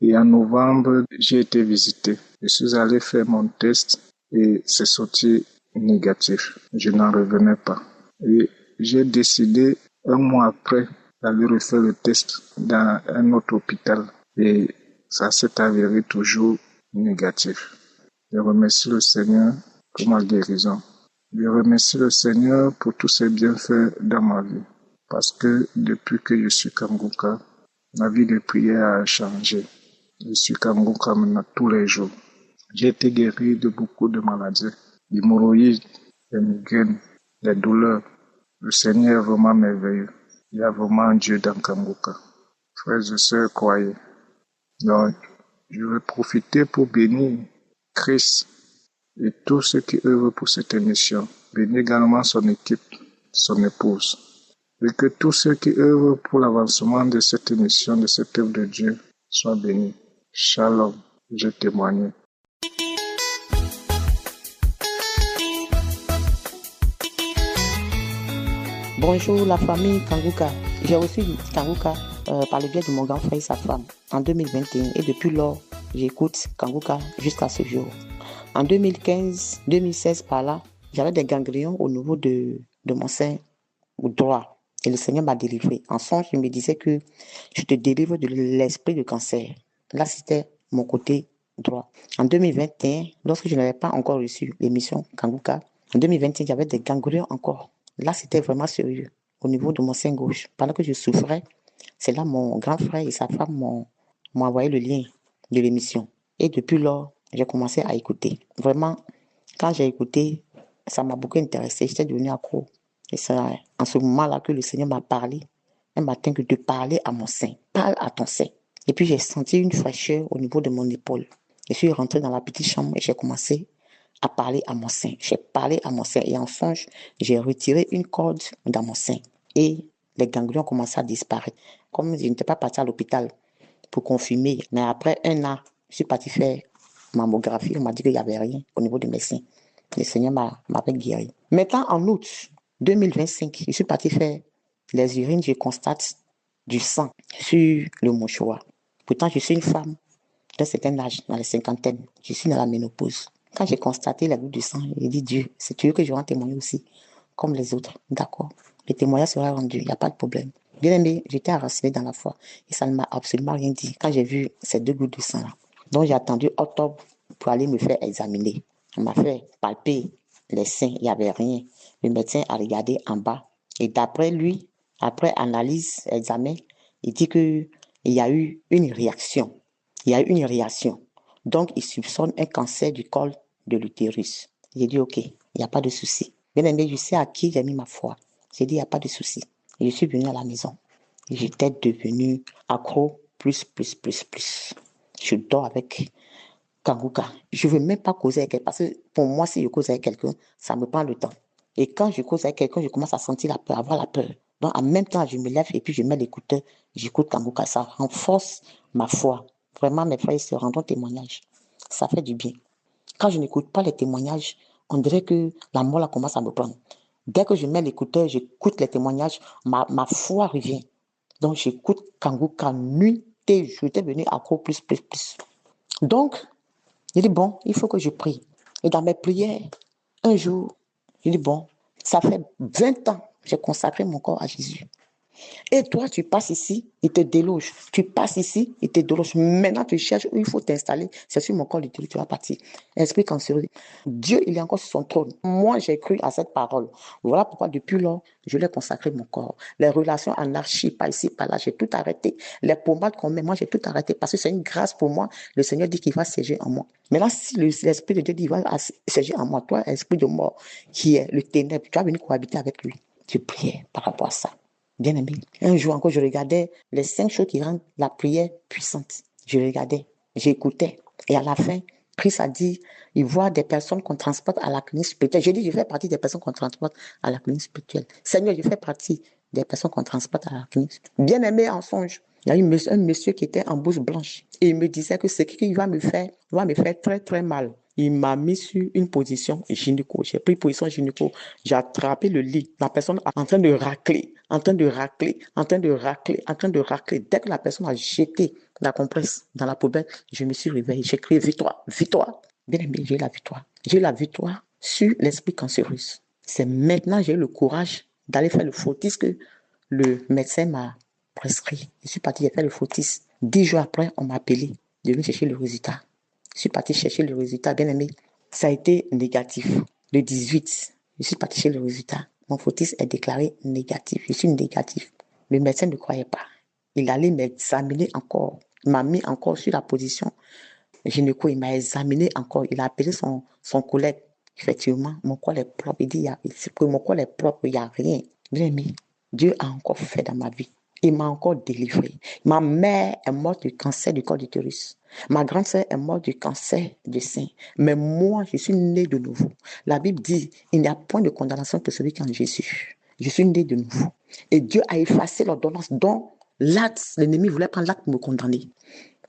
Et en novembre, j'ai été visité. Je suis allé faire mon test et c'est sorti négatif. Je n'en revenais pas. Et j'ai décidé, un mois après, d'aller refaire le test dans un autre hôpital. Et ça s'est avéré toujours négatif. Je remercie le Seigneur pour ma guérison. Je remercie le Seigneur pour tous ses bienfaits dans ma vie. Parce que depuis que je suis Kanguka, ma vie de prière a changé. Je suis Kanguka maintenant tous les jours. J'ai été guéri de beaucoup de maladies, d'hémorroïdes, des migraines, des douleurs. Le Seigneur est vraiment merveilleux. Il y a vraiment un Dieu dans Kanguka. Frères et sœurs, croyez. Donc, je vais profiter pour bénir Christ et tous ceux qui œuvrent pour cette émission. Bénir également son équipe, son épouse. Et que tous ceux qui œuvrent pour l'avancement de cette émission, de cette œuvre de Dieu, soient bénis. Shalom, je témoigne. Bonjour la famille Kanguka. J'ai reçu Kanguka par le biais de mon grand frère et sa femme en 2021 et depuis lors, j'écoute Kanguka jusqu'à ce jour. En 2015-2016 par là, j'avais des ganglions au niveau de mon sein droit et le Seigneur m'a délivré. En songe, il me disait que je te délivre de l'esprit de cancer. Là, c'était mon côté droit. En 2021, lorsque je n'avais pas encore reçu l'émission Kanguka, en 2021, j'avais des ganglions encore. Là, c'était vraiment sérieux au niveau de mon sein gauche. Pendant que je souffrais, c'est là mon grand frère et sa femme m'ont envoyé le lien de l'émission. Et depuis lors, j'ai commencé à écouter. Vraiment, quand j'ai écouté, ça m'a beaucoup intéressé. J'étais devenue accro. Et c'est en ce moment-là que le Seigneur m'a parlé un matin que de parler à mon sein. Parle à ton sein. Et puis, j'ai senti une fraîcheur au niveau de mon épaule. Je suis rentrée dans la petite chambre et j'ai commencé à parler à mon sein. J'ai parlé à mon sein et en songe, j'ai retiré une corde dans mon sein et les ganglions ont commencé à disparaître. Comme je n'étais pas partie à l'hôpital pour confirmer, mais après 1 an, je suis partie faire mammographie, on m'a dit qu'il n'y avait rien au niveau de mes seins. Le Seigneur m'avait guéri. Maintenant, en août 2025, je suis partie faire les urines, je constate du sang sur le mouchoir. Pourtant, je suis une femme d'un certain âge, dans les cinquantaines. Je suis dans la ménopause. Quand j'ai constaté la goutte de sang, j'ai dit Dieu, c'est tu veux que je rende témoigner aussi, comme les autres. D'accord. Le témoignage sera rendu, il n'y a pas de problème. Bien aimé, j'étais enracinée dans la foi et ça ne m'a absolument rien dit quand j'ai vu ces 2 gouttes de sang-là. Donc j'ai attendu octobre pour aller me faire examiner. On m'a fait palper les seins, il n'y avait rien. Le médecin a regardé en bas et d'après lui, après analyse, examen, il dit qu'il y a eu une réaction. Il y a eu une réaction. Donc, il soupçonne un cancer du col de l'utérus. J'ai dit, OK, il n'y a pas de souci. Bien aimé, je sais à qui j'ai mis ma foi. J'ai dit, il n'y a pas de souci. Et je suis venue à la maison. J'étais devenue accro, plus. Je dors avec Kanguka. Je ne veux même pas causer avec quelqu'un. Parce que pour moi, si je cause avec quelqu'un, ça me prend le temps. Et quand je cause avec quelqu'un, je commence à sentir la peur, avoir la peur. Donc, en même temps, je me lève et puis je mets l'écouteur. J'écoute Kanguka. Ça renforce ma foi. Vraiment, mes frères se rendront témoignage. Ça fait du bien. Quand je n'écoute pas les témoignages, on dirait que la mort là commence à me prendre. Dès que je mets l'écouteur, j'écoute les témoignages, ma foi revient. Donc, j'écoute Kanguka nuit et jour. J'étais venu accro plus. Donc, j'ai dit, bon, il faut que je prie. Et dans mes prières, un jour, j'ai dit, bon, ça fait 20 ans que j'ai consacré mon corps à Jésus. Et toi, tu passes ici, il te déloge. Tu passes ici, il te déloge. Maintenant, tu cherches où il faut t'installer. C'est sur mon corps du tu vas partir. Esprit cancéreux. Dieu, il est encore sur son trône. Moi, j'ai cru à cette parole. Voilà pourquoi, depuis lors, je l'ai consacré mon corps. Les relations anarchiques, par ici, par là, j'ai tout arrêté. Les pommades qu'on met, moi, j'ai tout arrêté. Parce que c'est une grâce pour moi. Le Seigneur dit qu'il va siéger en moi. Maintenant, si l'Esprit de Dieu dit qu'il va siéger en moi, toi, esprit de mort, qui est le ténèbre, tu vas venir cohabiter avec lui. Tu priais par rapport à ça. Bien aimé. Un jour encore, je regardais les 5 choses qui rendent la prière puissante. Je regardais, j'écoutais. Et à la fin, Christ a dit, il voit des personnes qu'on transporte à la clinique spirituelle. J'ai dit, je fais partie des personnes qu'on transporte à la clinique spirituelle. Seigneur, je fais partie des personnes qu'on transporte à la clinique spirituelle. Bien aimé en songe. Il y a eu un monsieur qui était en blouse blanche. Et il me disait que ce qu'il va me faire très, très mal. Il m'a mis sur une position gynéco. J'ai pris position gynéco. J'ai attrapé le lit. La personne est en train de racler. Dès que la personne a jeté la compresse dans la poubelle, je me suis réveillée. J'ai crié victoire. Bien aimé, j'ai eu la victoire. J'ai eu la victoire sur l'esprit cancéreux. C'est maintenant j'ai eu le courage d'aller faire le fautis que le médecin m'a prescrit. Je suis partie faire le fautis. 10 jours après, on m'a appelé. Je viens chercher le résultat. Je suis partie chercher le résultat, bien aimé. Ça a été négatif. Le 18, je suis partie chercher le résultat. Mon fautis est déclaré négatif. Je suis négatif. Le médecin ne croyait pas. Il allait m'examiner encore. Il m'a mis encore sur la position gynéco. Il m'a examiné encore. Il a appelé son collègue. Effectivement, mon col est propre. Il dit, mon col est propre, il n'y a rien. Bien aimé, Dieu a encore fait dans ma vie. Il m'a encore délivré. Ma mère est morte du cancer du col d'utérus. Ma grande sœur est morte du cancer du sein. Mais moi, je suis née de nouveau. La Bible dit, il n'y a point de condamnation pour celui qui est en Jésus. Je suis née de nouveau. Et Dieu a effacé l'ordonnance dont l'ennemi voulait prendre l'acte pour me condamner.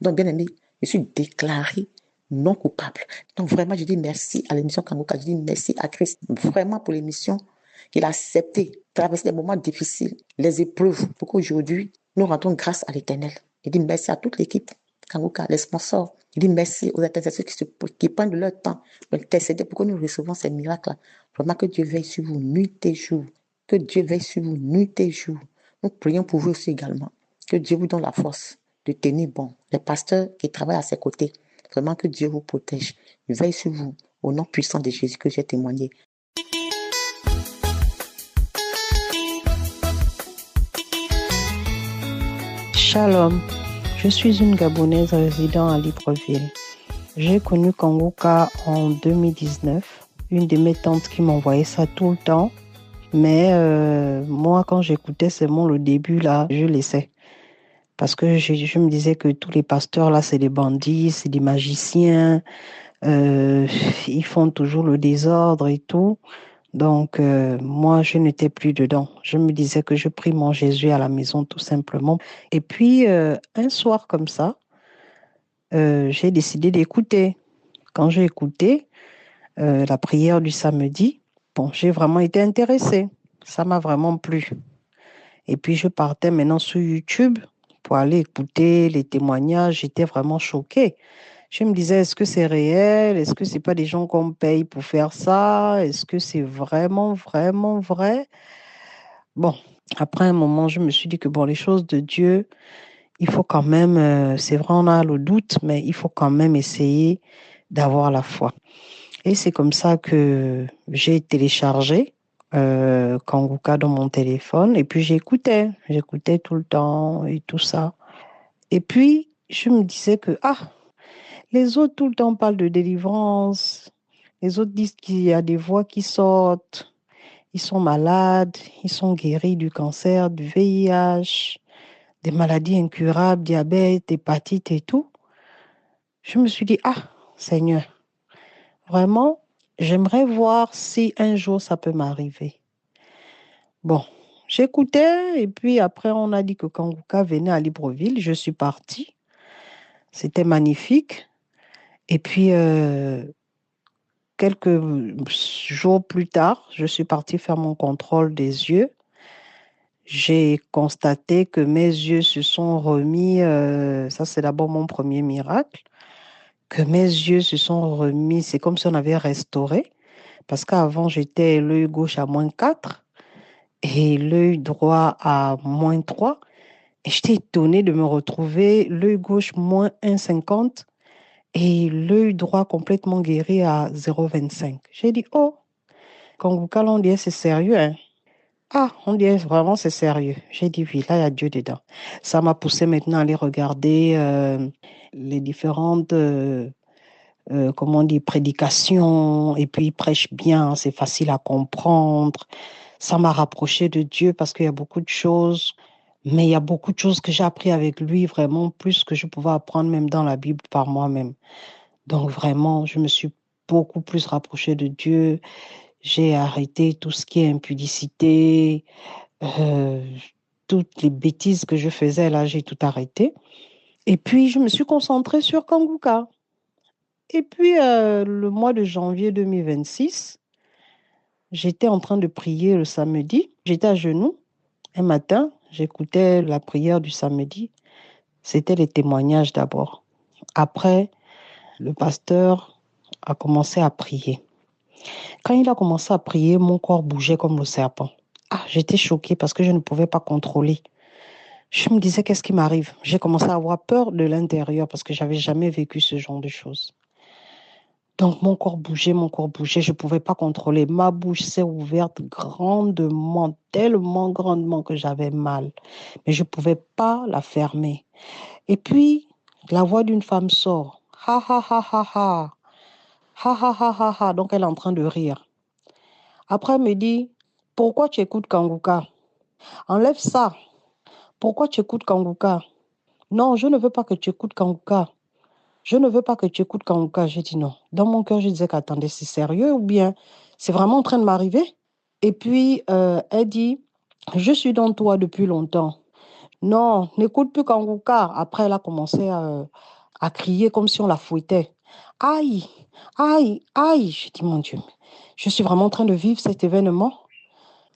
Donc, bien aimé, Je suis déclarée non coupable. Donc vraiment, je dis merci à l'émission Kanguka. Je dis merci à Christ vraiment pour l'émission qu'il a accepté, traverser des moments difficiles, les épreuves, pour qu'aujourd'hui, nous rendons grâce à l'Éternel. Je dis merci à toute l'équipe Kanguka, les sponsors. Je dis merci aux intercesseurs qui prennent de leur temps pour intercéder pour que nous recevons ces miracles-là. Vraiment que Dieu veille sur vous nuit et jour. Que Dieu veille sur vous nuit et jour. Nous prions pour vous aussi également. Que Dieu vous donne la force de tenir bon. Les pasteurs qui travaillent à ses côtés, vraiment que Dieu vous protège. Il veille sur vous. Au nom puissant de Jésus que j'ai témoigné. Shalom, je suis une Gabonaise résidant à Libreville. J'ai connu Kanguka en 2019, une de mes tantes qui m'envoyait ça tout le temps. Mais moi, quand j'écoutais seulement le début, là, je laissais. Parce que je me disais que tous les pasteurs, là, c'est des bandits, c'est des magiciens, ils font toujours le désordre et tout. Donc, moi, je n'étais plus dedans. Je me disais que je prie mon Jésus à la maison, tout simplement. Et puis, un soir comme ça, j'ai décidé d'écouter. Quand j'ai écouté la prière du samedi, bon, j'ai vraiment été intéressée. Ça m'a vraiment plu. Et puis, je partais maintenant sur YouTube pour aller écouter les témoignages. J'étais vraiment choquée. Je me disais, est-ce que c'est réel? Est-ce que c'est pas des gens qu'on paye pour faire ça? Est-ce que c'est vraiment, vraiment vrai? Bon, après un moment, je me suis dit que bon, les choses de Dieu, il faut quand même, c'est vrai, on a le doute, mais il faut quand même essayer d'avoir la foi. Et c'est comme ça que j'ai téléchargé Kanguka dans mon téléphone et puis j'écoutais tout le temps et tout ça. Et puis, je me disais que, les autres tout le temps parlent de délivrance, les autres disent qu'il y a des voix qui sortent, ils sont malades, ils sont guéris du cancer, du VIH, des maladies incurables, diabète, hépatite et tout. Je me suis dit, Seigneur, vraiment, j'aimerais voir si un jour ça peut m'arriver. Bon, j'écoutais et puis après on a dit que Kanguka venait à Libreville. Je suis partie. C'était magnifique. Et puis, quelques jours plus tard, je suis partie faire mon contrôle des yeux. J'ai constaté que mes yeux se sont remis, ça c'est d'abord mon premier miracle, que mes yeux se sont remis, c'est comme si on avait restauré. Parce qu'avant, j'étais l'œil gauche à -4 et l'œil droit à -3. Et j'étais étonnée de me retrouver l'œil gauche -1,50 et l'œil droit complètement guéri à 0,25. J'ai dit, Kanguka, on dirait c'est sérieux, hein? On dirait vraiment c'est sérieux. J'ai dit, oui, là, il y a Dieu dedans. Ça m'a poussé maintenant à aller regarder les différentes prédications, et puis il prêche bien, c'est facile à comprendre. Ça m'a rapproché de Dieu parce qu'il y a beaucoup de choses, mais il y a beaucoup de choses que j'ai appris avec lui, vraiment plus que je pouvais apprendre même dans la Bible par moi-même. Donc vraiment, je me suis beaucoup plus rapprochée de Dieu. J'ai arrêté tout ce qui est impudicité, toutes les bêtises que je faisais, là, j'ai tout arrêté. Et puis, je me suis concentrée sur Kanguka. Et puis, le mois de janvier 2026, j'étais en train de prier le samedi. J'étais à genoux. Un matin, j'écoutais la prière du samedi. C'était les témoignages d'abord. Après, le pasteur a commencé à prier. Quand il a commencé à prier, mon corps bougeait comme le serpent. J'étais choquée parce que je ne pouvais pas contrôler. Je me disais, qu'est-ce qui m'arrive? J'ai commencé à avoir peur de l'intérieur parce que j'avais jamais vécu ce genre de choses. Donc, mon corps bougeait, je ne pouvais pas contrôler. Ma bouche s'est ouverte grandement, tellement grandement que j'avais mal. Mais je ne pouvais pas la fermer. Et puis, la voix d'une femme sort. Ha, ha, ha, ha, ha. Ha, ha, ha, ha, ha. Donc, elle est en train de rire. Après, elle me dit, pourquoi tu écoutes Kanguka? Enlève ça. Pourquoi tu écoutes Kanguka? Non, je ne veux pas que tu écoutes Kanguka. Je ne veux pas que tu écoutes Kanguka. J'ai dit non. Dans mon cœur, je disais qu'attendez, c'est sérieux ou bien c'est vraiment en train de m'arriver? Et puis, elle dit, je suis dans toi depuis longtemps. Non, n'écoute plus Kanguka. Après, elle a commencé à crier comme si on la fouettait. Aïe, aïe, aïe. Je dis, mon Dieu, je suis vraiment en train de vivre cet événement.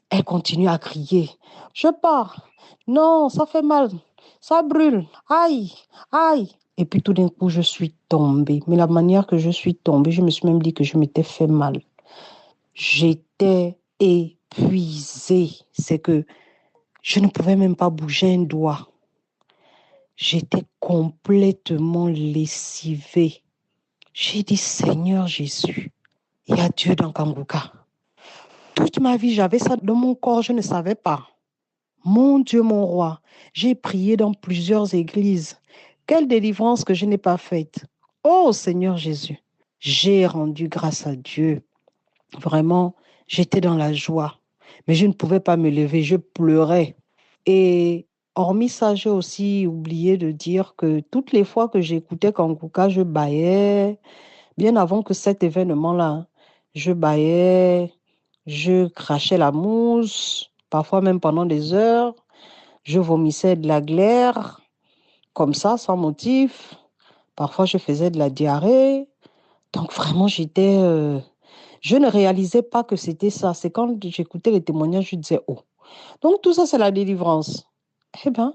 Elle continue à crier. Je pars. Non, ça fait mal. Ça brûle. Aïe, aïe. Et puis tout d'un coup, je suis tombée. Mais la manière que je suis tombée, je me suis même dit que je m'étais fait mal. J'étais épuisée. C'est que je ne pouvais même pas bouger un doigt. J'étais complètement lessivée. J'ai dit, Seigneur Jésus, il y a Dieu dans Kanguka. Toute ma vie, j'avais ça dans mon corps, je ne savais pas. Mon Dieu, mon roi, j'ai prié dans plusieurs églises. Quelle délivrance que je n'ai pas faite. Oh Seigneur Jésus, j'ai rendu grâce à Dieu. Vraiment, j'étais dans la joie. Mais je ne pouvais pas me lever, je pleurais. Et hormis ça, j'ai aussi oublié de dire que toutes les fois que j'écoutais Kanguka, je bâillais. Bien avant que cet événement-là, je bâillais, je crachais la mousse, parfois même pendant des heures. Je vomissais de la glaire, comme ça, sans motif. Parfois, je faisais de la diarrhée. Donc, vraiment, je ne réalisais pas que c'était ça. C'est quand j'écoutais les témoignages, je disais, oh. Donc, tout ça, c'est la délivrance. Eh bien,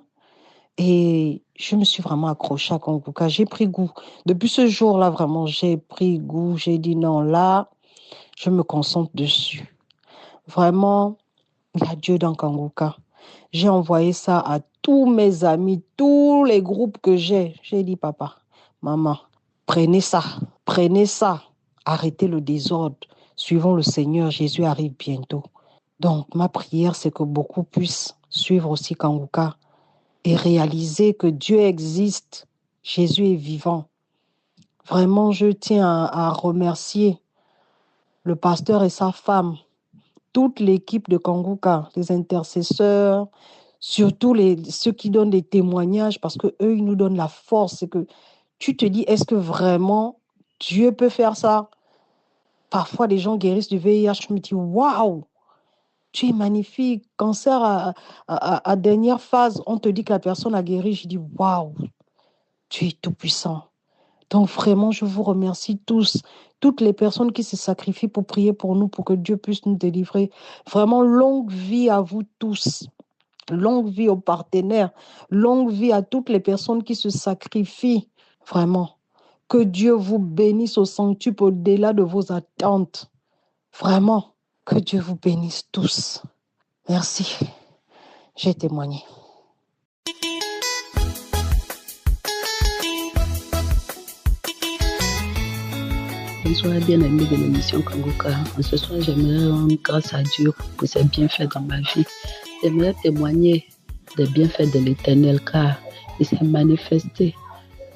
et je me suis vraiment accrochée à Kanguka. J'ai pris goût. Depuis ce jour-là, vraiment, j'ai pris goût. J'ai dit non, là, je me concentre dessus. Vraiment, il y a Dieu dans Kanguka. J'ai envoyé ça à tous mes amis, tous les groupes que j'ai. J'ai dit, papa, maman, prenez ça, arrêtez le désordre. Suivons le Seigneur, Jésus arrive bientôt. Donc, ma prière, c'est que beaucoup puissent suivre aussi Kanguka et réaliser que Dieu existe, Jésus est vivant. Vraiment, je tiens à remercier le pasteur et sa femme, toute l'équipe de Kanguka, les intercesseurs, surtout ceux qui donnent des témoignages, parce qu'eux, ils nous donnent la force. C'est que tu te dis, est-ce que vraiment Dieu peut faire ça? Parfois, les gens guérissent du VIH. Je me dis, waouh, tu es magnifique. Cancer à dernière phase, on te dit que la personne a guéri. Je dis, waouh, tu es tout puissant. Donc vraiment, je vous remercie tous, toutes les personnes qui se sacrifient pour prier pour nous, pour que Dieu puisse nous délivrer. Vraiment, longue vie à vous tous. Longue vie aux partenaires. Longue vie à toutes les personnes qui se sacrifient. Vraiment. Que Dieu vous bénisse au centuple au-delà de vos attentes. Vraiment. Que Dieu vous bénisse tous. Merci. J'ai témoigné. Bonsoir, bien-aimés de l'émission Kanguka. Ce soir, j'aimerais rendre grâce à Dieu pour ses bienfaits dans ma vie. J'aimerais témoigner des bienfaits de l'Éternel car il s'est manifesté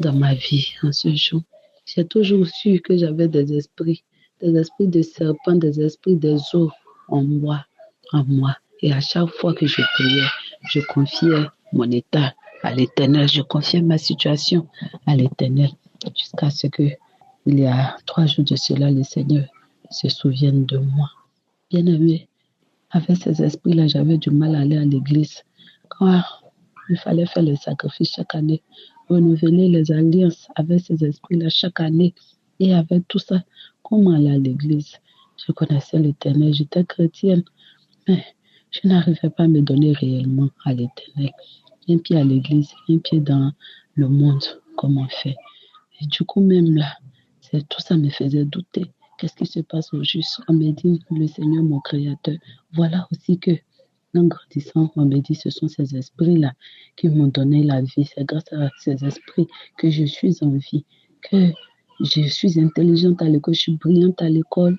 dans ma vie en ce jour. J'ai toujours su que j'avais des esprits de serpents, des esprits des eaux en moi. Et à chaque fois que je priais, je confiais mon état à l'Éternel, je confiais ma situation à l'Éternel jusqu'à ce que il y a 3 jours de cela, le Seigneur se souvienne de moi. Bien-aimé, avec ces esprits-là, j'avais du mal à aller à l'église. Quand il fallait faire les sacrifices chaque année, renouveler les alliances avec ces esprits-là chaque année. Et avec tout ça, comment aller à l'église? Je connaissais l'Éternel, j'étais chrétienne, mais je n'arrivais pas à me donner réellement à l'Éternel. Un pied à l'église, un pied dans le monde, comme on fait. Et du coup, même là, tout ça me faisait douter. Qu'est-ce qui se passe au juste? On me dit, le Seigneur, mon Créateur. Voilà aussi que, en grandissant, on me dit, ce sont ces esprits-là qui m'ont donné la vie. C'est grâce à ces esprits que je suis en vie, que je suis intelligente à l'école, je suis brillante à l'école.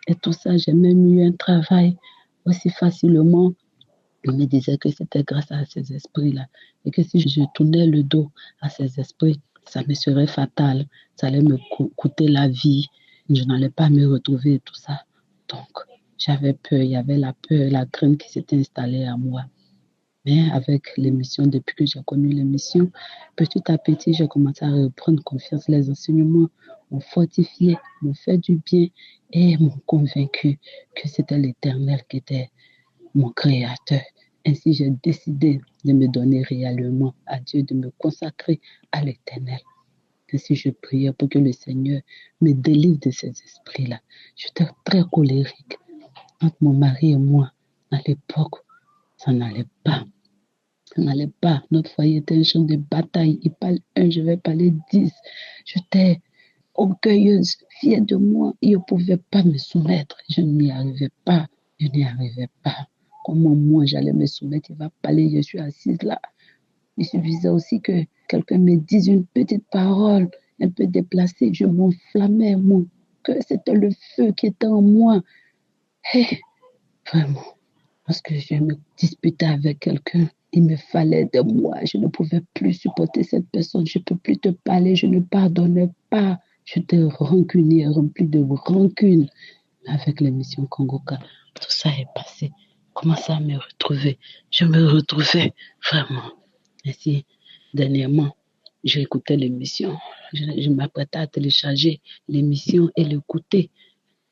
Et tout ça, j'ai même eu un travail aussi facilement. On me disait que c'était grâce à ces esprits-là. Et que si je tournais le dos à ces esprits, ça me serait fatal, ça allait me coûter la vie, je n'allais pas me retrouver et tout ça. Donc, j'avais peur, il y avait la peur, la crainte qui s'était installée à moi. Mais avec l'émission, depuis que j'ai connu l'émission, petit à petit, j'ai commencé à reprendre confiance. Les enseignements m'ont fortifié, m'ont fait du bien et m'ont convaincu que c'était l'Éternel qui était mon Créateur. Ainsi, j'ai décidé de me donner réellement à Dieu, de me consacrer à l'Éternel. Ainsi, je priais pour que le Seigneur me délivre de ces esprits-là. J'étais très colérique. Entre mon mari et moi, à l'époque, ça n'allait pas. Ça n'allait pas. Notre foyer était un champ de bataille. Il parle 1, je vais parler 10. J'étais orgueilleuse, fière de moi. Il ne pouvait pas me soumettre. Je n'y arrivais pas. Je n'y arrivais pas. Comment moi j'allais me soumettre? Il va parler, je suis assise là. Il suffisait aussi que quelqu'un me dise une petite parole un peu déplacée. Je m'enflammais, mon cœur, c'était le feu qui était en moi. Et vraiment, lorsque je me disputais avec quelqu'un, il me fallait de moi. Je ne pouvais plus supporter cette personne. Je ne peux plus te parler. Je ne pardonnais pas. J'étais rancunier, rempli de rancune. Avec l'émission Kongoka, tout ça est passé. Commençais à me retrouver. Je me retrouvais vraiment. Ainsi, dernièrement, j'ai écouté l'émission. Je m'apprêtais à télécharger l'émission et l'écouter.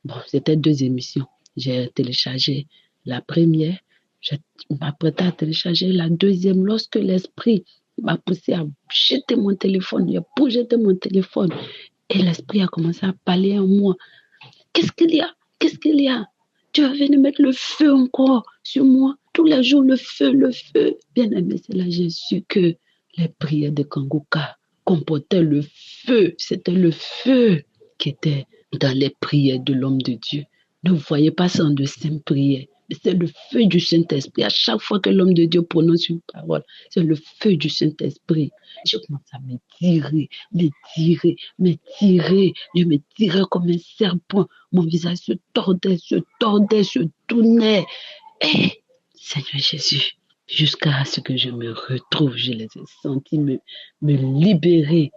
Bon, c'était 2 émissions. J'ai téléchargé la première. Je m'apprêtais à télécharger la deuxième. Lorsque l'esprit m'a poussé à jeter mon téléphone, j'ai projeté mon téléphone et l'esprit a commencé à parler en moi. Qu'est-ce qu'il y a? Qu'est-ce qu'il y a? Tu vas venir mettre le feu encore sur moi. Tous les jours, le feu, le feu. Bien aimé, c'est là que j'ai su que les prières de Kongoka comportaient le feu. C'était le feu qui était dans les prières de l'homme de Dieu. Ne voyez pas ça en de simples prières. C'est le feu du Saint-Esprit. À chaque fois que l'homme de Dieu prononce une parole, c'est le feu du Saint-Esprit. Je commence à me tirer. Je me tirais comme un serpent. Mon visage se tordait, se tournait. Et Seigneur Jésus, jusqu'à ce que je me retrouve, je les ai sentis me libérer.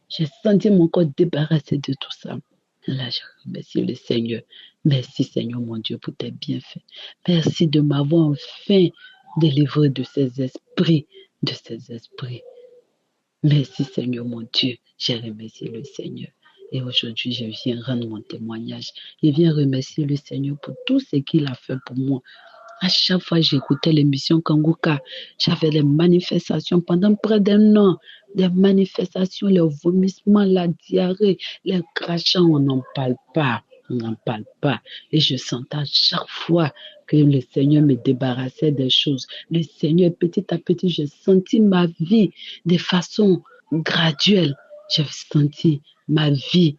J'ai senti mon corps débarrassé de tout ça. Là, je remercie le Seigneur. Merci Seigneur mon Dieu pour tes bienfaits. Merci de m'avoir enfin délivré de ces esprits. Merci Seigneur mon Dieu. J'ai remercié le Seigneur. Et aujourd'hui, je viens rendre mon témoignage. Je viens remercier le Seigneur pour tout ce qu'il a fait pour moi. À chaque fois que j'écoutais l'émission Kongoka, j'avais des manifestations pendant près d'1 an. Des manifestations, les vomissements, la diarrhée, les crachats, on n'en parle pas. Et je sentais à chaque fois que le Seigneur me débarrassait des choses. Le Seigneur, petit à petit, j'ai senti ma vie de façon graduelle. J'ai senti ma vie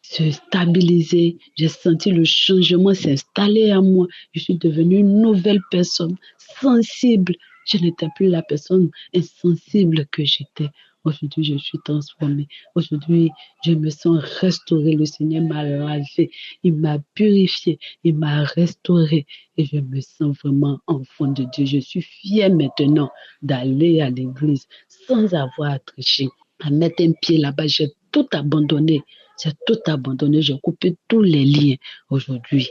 se stabiliser. J'ai senti le changement s'installer en moi. Je suis devenue une nouvelle personne, sensible. Je n'étais plus la personne insensible que j'étais. Aujourd'hui, je suis transformée. Aujourd'hui, je me sens restaurée. Le Seigneur m'a lavé. Il m'a purifiée. Il m'a restaurée. Et je me sens vraiment enfant de Dieu. Je suis fière maintenant d'aller à l'église sans avoir à tricher. À mettre un pied là-bas, j'ai tout abandonné. J'ai coupé tous les liens. Aujourd'hui,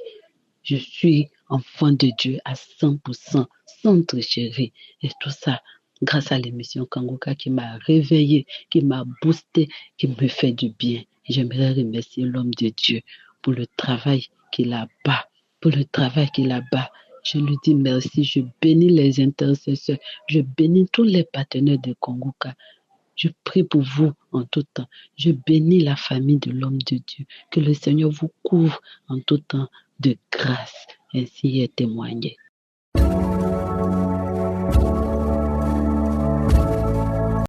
je suis enfant de Dieu à 100%, sans tricherie. Et tout ça, grâce à l'émission Kongoka qui m'a réveillée, qui m'a boosté, qui me fait du bien. Et j'aimerais remercier l'homme de Dieu pour le travail qu'il a bas. Je lui dis merci. Je bénis les intercesseurs. Je bénis tous les partenaires de Kongoka. Je prie pour vous en tout temps. Je bénis la famille de l'homme de Dieu. Que le Seigneur vous couvre en tout temps de grâce. Ainsi est témoigné.